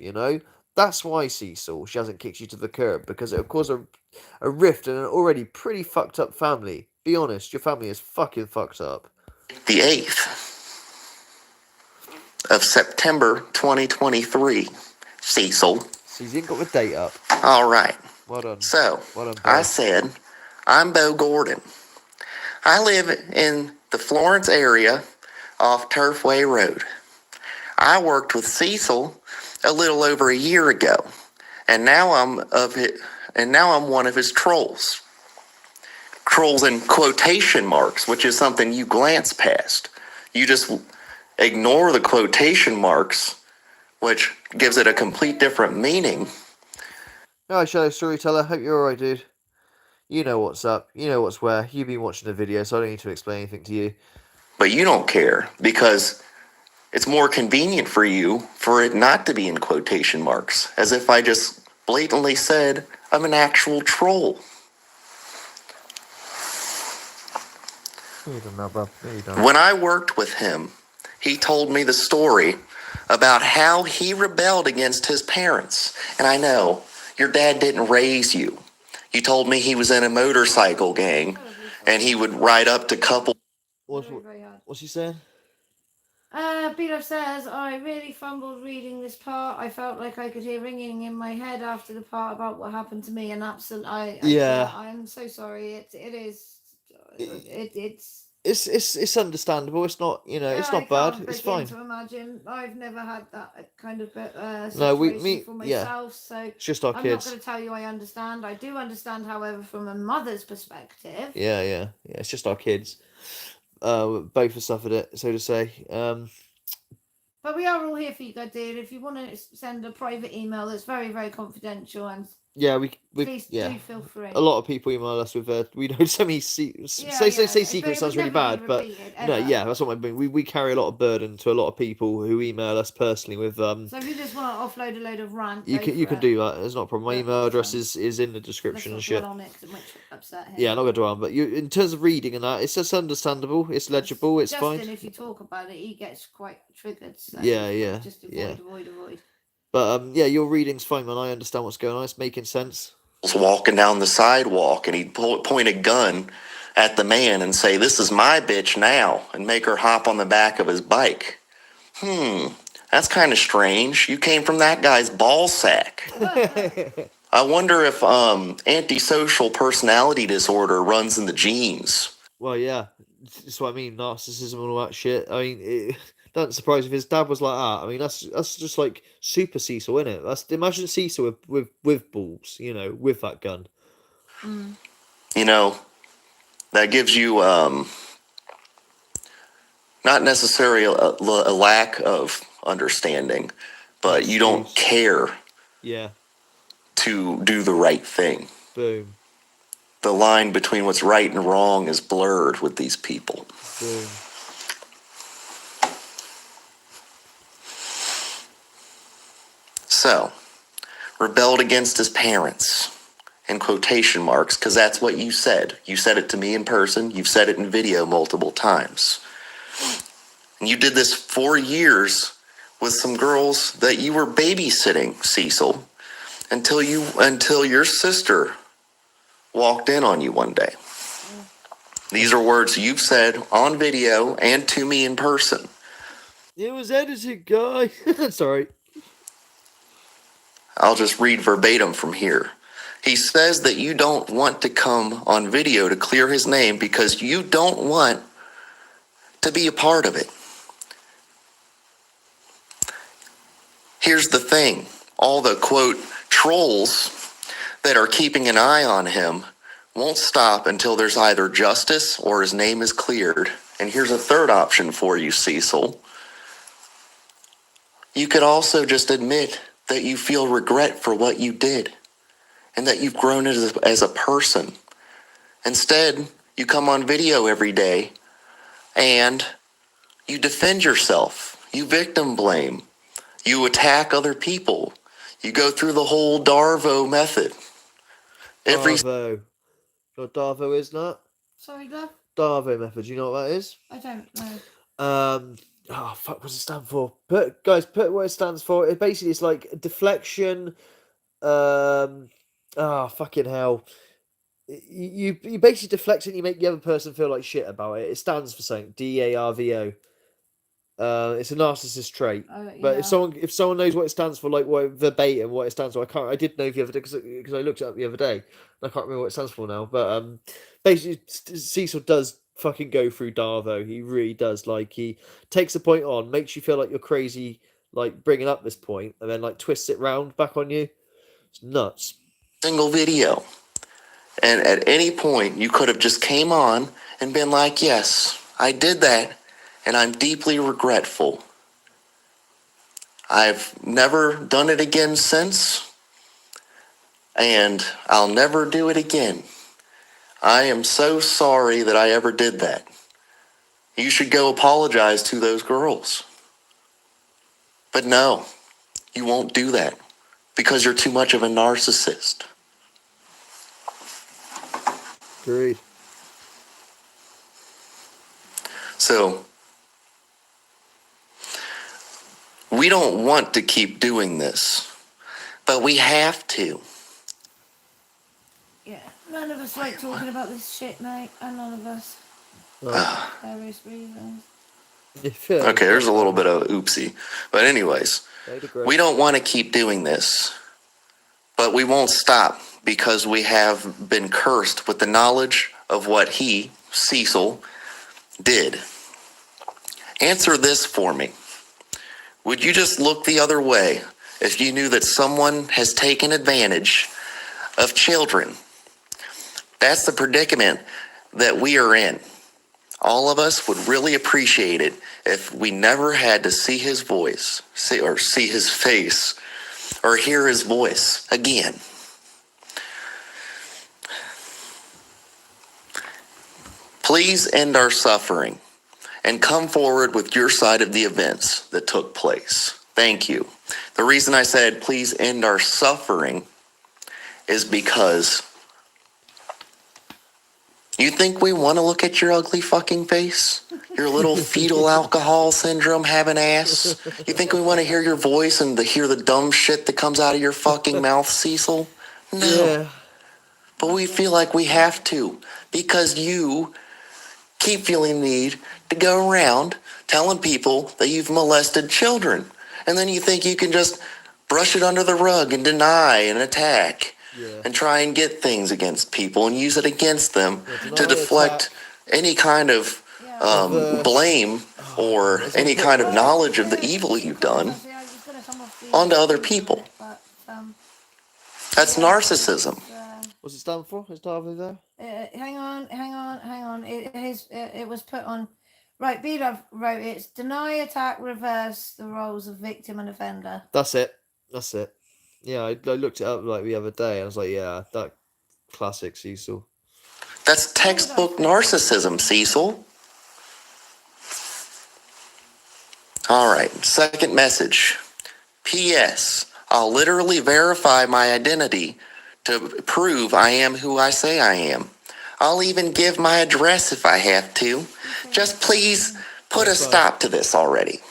That's why, Cecil, she hasn't kicked you to the curb, because it will cause a rift in an already pretty fucked up family. Be honest, your family is fucking fucked up. The 8th of September 2023, Cecil. So you didn't got the date up. All right. Well done. So, well done, I said, I'm Bo Gordon. I live in the Florence area off Turfway Road. I worked with Cecil a little over a year ago, and now I'm one of his trolls. Trolls in quotation marks, which is something you glance past. You just ignore the quotation marks, which gives it a complete different meaning. Hi, Shadow Storyteller. Hope you're alright, dude. You know what's up. You know what's where. You've been watching the video, so I don't need to explain anything to you. But you don't care, because it's more convenient for you for it not to be in quotation marks, as if I just blatantly said I'm an actual troll. You don't know, bro. You don't. When I worked with him, he told me the story about how he rebelled against his parents. And I know, your dad didn't raise you. You told me he was in a motorcycle gang and he would ride up to couples. What's he saying? Beelove says, I really fumbled reading this part. I felt like I could hear ringing in my head after the part about what happened to me, and Yeah. I'm so sorry. It's understandable. It's not, you know, it's I not bad. can't It's begin fine. to imagine. I've never had that kind of No, situation for myself, so It's just our I'm not kids. going to tell you I understand. I do understand, however, from a mother's perspective. Yeah. It's just our kids. Both have suffered it, so to say. But we are all here for you, God dear. If you want to send a private email that's very, very confidential, and Yeah, we please yeah. do feel free. A lot of people email us with we know so many say secret sounds really bad, but no, yeah, that's what I mean. We carry a lot of burden to a lot of people who email us personally with So if you just want to offload a load of rant, you can do that. It's not a problem. My Yeah, email address that's is in the description and Let's shit. not dwell on it 'cause it might upset him. Yeah, I'm not gonna dwell on, but in terms of reading and that, it's just understandable. It's legible. It's Justin, fine. if you talk about it, he gets quite triggered. So Yeah. Just yeah. avoid. But yeah, your reading's fine, man. I understand what's going on. It's making sense. Walking down the sidewalk, and he'd point a gun at the man and say, "This is my bitch now," and make her hop on the back of his bike. That's kind of strange. You came from that guy's ball sack. I wonder if antisocial personality disorder runs in the genes. Well, yeah, that's what I mean. Narcissism and all that shit. I mean, it doesn't surprise if his dad was like that. I mean, that's just like super Cecil, isn't it? Imagine Cecil with balls, you know, with that gun. You know, that gives you not necessarily a lack of understanding, but you don't care Yeah. to do the right thing. Boom. The line between what's right and wrong is blurred with these people. Boom. So, rebelled against his parents, in quotation marks, because that's what you said. You said it to me in person. You've said it in video multiple times. And you did this 4 years with some girls that you were babysitting, Cecil, until your sister walked in on you one day. These are words you've said on video and to me in person. It was edited, guy. Sorry. I'll just read verbatim from here. He says that you don't want to come on video to clear his name because you don't want to be a part of it. Here's the thing. All the, quote, trolls that are keeping an eye on him won't stop until there's either justice or his name is cleared. And here's a third option for you, Cecil. You could also just admit that you feel regret for what you did and that you've grown as a person. Instead, you come on video every day and you defend yourself. You victim blame. You attack other people. You go through the whole Darvo method. Darvo. You know what Darvo is, Nat? Sorry, love. Darvo method. You know what that is? I don't know. Oh fuck, what does it stand for? Put what it stands for. It basically is like deflection. Fucking hell. You basically deflect it and you make the other person feel like shit about it. It stands for something. DARVO. It's a narcissist trait. But if someone knows what it stands for, like what verbatim what it stands for, I did know the other day because I looked it up the other day. I can't remember what it stands for now. But basically, Cecil does fucking go through Darvo. He really does. Like he takes a point on, makes you feel like you're crazy, like bringing up this point, and then like twists it round back on you. It's nuts. Single video. And at any point, you could have just came on and been like, yes, I did that, and I'm deeply regretful. I've never done it again since, and I'll never do it again. I am so sorry that I ever did that. You should go apologize to those girls. But no, you won't do that because you're too much of a narcissist. Agreed. So, we don't want to keep doing this, but we have to. Yeah. None of us like talking about this shit, mate. And none of us. Uh, Various reasons. okay, there's a little bit of oopsie. But anyways, we don't want to keep doing this. But we won't stop because we have been cursed with the knowledge of what he, Cecil, did. Answer this for me. Would you just look the other way if you knew that someone has taken advantage of children? That's the predicament that we are in. All of us would really appreciate it if we never had to see his voice, see his face, or hear his voice again. Please end our suffering and come forward with your side of the events that took place. Thank you. The reason I said please end our suffering is because you think we want to look at your ugly fucking face? Your little fetal alcohol syndrome having ass? You think we want to hear your voice and hear the dumb shit that comes out of your fucking mouth, Cecil? No. Yeah. But we feel like we have to because you keep feeling the need to go around telling people that you've molested children. And then you think you can just brush it under the rug and deny and attack and try and get things against people and use it against them to deflect any kind of blame or any kind of knowledge of the evil you've done onto other people. That's narcissism. What's it stand for? Is Darby there? Hang on. It was put on. Right, B-Love wrote it's deny, attack, reverse the roles of victim and offender. That's it. Yeah, I looked it up like the other day. I was like, yeah, that classic Cecil. That's textbook narcissism, Cecil. All right, second message. P.S. I'll literally verify my identity to prove I am who I say I am. I'll even give my address if I have to. Just please put a stop to this already.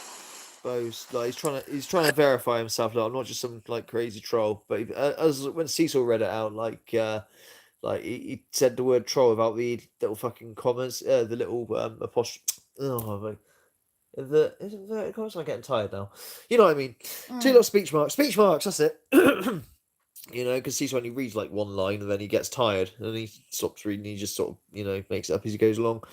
Bo's like he's trying to verify himself. Like, I'm not just some like crazy troll. But as when Cecil read it out, like he said the word troll without the little fucking comments, the little apostrophe. Oh my. The inverted commas. I'm getting tired now. You know what I mean? Two little speech marks. Speech marks. That's it. You know, because Cecil only reads like one line and then he gets tired and he stops reading. He just sort of, you know, makes it up as he goes along.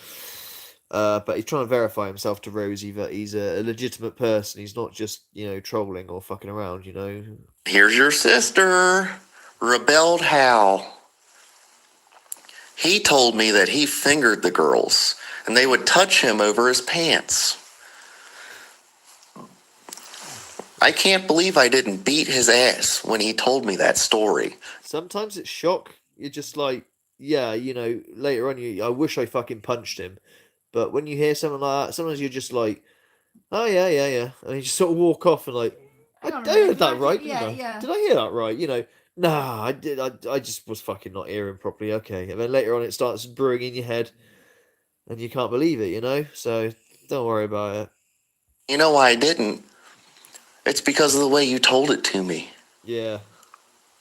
But he's trying to verify himself to Rosie that he's a legitimate person. He's not just, you know, trolling or fucking around, you know. Here's your sister, rebelled Hal. He told me that he fingered the girls and they would touch him over his pants. I can't believe I didn't beat his ass when he told me that story. Sometimes it's shock. You're just like, yeah, you know, later on, I wish I fucking punched him. But when you hear something like that, sometimes you're just like, oh, yeah. And you just sort of walk off and like, I heard that right, didn't I? Yeah. Did I hear that right? You know, nah, I did. I just was fucking not hearing properly. Okay. And then later on, it starts brewing in your head and you can't believe it, you know? So don't worry about it. You know why I didn't? It's because of the way you told it to me. Yeah.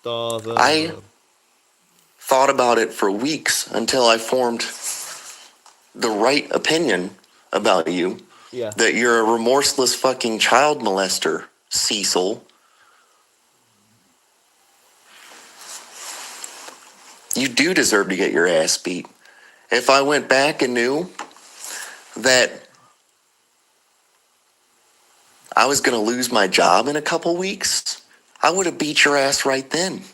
I thought about it for weeks until I formed the right opinion about you. Yeah. That you're a remorseless fucking child molester, Cecil. You do deserve to get your ass beat. If I went back and knew that I was going to lose my job in a couple weeks, I would have beat your ass right then.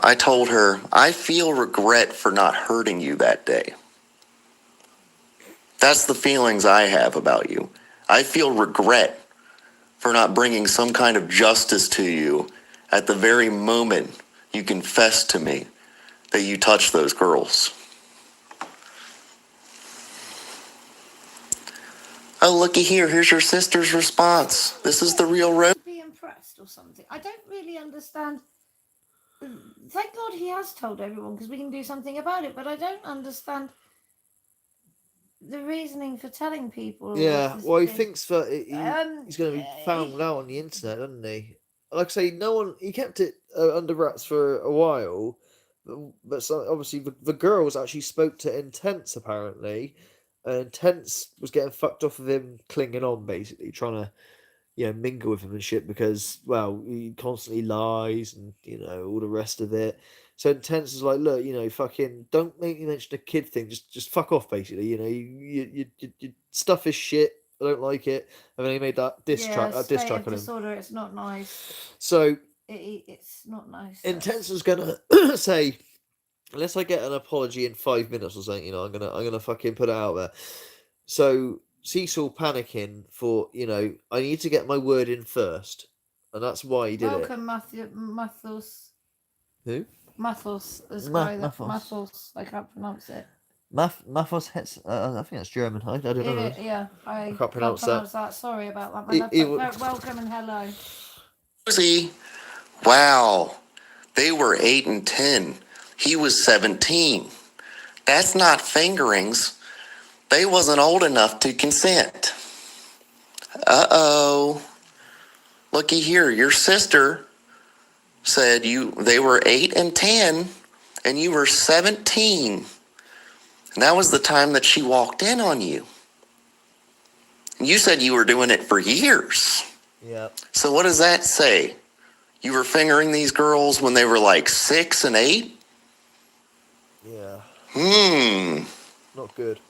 I told her, I feel regret for not hurting you that day. That's the feelings I have about you. I feel regret for not bringing some kind of justice to you at the very moment you confessed to me that you touched those girls. Oh, looky here. Here's your sister's response. This is the real road. Be impressed or something. I don't really understand. Thank God he has told everyone because we can do something about it. But I don't understand the reasoning for telling people. Yeah, was well, he this- thinks that he's going to be yeah, found out on the internet, doesn't he? Like I say, no one. He kept it under wraps for a while, but obviously the girls actually spoke to Intense apparently, and Intense was getting fucked off of him clinging on, basically trying to mingle with him and shit because, well, he constantly lies and, all the rest of it. So Intense is like, look, fucking don't make me mention a kid thing. Just fuck off, basically. Your stuff is shit. I don't like it. And then he made that diss track on him. disorder. It's not nice. So it's not nice. Intense was gonna say, unless I get an apology in 5 minutes or something, I'm gonna fucking put it out there. So Cecil panicking for, I need to get my word in first. And that's why he did Welcome, Mathos. Who? Mathos. Mathos. Mathos. I can't pronounce it. Mathos Hetz. I think that's German. I don't know. Yeah, I can't pronounce that. Sorry about that. Welcome and hello. See, wow, they were 8 and 10. He was 17. That's not fingerings. They wasn't old enough to consent. Uh-oh. Looky here, your sister said they were 8 and 10, and you were 17. And that was the time that she walked in on you. You said you were doing it for years. Yeah. So what does that say? You were fingering these girls when they were like 6 and 8? Yeah. Not good.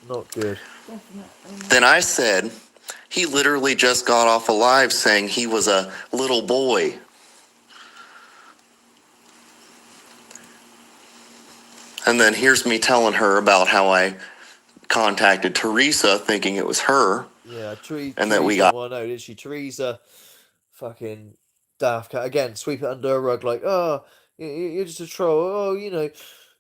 Not good. Definitely. Then I said, he literally just got off a live saying he was a little boy. And then here's me telling her about how I contacted Teresa thinking it was her. Yeah, And that we got... Well, no, did she? Teresa, fucking daft cat. Again, sweep it under a rug like, oh, you're just a troll. Oh,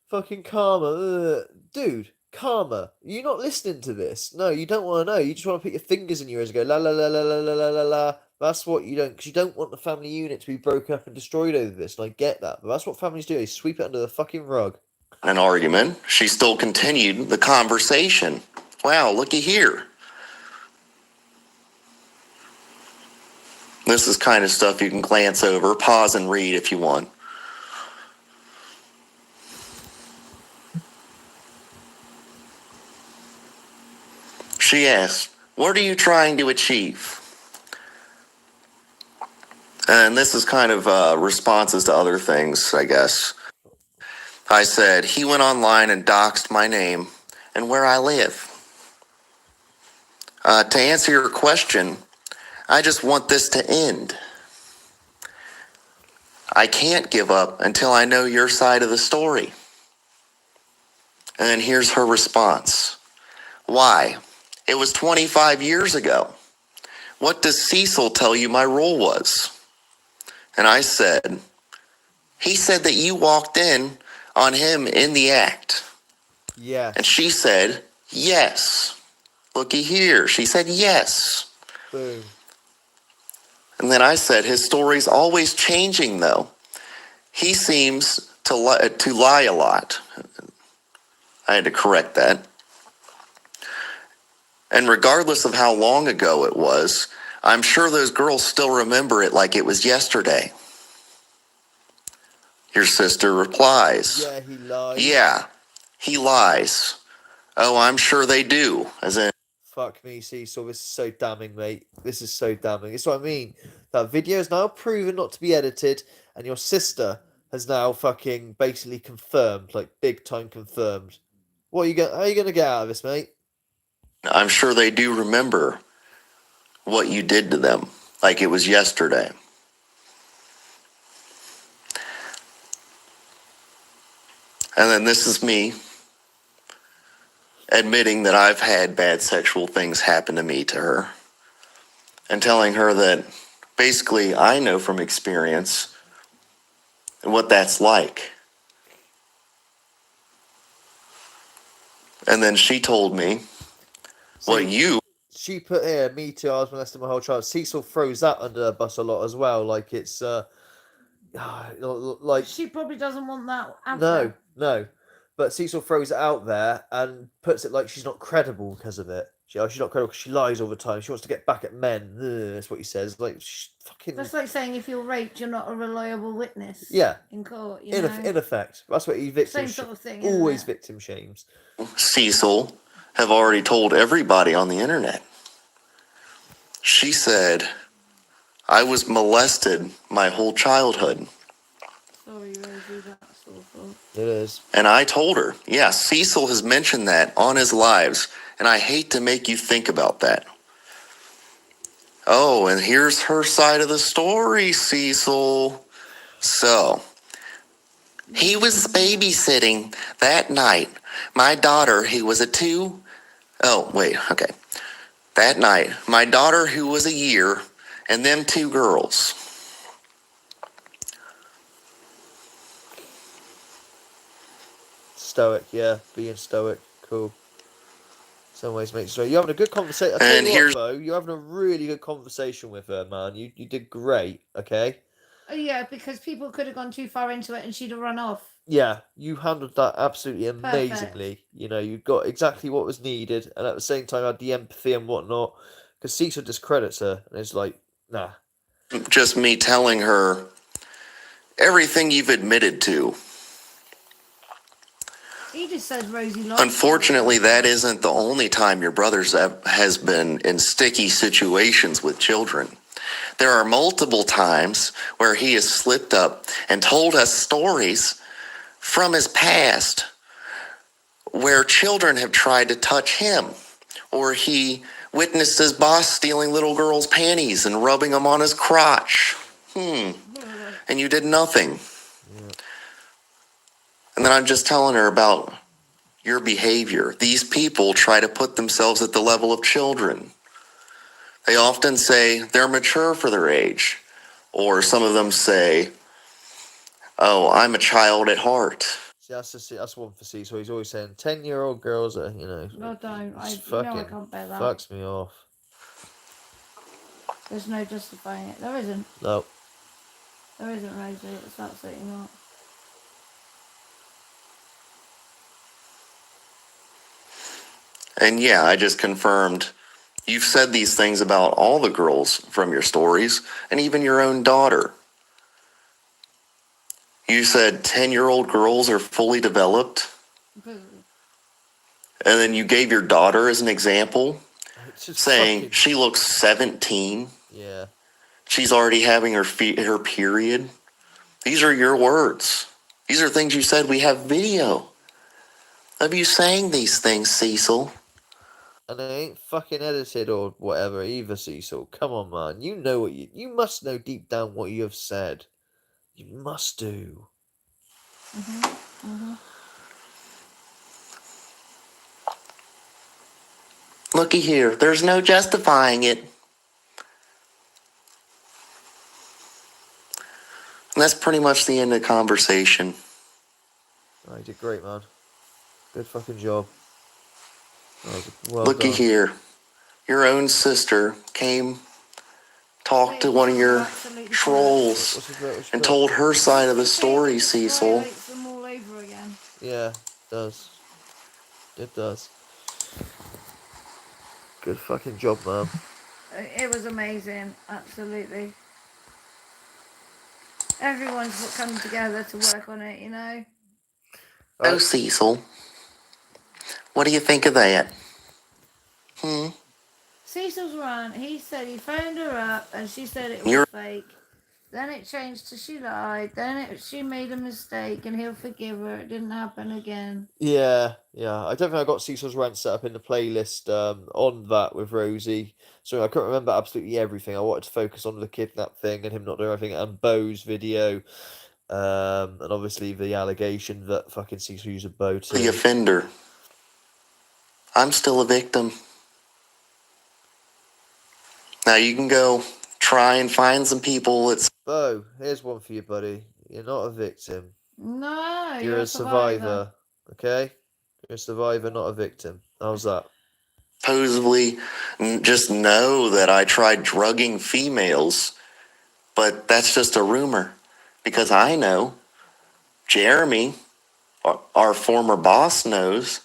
fucking Karma. Dude, Karma, you're not listening to this. No, you don't want to know. You just want to put your fingers in your ears and go, la la la la la la la la la. That's what you don't, because you don't want the family unit to be broken up and destroyed over this. And I get that. But that's what families do. They sweep it under the fucking rug. An argument. She still continued the conversation. Wow, looky here. This is kind of stuff you can glance over, pause and read if you want. She asked, what are you trying to achieve? And this is kind of responses to other things, I guess. I said, he went online and doxed my name and where I live. To answer your question, I just want this to end. I can't give up until I know your side of the story. And then here's her response. Why? It was 25 years ago. What does Cecil tell you my role was? And I said, he said that you walked in on him in the act. Yeah. And she said, yes. Looky here. She said, yes. Boom. And then I said, his story's always changing, though. He seems to lie a lot. I had to correct that. And regardless of how long ago it was, I'm sure those girls still remember it like it was yesterday. Your sister replies, Yeah, he lies. yeah, he lies. Oh, I'm sure they do. As in, Fuck me, Cecil. This is so damning, mate. This is so damning. It's what I mean. That video is now proven not to be edited, and your sister has now fucking basically confirmed, like big time confirmed. What are you going? How are you gonna get out of this, mate? I'm sure they do remember what you did to them, like it was yesterday. And then this is me admitting that I've had bad sexual things happen to me to her, and telling her that basically I know from experience what that's like. And then she told me what you... She put here, me too, I was molested my whole child. Cecil throws that under the bus a lot as well, like it's like She probably doesn't want that out no, there. no. But Cecil throws it out there and puts it like she's not credible because of it. She's not credible because she lies all the time. She wants to get back at men. Ugh, that's what he says. Like, she's fucking. That's like saying if you're raped, you're not a reliable witness. Yeah. In court, you In know. effect, that's what he victim. Same sort of thing. Isn't Always it? victim shames. Cecil have already told everybody on the internet. She said, I was molested my whole childhood. Sorry, Rosie, that's awful. It is. And I told her, yeah, Cecil has mentioned that on his lives, and I hate to make you think about that. Oh, and here's her side of the story, Cecil. So, he was babysitting that night. My daughter, who was that night, my daughter, who was a year, and them 2 girls. Stoic, yeah. Being stoic. Cool. Some ways makes it. You're having a good conversation. And here's Bo, you're having a really good conversation with her, man. You did great, okay? Oh, yeah, because people could have gone too far into it and she'd have run off. Yeah, you handled that absolutely amazingly. Perfect. You know, you got exactly what was needed, and at the same time had the empathy and whatnot. Because Cecil discredits her, and it's like, nah. just me telling her everything you've admitted to. He just says Rosie lost. Unfortunately, that isn't the only time your brother has been in sticky situations with children. There are multiple times where he has slipped up and told us stories from his past where children have tried to touch him, or he witnessed his boss stealing little girls' panties and rubbing them on his crotch. And you did nothing. Yeah. And then I'm just telling her about your behavior. These people try to put themselves at the level of children. They often say they're mature for their age. Or some of them say, oh, I'm a child at heart. See, that's one for Cecil. He's always saying 10-year-old girls are, you know. No, don't. I fucking can't bear that. fucks me off. There's no justifying it. There isn't. No. There isn't, Rosie. It's absolutely not. And yeah, I just confirmed you've said these things about all the girls from your stories, and even your own daughter. You said 10-year-old girls are fully developed, and then you gave your daughter as an example, saying she looks 17. Yeah. She's already having her period. These are your words. These are things you said. We have video of you saying these things, Cecil. And they ain't fucking edited or whatever either, Cecil. Come on, man. You know what you must know deep down what you have said. You must do. Looky here. There's no justifying it. And that's pretty much the end of the conversation. Oh, you did great, man. Good fucking job. Well Looky done. here. Your own sister came, talked to one of your trolls, and told her side of the story, Cecil. Them all over again. Yeah, it does. It does. Good fucking job, man. It was amazing. Absolutely. Everyone's come together to work on it, you know? Oh, Cecil. What do you think of that? Cecil's run, he said he phoned her up and she said it was fake. Then it changed to she lied. Then she made a mistake and he'll forgive her. It didn't happen again. Yeah. I don't think I got Cecil's rant set up in the playlist on that with Rosie. So I couldn't remember absolutely everything. I wanted to focus on the kidnap thing and him not doing everything, and Bo's video. And obviously the allegation that fucking Cecil used a bow too. The offender. I'm still a victim. Now you can go try and find some people. Bo, here's one for you, buddy. You're not a victim. No, You're a survivor. Okay? You're a survivor, not a victim. How's that? Supposedly just know that I tried drugging females, but that's just a rumor. Because I know Jeremy our former boss knows,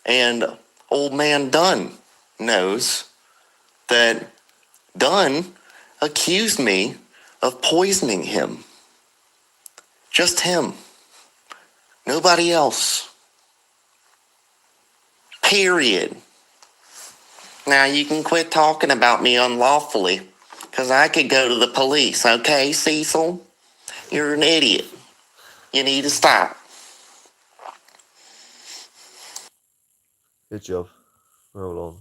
and old man Dunn knows that Dunn accused me of poisoning him. Just him. Nobody else. Period. Now you can quit talking about me unlawfully, because I could go to the police, okay, Cecil? You're an idiot. You need to stop. Good job. Roll on.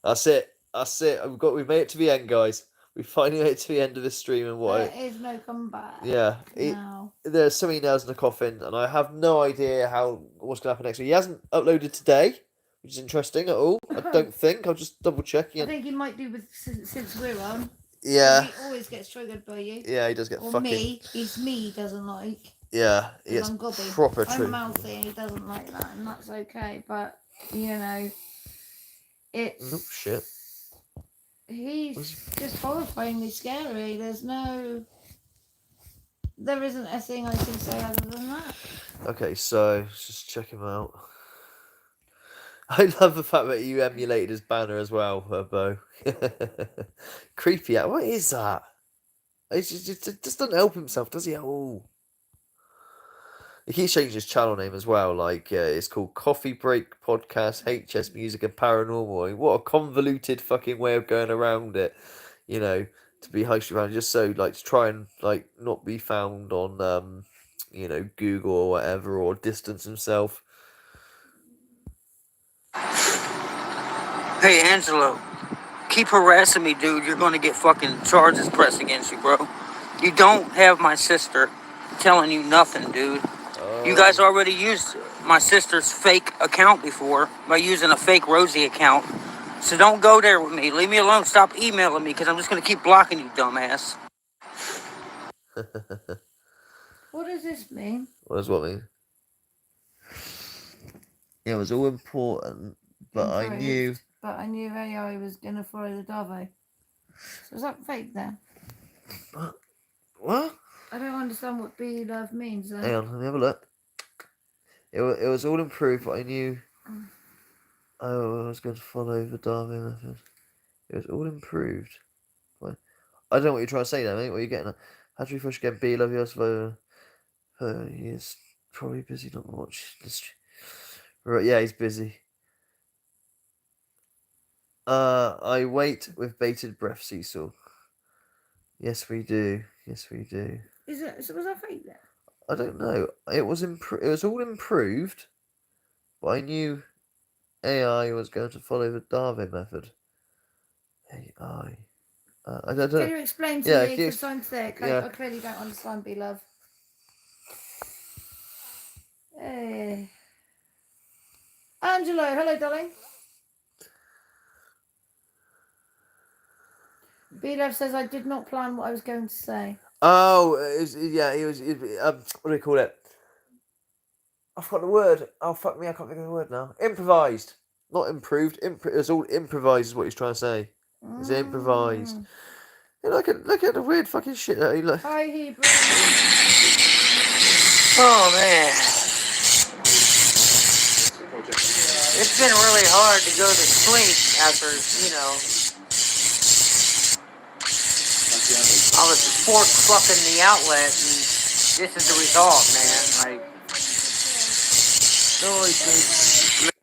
That's it. That's it. We've made it to the end, guys. We finally made it to the end of this stream, and There is no comeback. Yeah. now. There's so many nails in the coffin, and I have no idea what's going to happen next week. He hasn't uploaded today, which is interesting at all. I don't think. I'll just double check. I think he might do with since we're on. Yeah. He always gets triggered by you. Yeah, he does get Or fucking. me. It's me he doesn't like. Yeah, he 'Cause gets I'm gobby. proper I'm true. mouthy and he doesn't like that, and that's okay. But you know, it's. Oh shit. He's just horrifyingly scary. There isn't a thing I can say other than that. Okay, so let's just check him out. I love the fact that you emulated his banner as well, Bo. Creepy. What is that? He just doesn't help himself, does he? Oh. He keeps changing his channel name as well. Like it's called Coffee Break Podcast, HS Music and Paranormal. I mean, what a convoluted fucking way of going around it. You know, to be hosted around just so like to try and like not be found on you know, Google or whatever, or distance himself. Hey, Angelo, keep harassing me, dude. You're gonna get fucking charges pressed against you, bro. You don't have my sister telling you nothing, dude. You guys already used my sister's fake account before by using a fake Rosie account. So don't go there with me. Leave me alone. Stop emailing me, because I'm just gonna keep blocking you, dumbass. What does this mean? What does what mean? Yeah, it was all important, but I knew. But I knew AI was gonna follow the Davo. So is that fake then? What? I don't understand what be love means. Hang on, let me have a look. It was all improved, but I knew I was going to follow the Darwin method. It was all improved. But I don't know what you're trying to say there, mate. What are you getting at? How to refresh again? B love you, he is probably busy not watching the stream. Right, yeah, he's busy. I wait with bated breath, Cecil. Yes, we do. Yes, we do. Was that fake then? I don't know. It was all improved, but I knew AI was going to follow the Darwin method. AI. I don't know. Can you explain to Yeah, me? can you Because I'm thick. yeah. I clearly don't understand be love. Hey. Angelo, hello, darling. B-Love says I did not plan what I was going to say. Oh, he was. What do we call it? I forgot the word. Oh, fuck me, I can't think of the word now. Improvised. Not improved. It's all improvised is what he's trying to say. It's improvised. Yeah, look at the weird fucking shit that he look. Hi, Hebrew. Oh, man. It's been really hard to go to sleep after, you know, I was fork fucking the outlet, and this is the result, man. Like,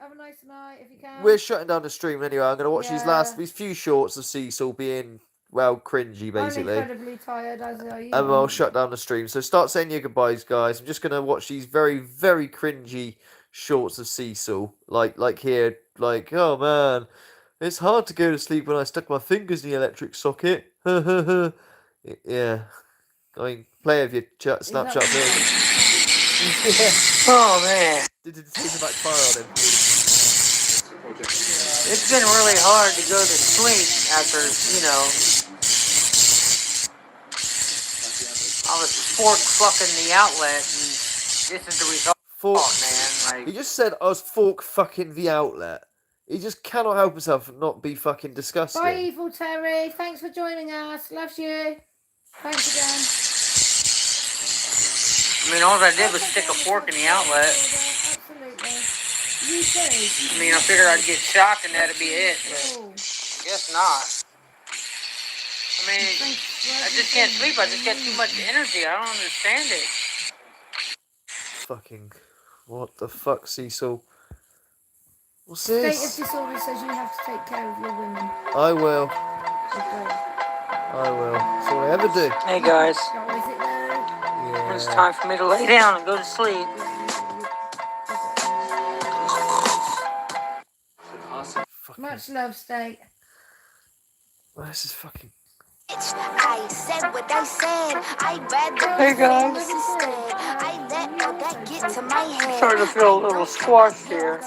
Have a nice night if you can. We're shutting down the stream anyway. I'm gonna watch these few shorts of Cecil being cringy, basically. I'm incredibly tired, as are you. And I'll shut down the stream. So start saying your goodbyes, guys. I'm just gonna watch these very, very cringy shorts of Cecil. Like here, like, oh man, it's hard to go to sleep when I stuck my fingers in the electric socket. Yeah. I mean, play with your Snapchat version. oh, man. Did it seem to backfire on him? It's been really hard to go to sleep after, you know, I was fork fucking the outlet, and this is the result. Man. Like, He just said I was fork fucking the outlet. He just cannot help himself and not be fucking disgusting. Bye, Evil Terry. Thanks for joining us. Loves you. Thanks again. I mean, all I did was stick a fork in the outlet. Absolutely. You too. I mean, I figured I'd get shocked and that'd be it, but I guess not. I mean, I just can't sleep. I just get too much energy. I don't understand it. Fucking. What the fuck, Cecil? What's State of this? disorder says you have to take care of your women. I will. Okay. I will. That's all I ever do. Hey, guys. Now, is it though? It's Yeah. time for me to lay down and go to sleep. Fucking. Much love, State. Well, this is fucking. I said what I said. I'd rather Hey, be guys. famous instead. I let all that get to my head. Starting to feel a little squashed here.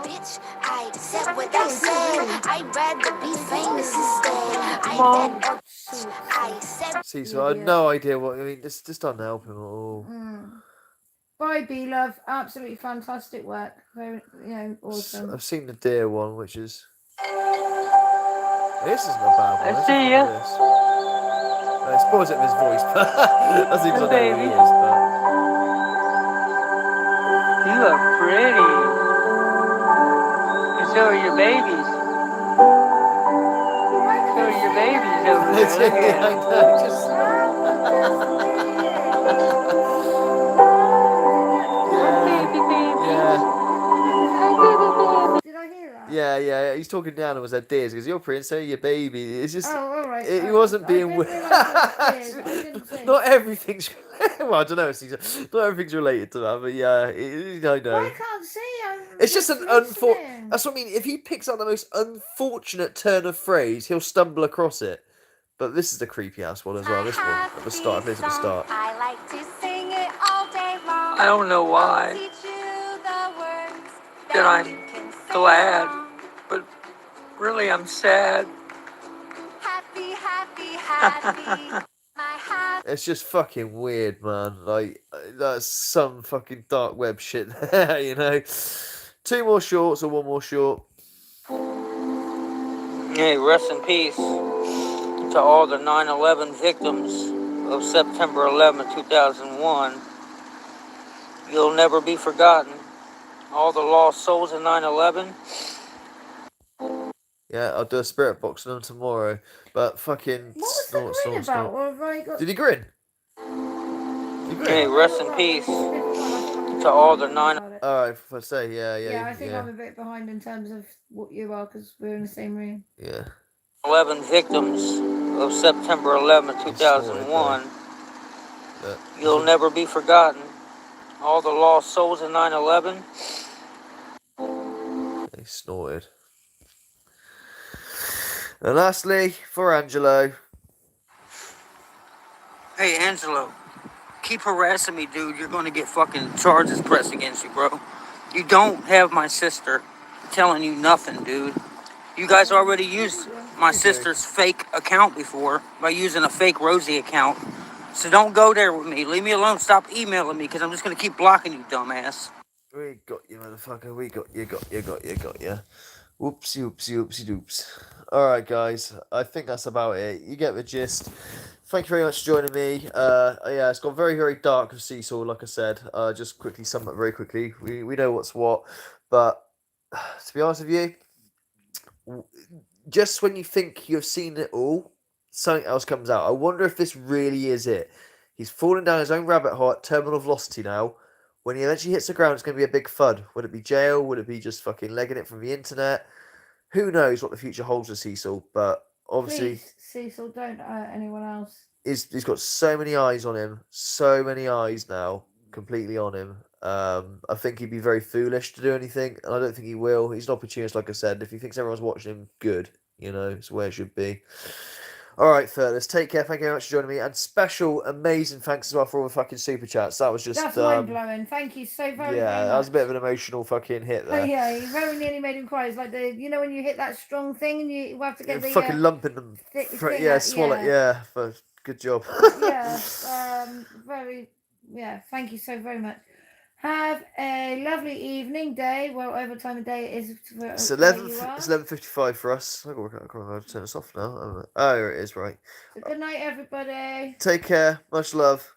Bitch, I said what I said. I'd rather be famous instead. Mom. I said. Cecil, I had no idea what. I mean, this doesn't help him at all. Bye, B Love. Absolutely fantastic work. Very, awesome. I've seen the deer one, which is. This isn't a bad one. I Let's see look ya. at this. It spoils it with his voice, but that's even I know who Baby. he is. But You look pretty. And so are your babies. So are your babies over there. Look at I them. know, just Baby, baby. Did I hear that? yeah. He's talking down and was that deers because you're pretty, and so are your baby. It's just. Oh, all right. He wasn't being I weird. didn't realise it was deers. I didn't see. Not everything's. Well, I don't know. Cecil. Not everything's related to that, but yeah, I know. I can't see. It's just an unfortunate. listening. That's what I mean. If he picks up the most unfortunate turn of phrase, he'll stumble across it. But this is the creepy ass one as well. This one at the start. This at the start. I like to sing it all day long. I don't know why Teach you the words that I'm you can sing glad, along. but really I'm sad. Happy, happy, happy. My happy. It's just fucking weird, man. Like that's some fucking dark web shit there, you know. 2 more shorts or 1 more short. Hey, rest in peace to all the 9/11 victims of September 11, 2001. You'll never be forgotten. All the lost souls in 9/11. Yeah, I'll do a spirit box on them tomorrow. But fucking What was the grin about? Or have I got... Did he grin? Did he Hey, grin? rest in peace to all the 9. Alright, if I say, yeah. Yeah, I think I'm a bit behind in terms of what you are because we're in the same room. Yeah. 11 victims of September 11, 2001. But You'll never be forgotten. All the lost souls in 9/11. he snorted. And lastly, for Angelo. Hey, Angelo, keep harassing me, dude. You're going to get fucking charges pressed against you, bro. You don't have my sister telling you nothing, dude. You guys already used my sister's fake account before by using a fake Rosie account. So don't go there with me. Leave me alone. Stop emailing me because I'm just going to keep blocking you, dumbass. We got you, motherfucker. We got you. Whoopsie doops. Alright, guys. I think that's about it. You get the gist. Thank you very much for joining me. Yeah, it's got very, very dark with Cecil, like I said. Just quickly sum up very quickly. We know what's what. But, to be honest with you, just when you think you've seen it all, something else comes out. I wonder if this really is it. He's fallen down his own rabbit hole at terminal velocity now. When he eventually hits the ground, it's going to be a big thud. Would it be jail? Would it be just fucking legging it from the internet? Who knows what the future holds with Cecil? But obviously, Please, Cecil, don't hurt anyone else. he's got so many eyes on him. So many eyes now, completely on him. I think he'd be very foolish to do anything, and I don't think he will. He's an opportunist, like I said. If he thinks everyone's watching him, good. You know, it's where it should be. All right, fellas, take care. Thank you very much for joining me, and special, amazing thanks as well for all the fucking super chats. That was just That's mind blowing. Thank you so very, very much. that was a bit of an emotional fucking hit Oh, there. yeah, you very nearly made him cry. It's like when you hit that strong thing and you have to get the fucking lump in them. thing Yeah, out, swallow. yeah. Yeah, good job. Thank you so very much. Have a lovely evening, day, whatever time of day it is. It's where 11. you are. It's 11:55 for us. I can't remember how to turn this off now. Oh, it is right. So good night, everybody. Take care. Much love.